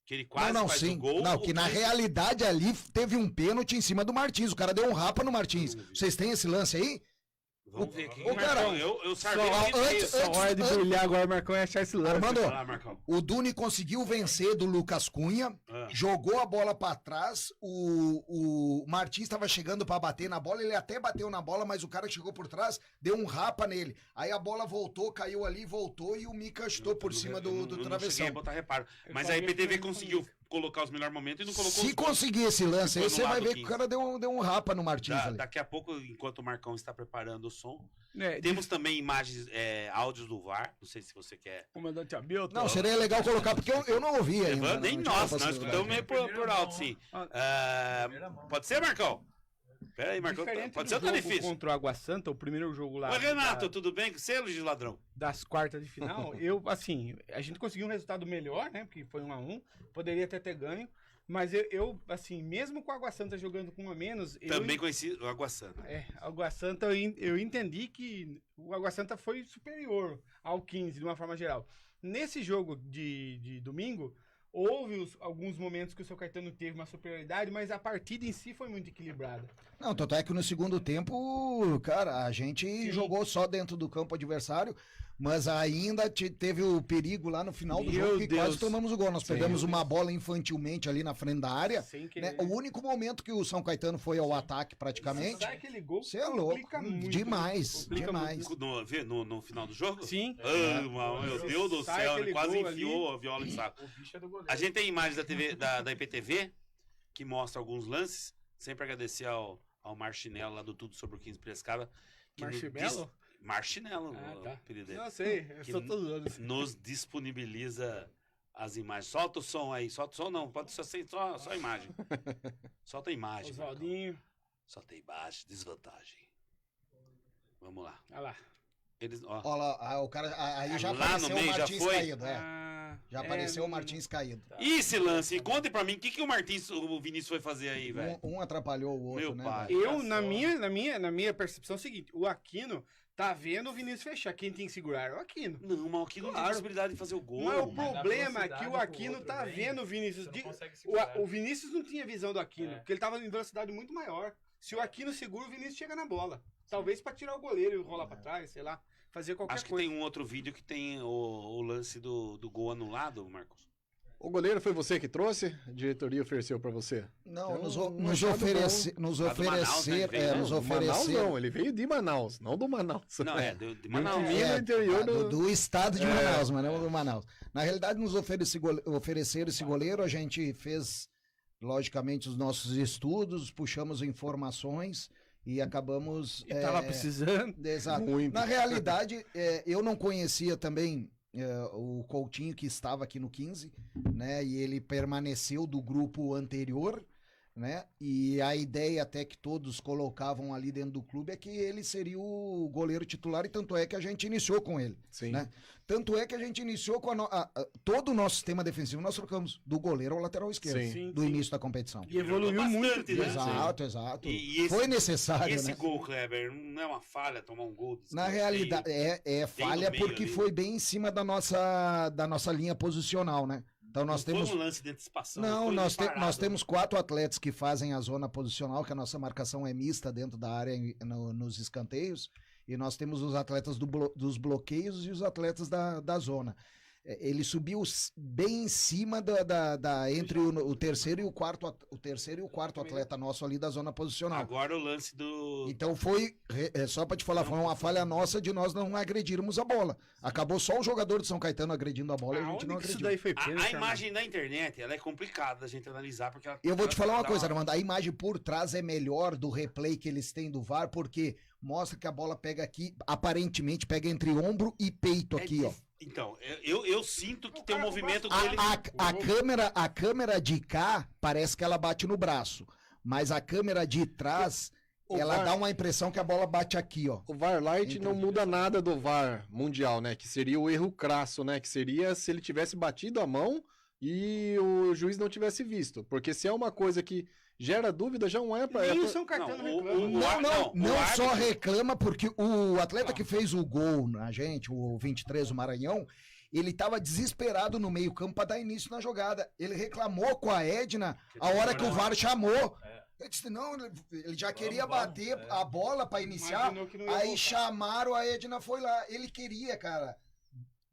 que ele quase faz o gol... Não, que na realidade ali teve um pênalti em cima do Martins. O cara deu um rapa no Martins. Vocês têm esse lance aí? Vamos ver aqui. Marcão, eu sarvei Só hora de brilhar agora, Marcão, é achar esse lance. Armando, o Duni conseguiu vencer do Lucas Cunha, jogou a bola pra trás, o Martins estava chegando pra bater na bola, ele até bateu na bola, mas o cara que chegou por trás deu um rapa nele. Aí a bola voltou, caiu ali, voltou e o Mica chutou por cima do travessão. Não cheguei a botar reparo. Mas a IPTV conseguiu colocar os melhores momentos e não colocou Se conseguir esse lance aí, você vai ver que o cara deu um rapa no Martins ali. Daqui a pouco, enquanto o Marcão está preparando o som, temos também imagens, áudios do VAR. Não sei se você quer. Comandante Abilton. Não, seria legal colocar, porque eu não ouvi ainda. Nem nós escutamos meio por alto, sim. Pode ser, Marcão? Pera aí, Marcão. Pode ser ou tá difícil? Contra o Água Santa, o primeiro jogo lá. Oi, Renato, tudo bem com você, Luiz Ladrão? Das quartas de final, a gente conseguiu um resultado melhor, né? Porque foi 1-1, poderia até ter ganho. Mas assim, mesmo com o Água Santa jogando com 1 a menos... Também conheci o Água Santa. Água Santa, eu entendi que o Água Santa foi superior ao 15, de uma forma geral. Nesse jogo de domingo, houve alguns momentos que o São Caetano teve uma superioridade, mas a partida em si foi muito equilibrada. Não, tanto é que no segundo tempo, cara, a gente jogou só dentro do campo adversário, mas ainda teve o perigo lá no final do jogo que quase tomamos o gol. Nós pegamos uma bola infantilmente ali na frente da área. Né? O único momento que o São Caetano foi ao ataque praticamente. Aquele gol você é louco. Demais. No final do jogo? Sim. Meu Deus do céu, ele quase enfiou a viola em saco. A gente tem imagens da TV, da IPTV que mostra alguns lances. Sempre agradecer ao Marchinello lá do Tudo sobre o 15 Piracicaba. Marchinello, tá. apelido dele. Não sei, eu sou todo ano. Nos disponibiliza as imagens. Solta o som aí. Solta o som não, pode ser só a imagem. Solta a imagem. Oswaldinho. Solta a imagem, desvantagem. Vamos lá. Olha lá. Olha lá, o cara, aí já lá apareceu no meio, o Martins já foi? caído. Já apareceu o Martins caído. E esse lance? Conte pra mim, o que o Vinícius foi fazer aí, velho? Um atrapalhou o outro, Meu né? pai. Na minha percepção é o seguinte, o Aquino tá vendo o Vinícius fechar. Quem tem que segurar é o Aquino. Não, mas o Aquino não tem possibilidade de fazer o gol. Mas o problema é que o Aquino tá vendo o Vinícius. O Vinícius não tinha visão do Aquino, porque ele tava em velocidade muito maior. Se o Aquino segura, o Vinícius chega na bola. Talvez pra tirar o goleiro e rolar pra trás, sei lá. Fazer qualquer coisa. Acho que tem um outro vídeo que tem o lance do gol anulado, Marcos. O goleiro foi você que trouxe? A diretoria ofereceu pra você? Não, nos ofereceram. Manaus não, ele veio de Manaus, não do Manaus. Não, de Manaus. Do estado de Manaus, mas não do Manaus. Na realidade, nos ofereceram esse goleiro, a gente fez, logicamente, os nossos estudos, puxamos informações e acabamos... E tava precisando. Exato. Muito. Na realidade, eu não conhecia também... o Coutinho que estava aqui no 15, né, e ele permaneceu do grupo anterior, né, e a ideia até que todos colocavam ali dentro do clube é que ele seria o goleiro titular, e tanto é que a gente iniciou com ele. Sim. Né? Tanto é que a gente iniciou com todo o nosso sistema defensivo, nós trocamos do goleiro ao lateral esquerdo, do início da competição. E evoluiu muito. Né? Exato. Foi necessário. E esse né? gol, Kleber, não é uma falha tomar um gol? Na realidade, é falha porque foi bem em cima da nossa linha posicional, né? Então nós Não temos... foi um lance de antecipação. Não, foi nós parado. temos 4 atletas que fazem a zona posicional, que a nossa marcação é mista dentro da área nos escanteios, e nós temos os atletas dos bloqueios e os atletas da zona. Ele subiu bem em cima entre o terceiro e o quarto atleta nosso ali da zona posicional. Agora o lance do... Então só pra te falar, foi uma falha nossa de nós não agredirmos a bola. Acabou só o jogador de São Caetano agredindo a bola e a gente não Aonde que isso agrediu. daí foi pênalti, A imagem da internet, ela é complicada da gente analisar, porque ela... Eu vou te falar uma dá coisa, Armando, a imagem por trás é melhor do replay que eles têm do VAR, porque mostra que a bola pega aqui, aparentemente pega entre ombro e peito aqui, ó. Então, eu sinto que tem um movimento dele... A câmera de cá parece que ela bate no braço, mas a câmera de trás, ela dá uma impressão que a bola bate aqui, ó. O VAR Lite não muda nada do VAR mundial, né? Que seria o erro crasso, né? Que seria se ele tivesse batido a mão e o juiz não tivesse visto. Porque se é uma coisa que gera dúvida, já não é pra... Nem o São Caetano reclama. Não só reclama, porque o atleta que fez o gol na gente, o 23, o Maranhão, ele tava desesperado no meio campo pra dar início na jogada. Ele reclamou com a Edna a hora que o VAR chamou. Eu disse, não, ele já queria bater a bola pra iniciar, aí chamaram, a Edna foi lá. Ele queria, cara,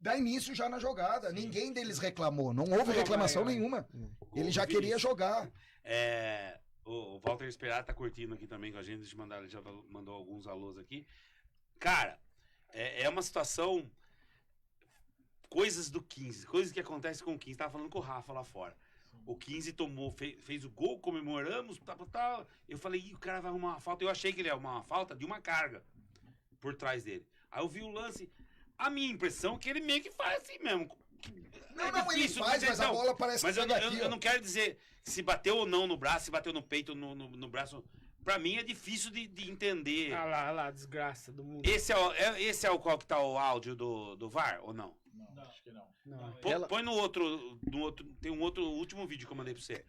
dar início já na jogada. Ninguém deles reclamou, não houve reclamação nenhuma. Ele já queria jogar. O Walter Esperar tá curtindo aqui também com a gente, ele já mandou alguns alôs aqui. Cara, é uma situação, coisas do 15, coisas que acontecem com o 15. Tava falando com o Rafa lá fora. O 15 fez o gol, comemoramos, tal. Eu falei, o cara vai arrumar uma falta. Eu achei que ele ia arrumar uma falta de uma carga por trás dele. Aí eu vi o lance, a minha impressão é que ele meio que faz assim mesmo. Não, ele faz, mas a bola parece mas que sai daqui, eu não quero dizer se bateu ou não no braço, se bateu no peito, no braço. Pra mim é difícil de entender. Ah lá, desgraça do mundo. Esse é o qual que tá o áudio do VAR, ou não? Não, acho que não. Põe no outro, tem um outro último vídeo que eu mandei pra você.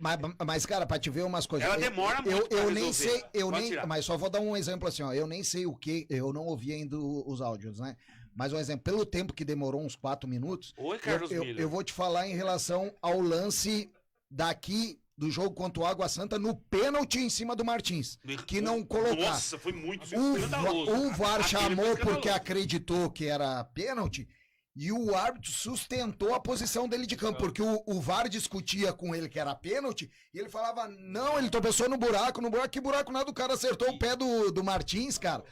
Mas cara, pra te ver umas coisas. Ela demora muito pra eu nem resolver. sei, mas só vou dar um exemplo assim, ó. Eu nem sei o que, eu não ouvi ainda os áudios, né? Mas um exemplo, pelo tempo que demorou, uns 4 minutos, Oi, Carlos Miller. eu vou te falar em relação ao lance daqui do jogo contra o Água Santa no pênalti em cima do Martins, que não colocar. Nossa, foi muito escandaloso. O VAR Aquele chamou foi porque escandaloso. acreditou que era pênalti e o árbitro sustentou a posição dele de campo, porque o VAR discutia com ele que era pênalti e ele falava, não, ele tropeçou no buraco, que buraco nada, o cara acertou o pé do Martins, cara.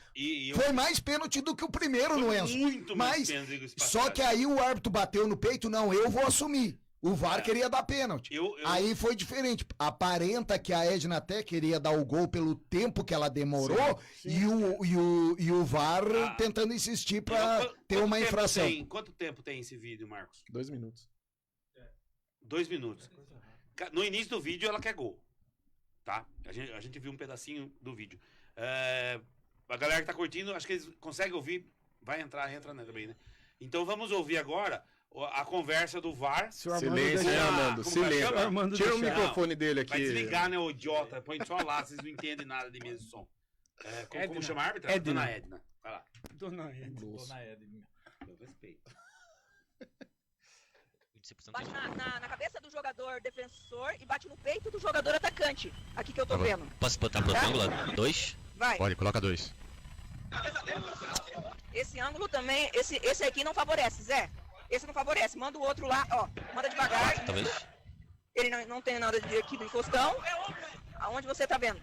Foi mais pênalti do que o primeiro no Enzo. Muito mais pênalti. Só que aí o árbitro bateu no peito, não, eu vou assumir. O VAR queria dar pênalti. Aí foi diferente. Aparenta que a Edna até queria dar o gol pelo tempo que ela demorou. Sim. E o VAR tentando insistir pra ter uma infração. Quanto tempo tem esse vídeo, Marcos? 2 minutos. 2 minutos. No início do vídeo ela quer gol. Tá? A gente viu um pedacinho do vídeo. A galera que tá curtindo, acho que eles conseguem ouvir. Vai entrar, entra também, né? Então vamos ouvir agora a conversa do VAR. Silêncio, Armando. Silêncio. Tira o microfone dele aqui. Vai desligar, né, o idiota? Põe só lá, vocês não entendem nada de mesa de som. Como chama a árbitra? Edna. Dona Edna. Vai lá. Dona Edna. Dona Edna. Eu respeito. Bate na cabeça do jogador defensor e bate no peito do jogador atacante. Aqui que eu tô vendo. Posso botar pro ângulo 2? Vai. Pode, coloca 2. Esse ângulo também, esse aqui não favorece, Zé. Esse não favorece. Manda o outro lá, ó. Manda devagar. Tá vendo? Ele não tem nada de aqui do encostão. Aonde você tá vendo?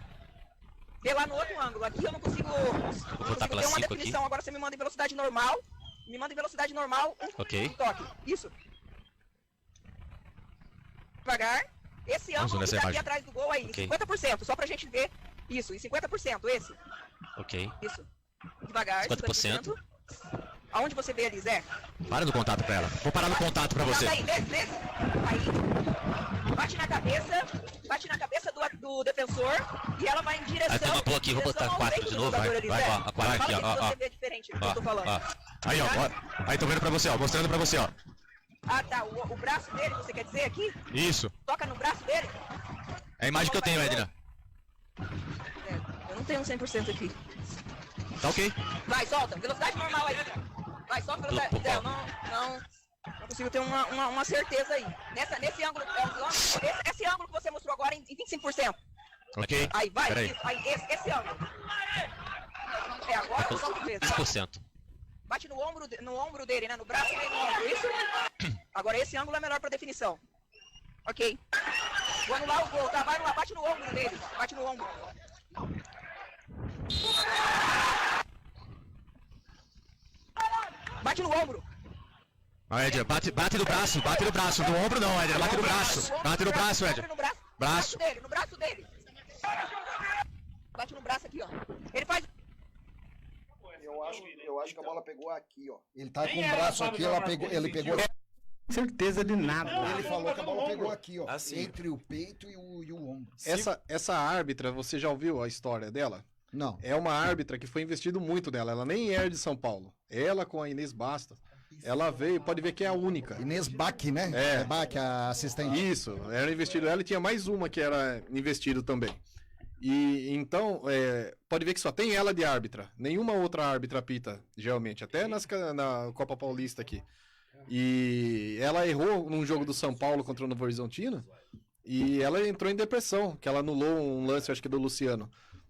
Vê lá no outro ângulo. Aqui eu não consigo ter uma definição. Aqui. Agora você me manda em velocidade normal. Me manda em velocidade normal. Ok. Um toque. Isso. Devagar. Esse ângulo que tá aqui atrás do gol aí. Okay. 50%. Só pra gente ver. Isso. E 50% esse. Ok. Isso. Devagar. 50%. Aonde você vê ali, Zé? Para no contato pra ela. Vou parar no contato pra você. Aí, desce. Aí. Bate na cabeça do defensor e ela vai em direção. Aí tem uma boa aqui, vou botar 4 de novo. Vai, ó. Vai aqui, ó. Você vê diferente do que eu tô falando. Aí, ó. Aí, tô vendo pra você, ó. Mostrando pra você, ó. Ah, tá. O braço dele, você quer dizer aqui? Isso. Toca no braço dele? É a imagem que eu tenho, Edna. Eu não tenho 100% aqui. Tá ok. Vai, solta. Velocidade normal aí. Vai, só velocidade. Não não consigo ter uma certeza aí. Nesse ângulo, esse ângulo que você mostrou agora em 25%. Ok. Aí, vai, Peraí. isso, aí, esse ângulo. Agora só ver. 10%. Bate no ombro dele, né? No braço e no ombro, isso? Agora esse ângulo é melhor pra definição. Ok. Vou anular o gol, tá? Vai anular, bate no ombro dele. Bate no ombro. Bate no ombro. Ó, Éder, bate no braço, no ombro não, Éder, bate no braço, Éder. Braço. No braço dele. Bate no braço aqui, ó. Ele faz... Eu acho que a bola pegou aqui, ó. Ele tá com o braço aqui, ele pegou. Certeza de nada. Ele falou que a bola pegou aqui, ó. Assim. Entre o peito e o ombro. Essa árbitra, você já ouviu a história dela? Não. É uma árbitra que foi investido muito nela. Ela nem é de São Paulo. Ela com a Inês Bastos. Ela veio, pode ver que é a única. Inês Bach, né? É. Bach, a assistente. Isso, era investido ela e tinha mais uma que era investido também. E então, pode ver que só tem ela de árbitra. Nenhuma outra árbitra apita, geralmente. Até na Copa Paulista aqui. E ela errou num jogo do São Paulo contra o Novo Horizontino. E ela entrou em depressão, que ela anulou um lance, acho que do Luciano.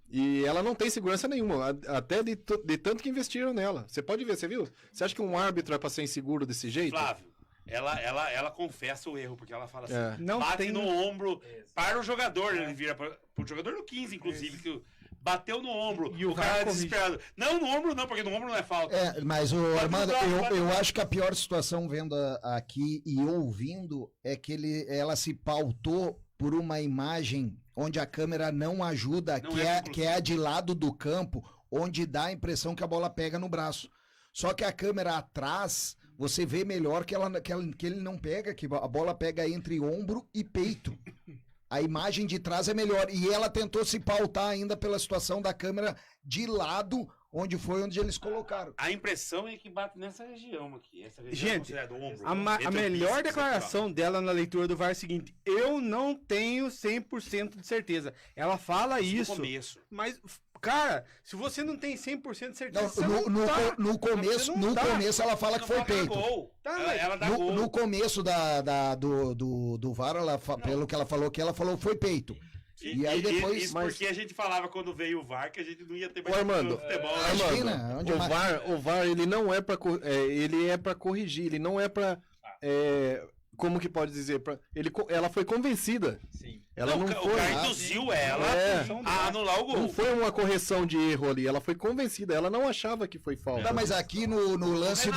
E ela não tem segurança nenhuma, até de tanto que investiram nela. Você pode ver, você viu? Você acha que um árbitro é pra ser inseguro desse jeito? Flávio, ela confessa o erro, porque ela fala assim, Não bate tem- no ombro para o jogador, ele vira pro jogador no 15, inclusive, que bateu no ombro, E o o cara VAR é corrige. desesperado. Não, no ombro não, porque no ombro não é falta. É, mas o Pode Armando, mudar, pode eu mudar. acho que a pior situação vendo aqui e ouvindo é que ela se pautou por uma imagem onde a câmera não ajuda, Não que é a de lado do campo, onde dá a impressão que a bola pega no braço. Só que a câmera atrás, você vê melhor que ele não pega, que a bola pega entre ombro e peito. A imagem de trás é melhor. E ela tentou se pautar ainda pela situação da câmera de lado, onde eles colocaram. A impressão é que bate nessa região aqui. Essa região Gente, considerada o ombro. A Entre o melhor bíceps declaração dela na leitura do VAR é a seguinte: eu não tenho 100% de certeza. Ela fala aqui, ó, isso, no começo. mas, cara, se você não tem 100% de certeza, Não, você não tá. no começo, Você não tá. começo ela fala que foi Ela dá peito. gol. Tá, ela, mas ela dá gol. No começo do VAR, pelo que ela falou foi peito. E aí depois. Isso porque a gente falava quando veio o VAR que a gente não ia ter Ô, Armando, futebol. né? Imagina, onde o VAR, ele não é pra ele é para corrigir, ele não é pra como que pode dizer, ela foi convencida. Sim. Ela não o foi. cara induziu ela a anular o gol. Não foi uma correção de erro ali, ela foi convencida, ela não achava que foi falta. Tá, mas aqui no lance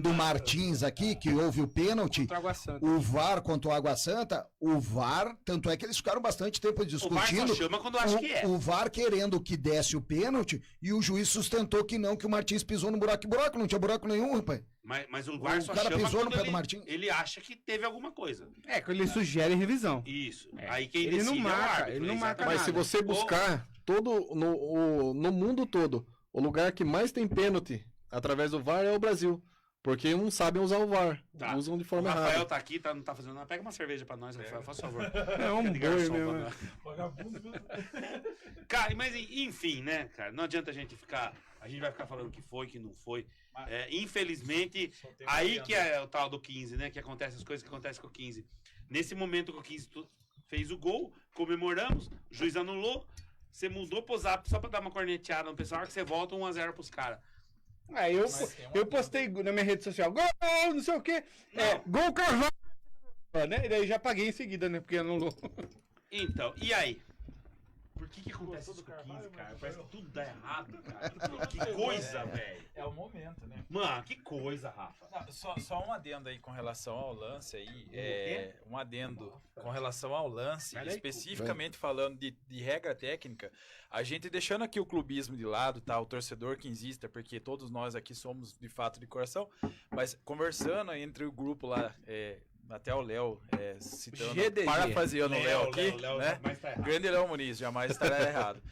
do Martins aqui, que houve o pênalti, Contra a Água Santa. o VAR contra o Água Santa, o VAR, tanto é que eles ficaram bastante tempo O VAR discutindo. só chama quando acha que é. O VAR querendo que desse o pênalti e o juiz sustentou que não, que o Martins pisou no buraco. Que buraco? Não tinha buraco nenhum, rapaz. Mas o VAR O só cara chama pisou no quando pé do Martins. ele acha que teve alguma coisa. É, que ele sugere revisão. Isso. Aí quem Ele não decide é o marca, árbitro. ele não marca exatamente. Mas se você buscar no mundo todo, o lugar que mais tem pênalti através do VAR é o Brasil. Porque não sabem usar o VAR. Tá. Usam de O forma Rafael errada. tá aqui, não tá fazendo nada. Pega uma cerveja pra nós, Rafael, faz favor. É um De boi garçom mesmo. pra nós. Cara, mas enfim, né, cara? Não adianta a gente ficar. A gente vai ficar falando o que foi, que não foi. Infelizmente, aí que é o tal do 15, né? Que acontece as coisas que acontecem com o 15. Nesse momento que o 15 fez o gol, comemoramos, o juiz anulou. Você mudou pro zap só pra dar uma corneteada no pessoal, que você volta 1-0 pros caras. Aí eu postei na minha rede social, gol, não sei o quê. Gol Carvalho. Né? E daí já paguei em seguida, né? Porque anulou. Então, e aí? Por que acontece isso com o 15, cara? Parece que tudo dá errado, cara. Que coisa, velho. É o momento, né? Mano, que coisa, Rafa. Não, só um adendo aí com relação ao lance aí. quê? Um adendo com relação ao lance, Vai daí, especificamente falando de regra técnica, a gente deixando aqui o clubismo de lado, tá? O torcedor quinzista, porque todos nós aqui somos de fato de coração, mas conversando entre o grupo lá até o Léo, citando, GDG. parafraseando o Léo aqui, Léo, né? jamais tá errado. Grande Léo Muniz, jamais estará errado.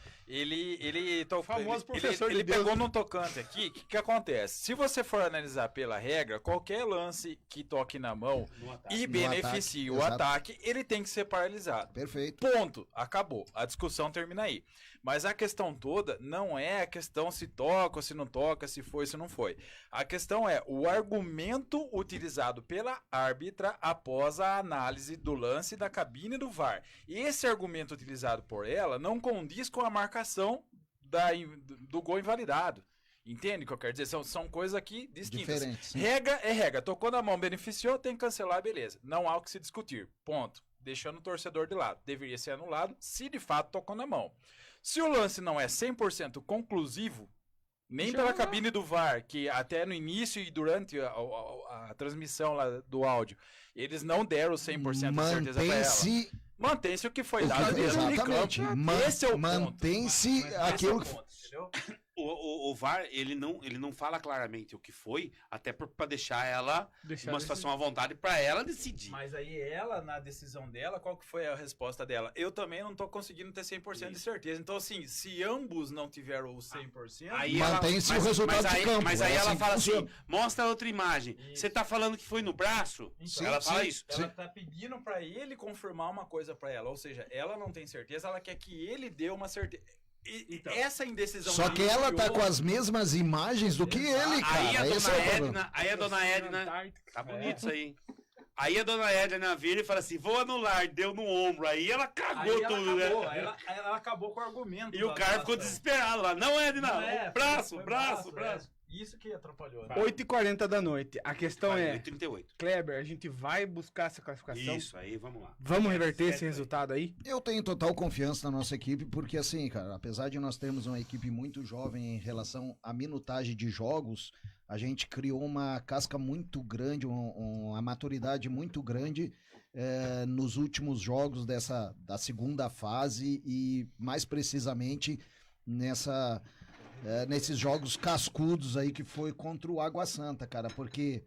Famoso professor ele de Deus, pegou né? num tocante aqui, o que acontece? Se você for analisar pela regra, qualquer lance que toque na mão No ataque. e No beneficie ataque, o exato. ataque, ele tem que ser paralisado. Perfeito. Ponto. Acabou. A discussão termina aí. Mas a questão toda não é a questão se toca ou se não toca, se foi ou se não foi. A questão é o argumento utilizado pela árbitra após a análise do lance da cabine do VAR. Esse argumento utilizado por ela não condiz com a marcação do gol invalidado. Entende o que eu quero dizer? São coisas aqui distintas. Diferentes. Regra é regra. Tocou na mão, beneficiou, tem que cancelar, beleza. Não há o que se discutir. Ponto. Deixando o torcedor de lado. Deveria ser anulado se de fato tocou na mão. Se o lance não é 100% conclusivo, nem pela cabine do VAR, que até no início e durante a transmissão lá do áudio, eles não deram 100% de certeza pra ela. Mantém-se. Mantém-se o que foi dado dentro de Exatamente. campo. Esse é o ponto. Mantém-se Esse é o aquilo que. ponto, entendeu? O VAR, ele não fala claramente o que foi, até pra deixar ela numa situação à vontade pra ela decidir. Mas aí ela, na decisão dela, qual que foi a resposta dela? Eu também não tô conseguindo ter 100% de certeza. Então, assim, se ambos não tiveram o 100%... Aí Mantém-se o resultado de campo. Mas aí é ela assim que fala assim, funciona. mostra outra imagem. Você tá falando que foi no braço? Então, Ela fala isso. Ela tá pedindo pra ele confirmar uma coisa pra ela. Ou seja, ela não tem certeza, ela quer que ele dê uma certeza. Então, essa indecisão... Só que ela tá com as mesmas imagens do que ele, Aí cara. Esse é o problema. a dona Edna, tá bonito isso aí. Aí a dona Edna vira e fala assim, vou anular, deu no ombro. Aí ela cagou Aí ela tudo, acabou, né? ela acabou com o argumento. E o cara ficou desesperado lá. Não, Edna, Não é, braço, foi braço. Isso que atrapalhou. Né? 8h40 da noite. A questão é, 38. Kleber, a gente vai buscar essa classificação. Isso, aí, vamos lá. Vamos reverter esse resultado aí? Eu tenho total confiança na nossa equipe, porque assim, cara, apesar de nós termos uma equipe muito jovem em relação à minutagem de jogos, a gente criou uma casca muito grande, uma maturidade muito grande nos últimos jogos da segunda fase e mais precisamente nesses jogos cascudos aí que foi contra o Água Santa, cara, porque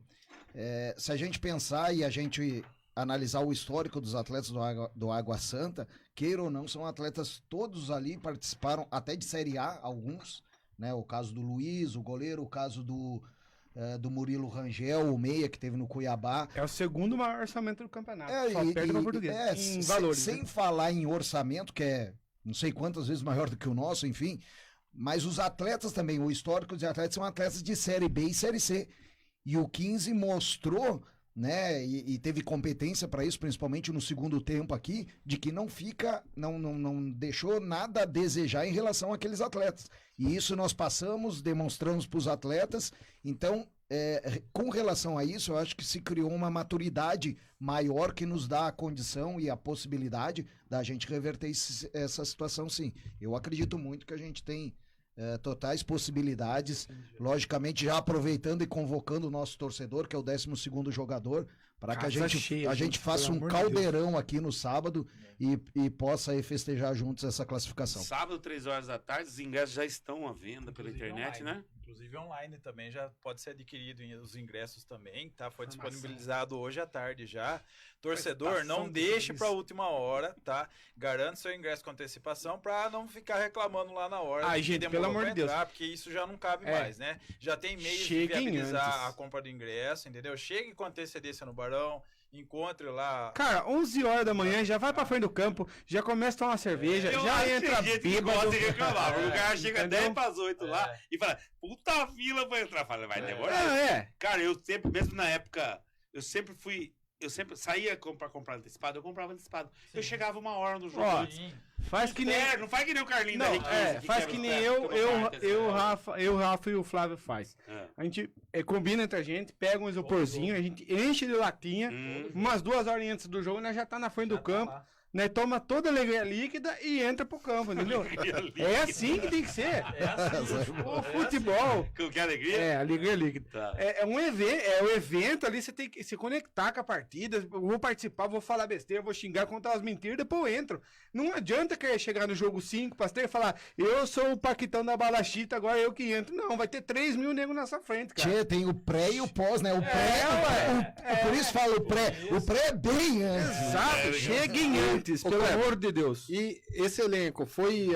se a gente pensar e a gente analisar o histórico dos atletas do Água Santa, queira ou não, são atletas todos ali, participaram até de Série A, alguns, né? O caso do Luiz, o goleiro, o caso do Murilo Rangel, o meia que teve no Cuiabá. É o segundo maior orçamento do campeonato. Só perde no português. Em sem valores. sem né? falar em orçamento, que é não sei quantas vezes maior do que o nosso, enfim. Mas os atletas também, o histórico dos atletas são atletas de Série B e Série C. E o 15 mostrou, né, e teve competência para isso, principalmente no segundo tempo aqui, de que não deixou nada a desejar em relação àqueles atletas. E isso nós passamos, demonstramos para os atletas. Então, com relação a isso, eu acho que se criou uma maturidade maior que nos dá a condição e a possibilidade da gente reverter essa situação, sim. Eu acredito muito que a gente tem totais possibilidades, logicamente já aproveitando e convocando o nosso torcedor, que é o 12º jogador, para que a gente faça um caldeirão aqui no sábado e possa aí festejar juntos essa classificação. Sábado, 3 horas da tarde, os ingressos já estão à venda pela internet, online, né? Inclusive online também já pode ser adquirido os ingressos também, tá? Foi disponibilizado hoje à tarde já. Torcedor, não deixe para a última hora, tá? Garante seu ingresso com antecipação para não ficar reclamando lá na hora. Ai, gente, pelo amor de Deus. Porque isso já não cabe mais, né? Já tem meios de Cheguem viabilizar antes. a compra do ingresso, entendeu? Chegue com antecedência no Barão, encontre lá. Cara, 11 horas da manhã, já vai pra frente do campo, já começa a tomar uma cerveja, Eu já acho que entra tem gente que bêbado. gosta de reclamar, porque o cara chega Entendeu? 10 para as 8 lá e fala, puta fila pra entrar. Fala, vai demorar. Ah, Cara, eu sempre, mesmo na época, eu sempre saía pra comprar antecipado, eu comprava antecipado. Eu chegava 1 hora no jogo. Ó, antes. faz que nem... Não faz que nem o Carlinho da Não, R15. faz que nem eu, Rafa e o Flávio faz. É. A gente combina entre a gente, pega um isoporzinho, a gente enche de latinha, umas 2 horas antes do jogo, nós já tá na frente do campo, né, toma toda a alegria líquida e entra pro campo, entendeu? É assim que tem que ser. O futebol. Com que alegria? É, alegria líquida. Tá. É um evento ali, você tem que se conectar com a partida. Eu vou participar, vou falar besteira, vou xingar, contar as mentiras, depois eu entro. Não adianta querer chegar no jogo 5, pastor, e falar, eu sou o Paquitão da Balachita, agora eu que entro. Não, vai ter 3 mil negros nessa frente, cara. Tchê, tem o pré e o pós, né? O pré, por isso fala o pré. O pré é bem antes. Exato, cheguem antes, pelo Kleber, amor de Deus. E esse elenco, foi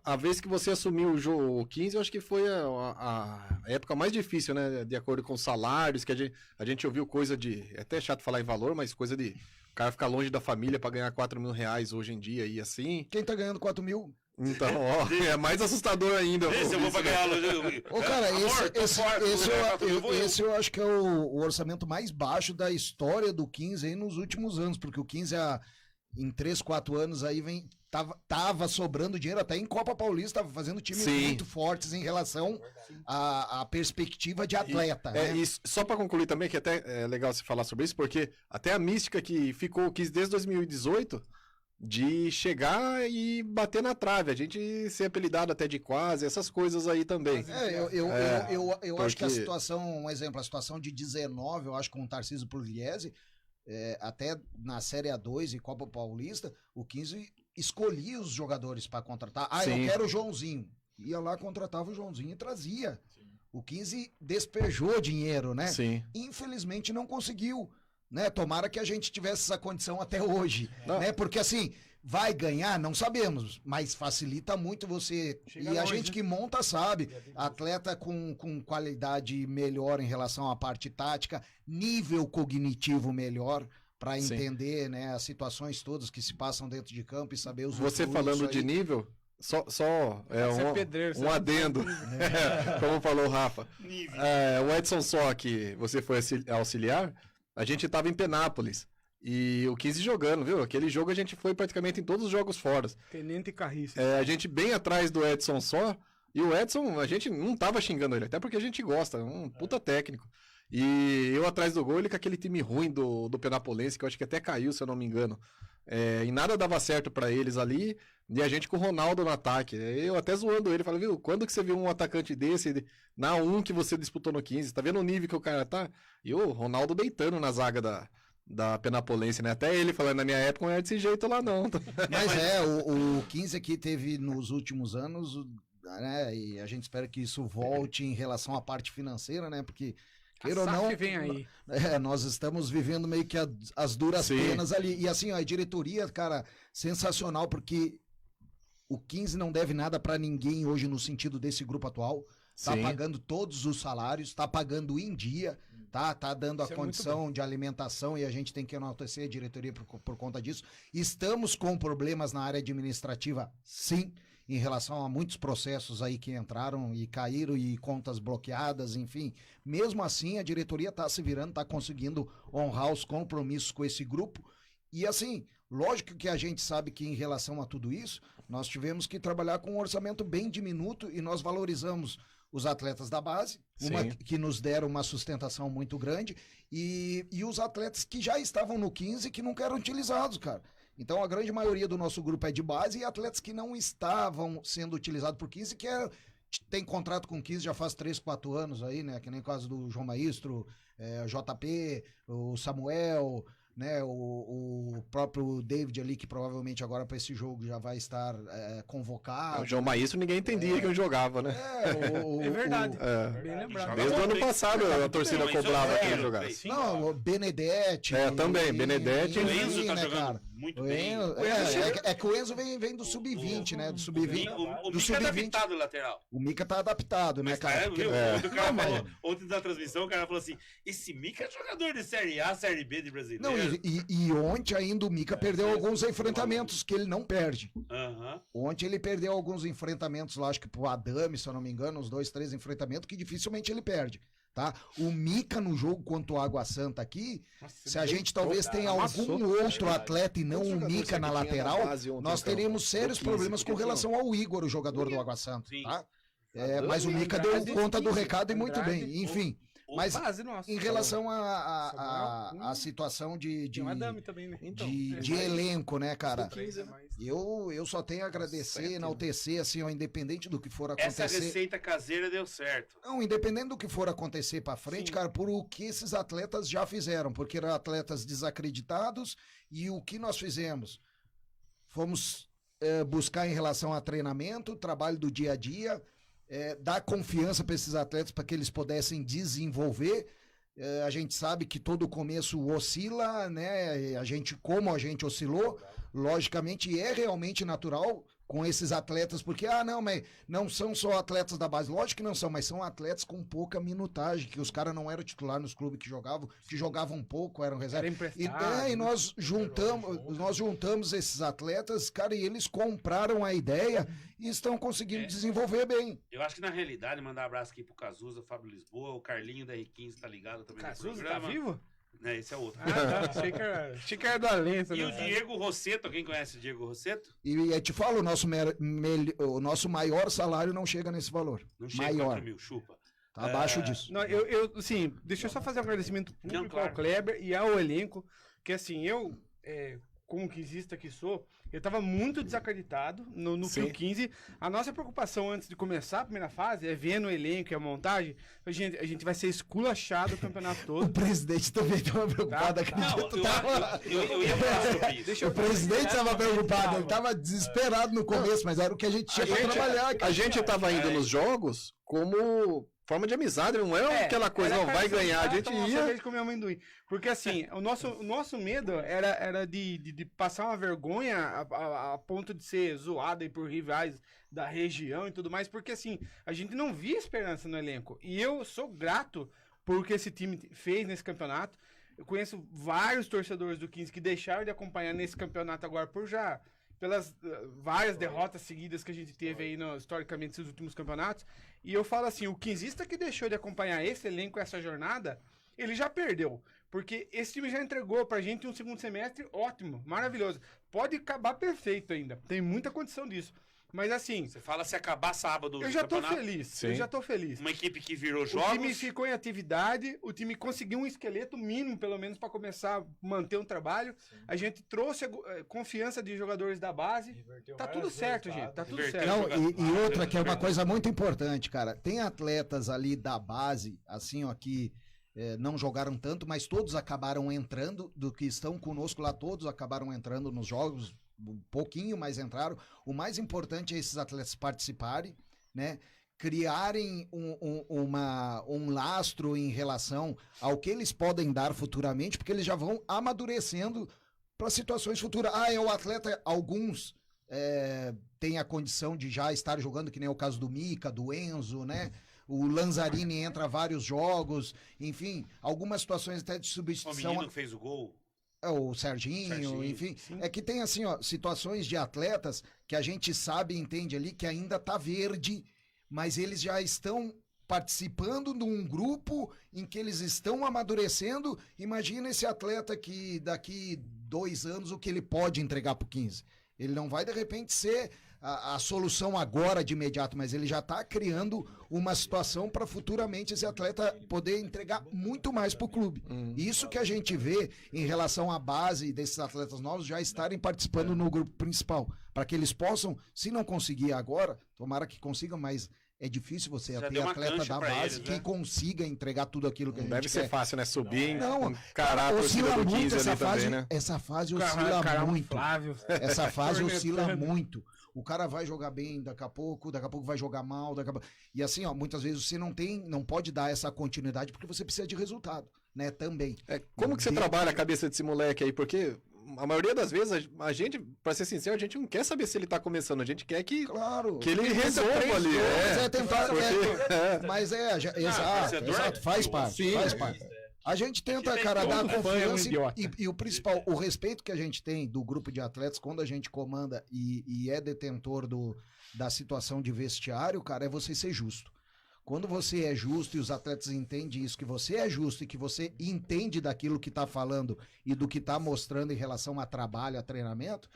a vez que você assumiu o jogo 15, eu acho que foi a época mais difícil, né? De acordo com os salários, que a gente ouviu coisa de... É até chato falar em valor, mas coisa de... O cara ficar longe da família pra ganhar 4 mil reais hoje em dia e assim. Quem tá ganhando 4 mil? Então, ó, é mais assustador ainda. Esse eu vou pagar. Ô, cara, esse eu acho que é o orçamento mais baixo da história do 15 aí nos últimos anos, porque o 15 em 3, 4 anos aí tava sobrando dinheiro até em Copa Paulista, tava fazendo times muito fortes em relação à perspectiva de atleta. Né? E só pra concluir também, que até é legal você falar sobre isso, porque até a mística que ficou 15 desde 2018 de chegar e bater na trave, a gente ser apelidado até de quase, essas coisas aí também. Eu acho que a situação, um exemplo, a situação de 19, eu acho com o Tarcísio Pugliese, até na Série A2 e Copa Paulista, o 15 escolhia os jogadores para contratar. Eu quero o Joãozinho. Ia lá, contratava o Joãozinho e trazia. Sim. O 15 despejou dinheiro, né? Sim. Infelizmente não conseguiu. Né? Tomara que a gente tivesse essa condição até hoje. Né? Porque assim, vai ganhar? Não sabemos. Mas facilita muito você. Chega a gente que monta sabe. Atleta com qualidade melhor em relação à parte tática, nível cognitivo melhor, para entender, né, as situações todas que se passam dentro de campo e saber os Você falando de nível, só um adendo, como falou o Rafa. O Edson Só, que você foi auxiliar, a gente estava em Penápolis. E o 15 jogando, viu? Aquele jogo a gente foi praticamente em todos os jogos fora. Tenente Carriço. A gente bem atrás do Edson Só. E o Edson, a gente não tava xingando ele, até porque a gente gosta, é um puta técnico. E eu atrás do gol, ele com aquele time ruim do Penapolense, que eu acho que até caiu, se eu não me engano. E nada dava certo pra eles ali, e a gente com o Ronaldo no ataque. Eu até zoando ele, falei, viu, quando que você viu um atacante desse na 1 que você disputou no 15? Tá vendo o nível que o cara tá? E o Ronaldo deitando na zaga da Penapolense, né? Até ele falando, na minha época não era desse jeito lá não. Mas o 15 aqui teve nos últimos anos, né? E a gente espera que isso volte em relação à parte financeira, né? Porque queira ou não, vem aí. Nós estamos vivendo meio que as duras penas ali. E assim, a diretoria, cara, sensacional, porque o 15 não deve nada pra ninguém hoje no sentido desse grupo atual. Tá pagando todos os salários, tá pagando em dia, tá dando a condição de alimentação e a gente tem que enaltecer a diretoria por conta disso. Estamos com problemas na área administrativa, sim, em relação a muitos processos aí que entraram e caíram e contas bloqueadas, enfim. Mesmo assim, a diretoria está se virando, está conseguindo honrar os compromissos com esse grupo. E assim, lógico que a gente sabe que em relação a tudo isso, nós tivemos que trabalhar com um orçamento bem diminuto e nós valorizamos os atletas da base, que nos deram uma sustentação muito grande, e os atletas que já estavam no 15 que nunca eram utilizados, cara. Então a grande maioria do nosso grupo é de base e atletas que não estavam sendo utilizados por 15, que tem contrato com 15 já faz 3, 4 anos aí, né? Que nem o caso do João Maestro, JP, o Samuel, né? O próprio David ali, que provavelmente agora para esse jogo já vai estar convocado. O João Maestro ninguém entendia que eu jogava, né? É verdade. Bem lembrado. Desde o ano passado a torcida cobrava que ele jogasse. Não, o Benedetti. Também, Benedetti. O Enzo tá né, jogando cara? muito bem. É que o Enzo vem do Sub-20, né? Do Sub-20. O Mica é adaptado lateral. O Mica tá adaptado, né, cara? Ontem da transmissão, o cara falou assim, esse Mica é jogador de Série A, Série B de brasileiro. Não, e ontem ainda o Mica perdeu alguns enfrentamentos que ele não perde. Ontem ele perdeu alguns enfrentamentos lá, acho que pro Adame, se eu não me engano, uns 2, 3 enfrentamentos que dificilmente ele perde. Tá? O Mica no jogo contra o Água Santa aqui, se a gente talvez tenha algum outro atleta e não o Mica na lateral, nós teríamos sérios problemas com relação ao Igor, o jogador do Água Santa, tá? Mas o Mica deu conta do recado e muito bem. Enfim, Mas base nossa. em relação Samuel, à situação de Tem o Adame também, né? de elenco, né, cara? 15, né? Eu só tenho a agradecer, enaltecer, assim, ó, independente do que for Essa acontecer. receita caseira deu certo. Não, independente do que for acontecer pra frente, cara, por o que esses atletas já fizeram, porque eram atletas desacreditados e o que nós fizemos? Fomos buscar em relação a treinamento, trabalho do dia a dia, dar confiança para esses atletas para que eles pudessem desenvolver. A gente sabe que todo começo oscila, né? Como a gente oscilou, logicamente é realmente natural com esses atletas, porque, não, mas não são só atletas da base. Lógico que não são, mas são atletas com pouca minutagem, que os caras não eram titular nos clubes que jogavam pouco, eram reserva. E nós juntamos esses atletas, cara, e eles compraram a ideia e estão conseguindo desenvolver bem. Eu acho que na realidade, mandar um abraço aqui pro Cazuza, Fábio Lisboa, o Carlinho da R15 tá ligado também. Cazuza tá vivo? Né, esse é outro. Tá. Achei que era do Alento. E o Diego Rosseto, alguém conhece o Diego Rosseto? E eu te falo, o nosso maior salário não chega nesse valor. Não chega a 4 mil, chupa. Tá abaixo disso. Não, sim, deixa eu só fazer um agradecimento público ao Kleber e ao elenco, que assim, eu, como quinzista que sou, eu tava muito desacreditado no Fio 15. A nossa preocupação antes de começar a primeira fase é vendo o elenco e a montagem. A gente vai ser esculachado o campeonato todo. O presidente também tava preocupado. Eu ia falar sobre isso. O presidente tava preocupado, ele tava desesperado no começo, mas era o que a gente tinha pra trabalhar. A gente tava indo nos jogos como forma de amizade, não é aquela coisa, não vai ganhar, a gente ia... comer amendoim. Porque assim, o nosso medo era de passar uma vergonha a ponto de ser zoado aí por rivais da região e tudo mais, porque assim, a gente não via esperança no elenco. E eu sou grato por o que esse time fez nesse campeonato. Eu conheço vários torcedores do 15 que deixaram de acompanhar nesse campeonato agora pelas várias derrotas seguidas que a gente teve aí historicamente nesses últimos campeonatos. E eu falo assim, o quinzista que deixou de acompanhar esse elenco, essa jornada, ele já perdeu. Porque esse time já entregou pra gente um segundo semestre ótimo, maravilhoso. Pode acabar perfeito ainda, tem muita condição disso. Mas assim... Você fala se acabar sábado eu já tô feliz, eu já tô feliz. Uma equipe que virou jogos... O time ficou em atividade, o time conseguiu um esqueleto mínimo, pelo menos, para começar a manter um trabalho. Sim. A gente trouxe a confiança de jogadores da base. Tá tudo certo, gente, tá tudo certo. Não, e outra que é uma coisa muito importante, cara. Tem atletas ali da base, assim, ó, que não jogaram tanto, mas todos acabaram entrando, do que estão conosco lá, todos acabaram entrando nos jogos, um pouquinho, mas entraram. O mais importante é esses atletas participarem, né? Criarem um lastro em relação ao que eles podem dar futuramente, porque eles já vão amadurecendo para situações futuras. O atleta, alguns têm a condição de já estar jogando, que nem o caso do Mica, do Enzo, né? O Lanzarini entra vários jogos, enfim, algumas situações até de substituição. O menino que fez o gol. O Serginho, enfim. Sim. É que tem, assim, ó, situações de atletas que a gente sabe e entende ali que ainda tá verde, mas eles já estão participando de um grupo em que eles estão amadurecendo. Imagina esse atleta que daqui 2 anos o que ele pode entregar pro 15. Ele não vai, de repente, ser a solução agora de imediato, mas ele já está criando uma situação para futuramente esse atleta poder entregar muito mais para o clube. Isso que a gente vê em relação à base desses atletas novos já estarem participando no grupo principal, para que eles possam, se não conseguir agora, tomara que consigam, mas é difícil você ter atleta da base que consiga entregar tudo aquilo que a gente deve quer. ser fácil, né? Subir, não, caráter oscila do 15 muito essa ali fase, também, né? Essa fase oscila muito. Flávio. Essa fase oscila muito. O cara vai jogar bem daqui a pouco vai jogar mal, e assim, ó, muitas vezes você não pode dar essa continuidade porque você precisa de resultado, né, também. Como que você trabalha a cabeça desse moleque aí? Porque a maioria das vezes a gente, pra ser sincero, a gente não quer saber se ele tá começando, a gente quer que ele resolva ali. Exato, faz parte. A gente tenta, cara, dar confiança e o principal, o respeito que a gente tem do grupo de atletas quando a gente comanda e é detentor da situação de vestiário, cara, é você ser justo. Quando você é justo e os atletas entendem isso, que você é justo e que você entende daquilo que tá falando e do que tá mostrando em relação a trabalho, a treinamento,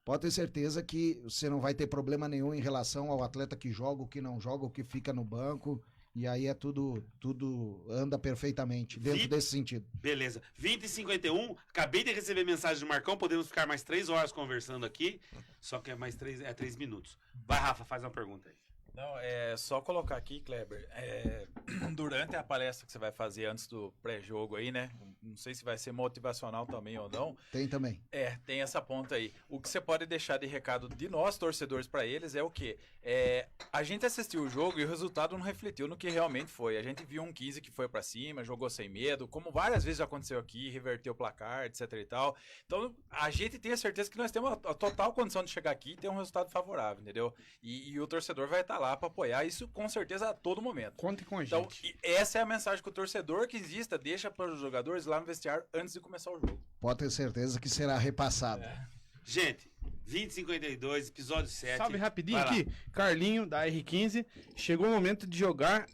pode ter certeza que você não vai ter problema nenhum em relação ao atleta que joga, o que não joga, o que fica no banco. E aí é tudo anda perfeitamente dentro desse sentido. Beleza. 20h51, acabei de receber mensagem do Marcão, podemos ficar mais 3 horas conversando aqui, só que é mais 3 minutos. Vai, Rafa, faz uma pergunta aí. Não, é só colocar aqui, Kleber, durante a palestra que você vai fazer antes do pré-jogo aí, né? Não sei se vai ser motivacional também ou não. Tem também. Tem essa ponta aí. O que você pode deixar de recado de nós, torcedores, para eles é o quê? A gente assistiu o jogo e o resultado não refletiu no que realmente foi. A gente viu um 15 que foi para cima, jogou sem medo, como várias vezes já aconteceu aqui, reverteu o placar, etc e tal. Então, a gente tem a certeza que nós temos a total condição de chegar aqui e ter um resultado favorável, entendeu? E o torcedor vai estar lá para apoiar isso com certeza a todo momento. Conte com a gente. Então, essa é a mensagem que o torcedor que exista deixa para os jogadores lá no vestiário antes de começar o jogo. Pode ter certeza que será repassado. Gente, 20h52, episódio 7. Salve rapidinho aqui, Carlinho da R15. Chegou o momento de jogar,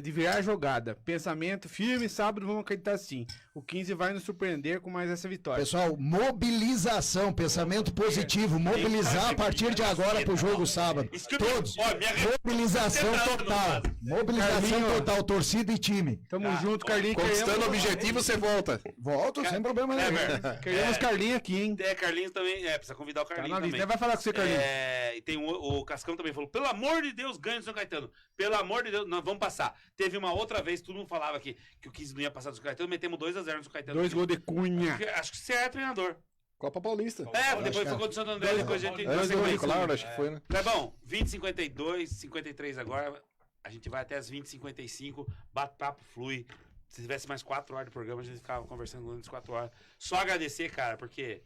de virar a jogada. Pensamento firme, sábado vamos acreditar sim. O 15 vai nos surpreender com mais essa vitória. Pessoal, mobilização, pensamento positivo, mobilizar a partir de agora pro jogo sábado. Todos. Mobilização total. Mobilização total, torcida e time. Tamo junto, Carlinho. Conquistando o objetivo, você volta. Volto, sem problema nenhum. Queremos Carlinho aqui, hein? Carlinhos também, precisa convidar o Carlinho também. Vai falar com você, Carlinhos. E tem o Cascão também falou, pelo amor de Deus, ganha do São Caetano. Pelo amor de Deus, nós vamos passar. Teve uma outra vez, todo mundo falava que o 15 não ia passar do São Caetano, metemos 2-0 no São Caetano. 2 gols de Cunha. Acho que você é treinador. Copa Paulista. Depois foi contra o Santo André, depois a gente... Claro, acho que foi, né? Clebão, 20h52, 53 agora, a gente vai até as 20h55, bate-papo flui. Se tivesse mais 4 horas de programa, a gente ficava conversando durante 4 horas. Só agradecer, cara, porque...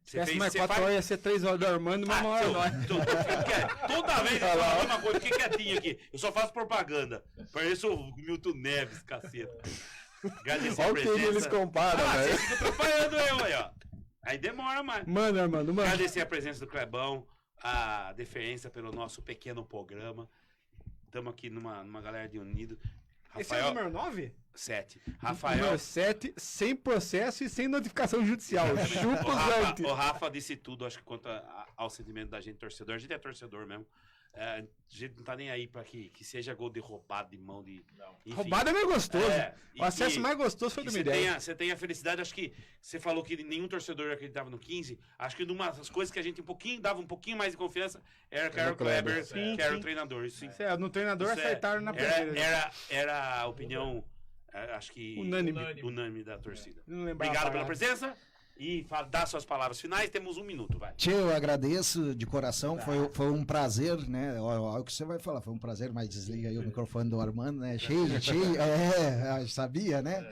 Se tivesse mais 4 horas, ia ser 3 horas do Armando e uma hora nós. Toda vez eu falo a mesma coisa, fiquei quietinho aqui. Eu só faço propaganda. Pareço o Milton Neves, caceta. Agradecer Olha a o que presença. eles comparam, Vocês velho. ficam atrapalhando eu aí, ó. Aí demora mais. Manda, Armando, manda. Agradecer a presença do Clebão, a deferência pelo nosso pequeno programa. Estamos aqui numa galera de unido. Esse é o número 9? 7. Rafael. Número 7, sem processo e sem notificação judicial. Chupa os antes. O Rafa disse tudo, acho que quanto ao sentimento da gente torcedor. A gente é torcedor mesmo. A gente não tá nem aí pra que seja gol de roubado de mão de. Enfim, roubado é meio gostoso. O acesso mais gostoso foi do Mirella. Você tem a felicidade, acho que você falou que nenhum torcedor acreditava no 15. Acho que uma das coisas que a gente dava um pouquinho mais de confiança era o Kleber, que era o treinador. Isso, sim. No treinador acertaram na primeira. Era a opinião, acho que unânime da torcida. Obrigado pela presença. E dá suas palavras finais, temos 1 minuto, vai. Tchê, eu agradeço de coração, foi um prazer, né? Olha o que você vai falar, foi um prazer, mas desliga aí o microfone do Armando, né? Cheio, sabia, né?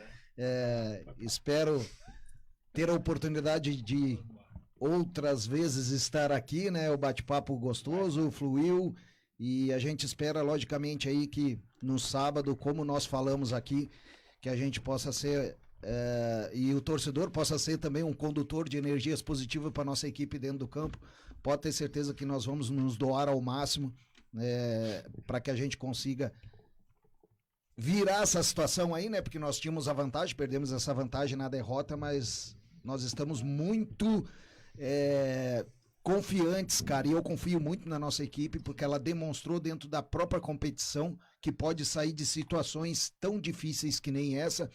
Espero ter a oportunidade de outras vezes estar aqui, né? O bate-papo gostoso, fluiu, e a gente espera, logicamente, aí que no sábado, como nós falamos aqui, que a gente possa ser... e o torcedor possa ser também um condutor de energias positivas para nossa equipe dentro do campo. Pode ter certeza que nós vamos nos doar ao máximo para que a gente consiga virar essa situação aí, né? Porque nós tínhamos a vantagem, perdemos essa vantagem na derrota, mas nós estamos muito confiantes, cara, e eu confio muito na nossa equipe, porque ela demonstrou dentro da própria competição que pode sair de situações tão difíceis que nem essa.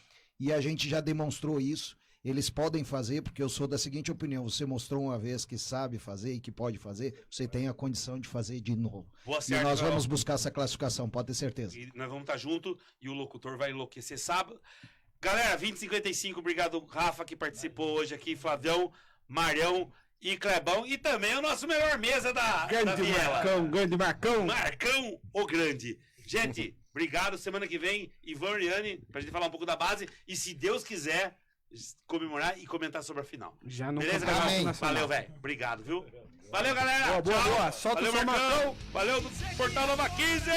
E a gente já demonstrou isso. Eles podem fazer, porque eu sou da seguinte opinião: você mostrou uma vez que sabe fazer e que pode fazer, você tem a condição de fazer de novo. E nós vamos buscar essa classificação, pode ter certeza. E nós vamos estar junto e o locutor vai enlouquecer sábado. Galera, 20h55, obrigado, Rafa, que participou hoje aqui, Flavião, Marião e Clebão. E também o nosso melhor mesa da Viela. Grande Marcão. Marcão, o grande. Gente, obrigado. Semana que vem, Ivan Riani, pra gente falar um pouco da base. E se Deus quiser, comemorar e comentar sobre a final. Já não. Beleza, galera? Valeu, velho. Obrigado, viu? Valeu, galera. Boa. Solta o som, Marcão. Valeu do Portal Nova 15.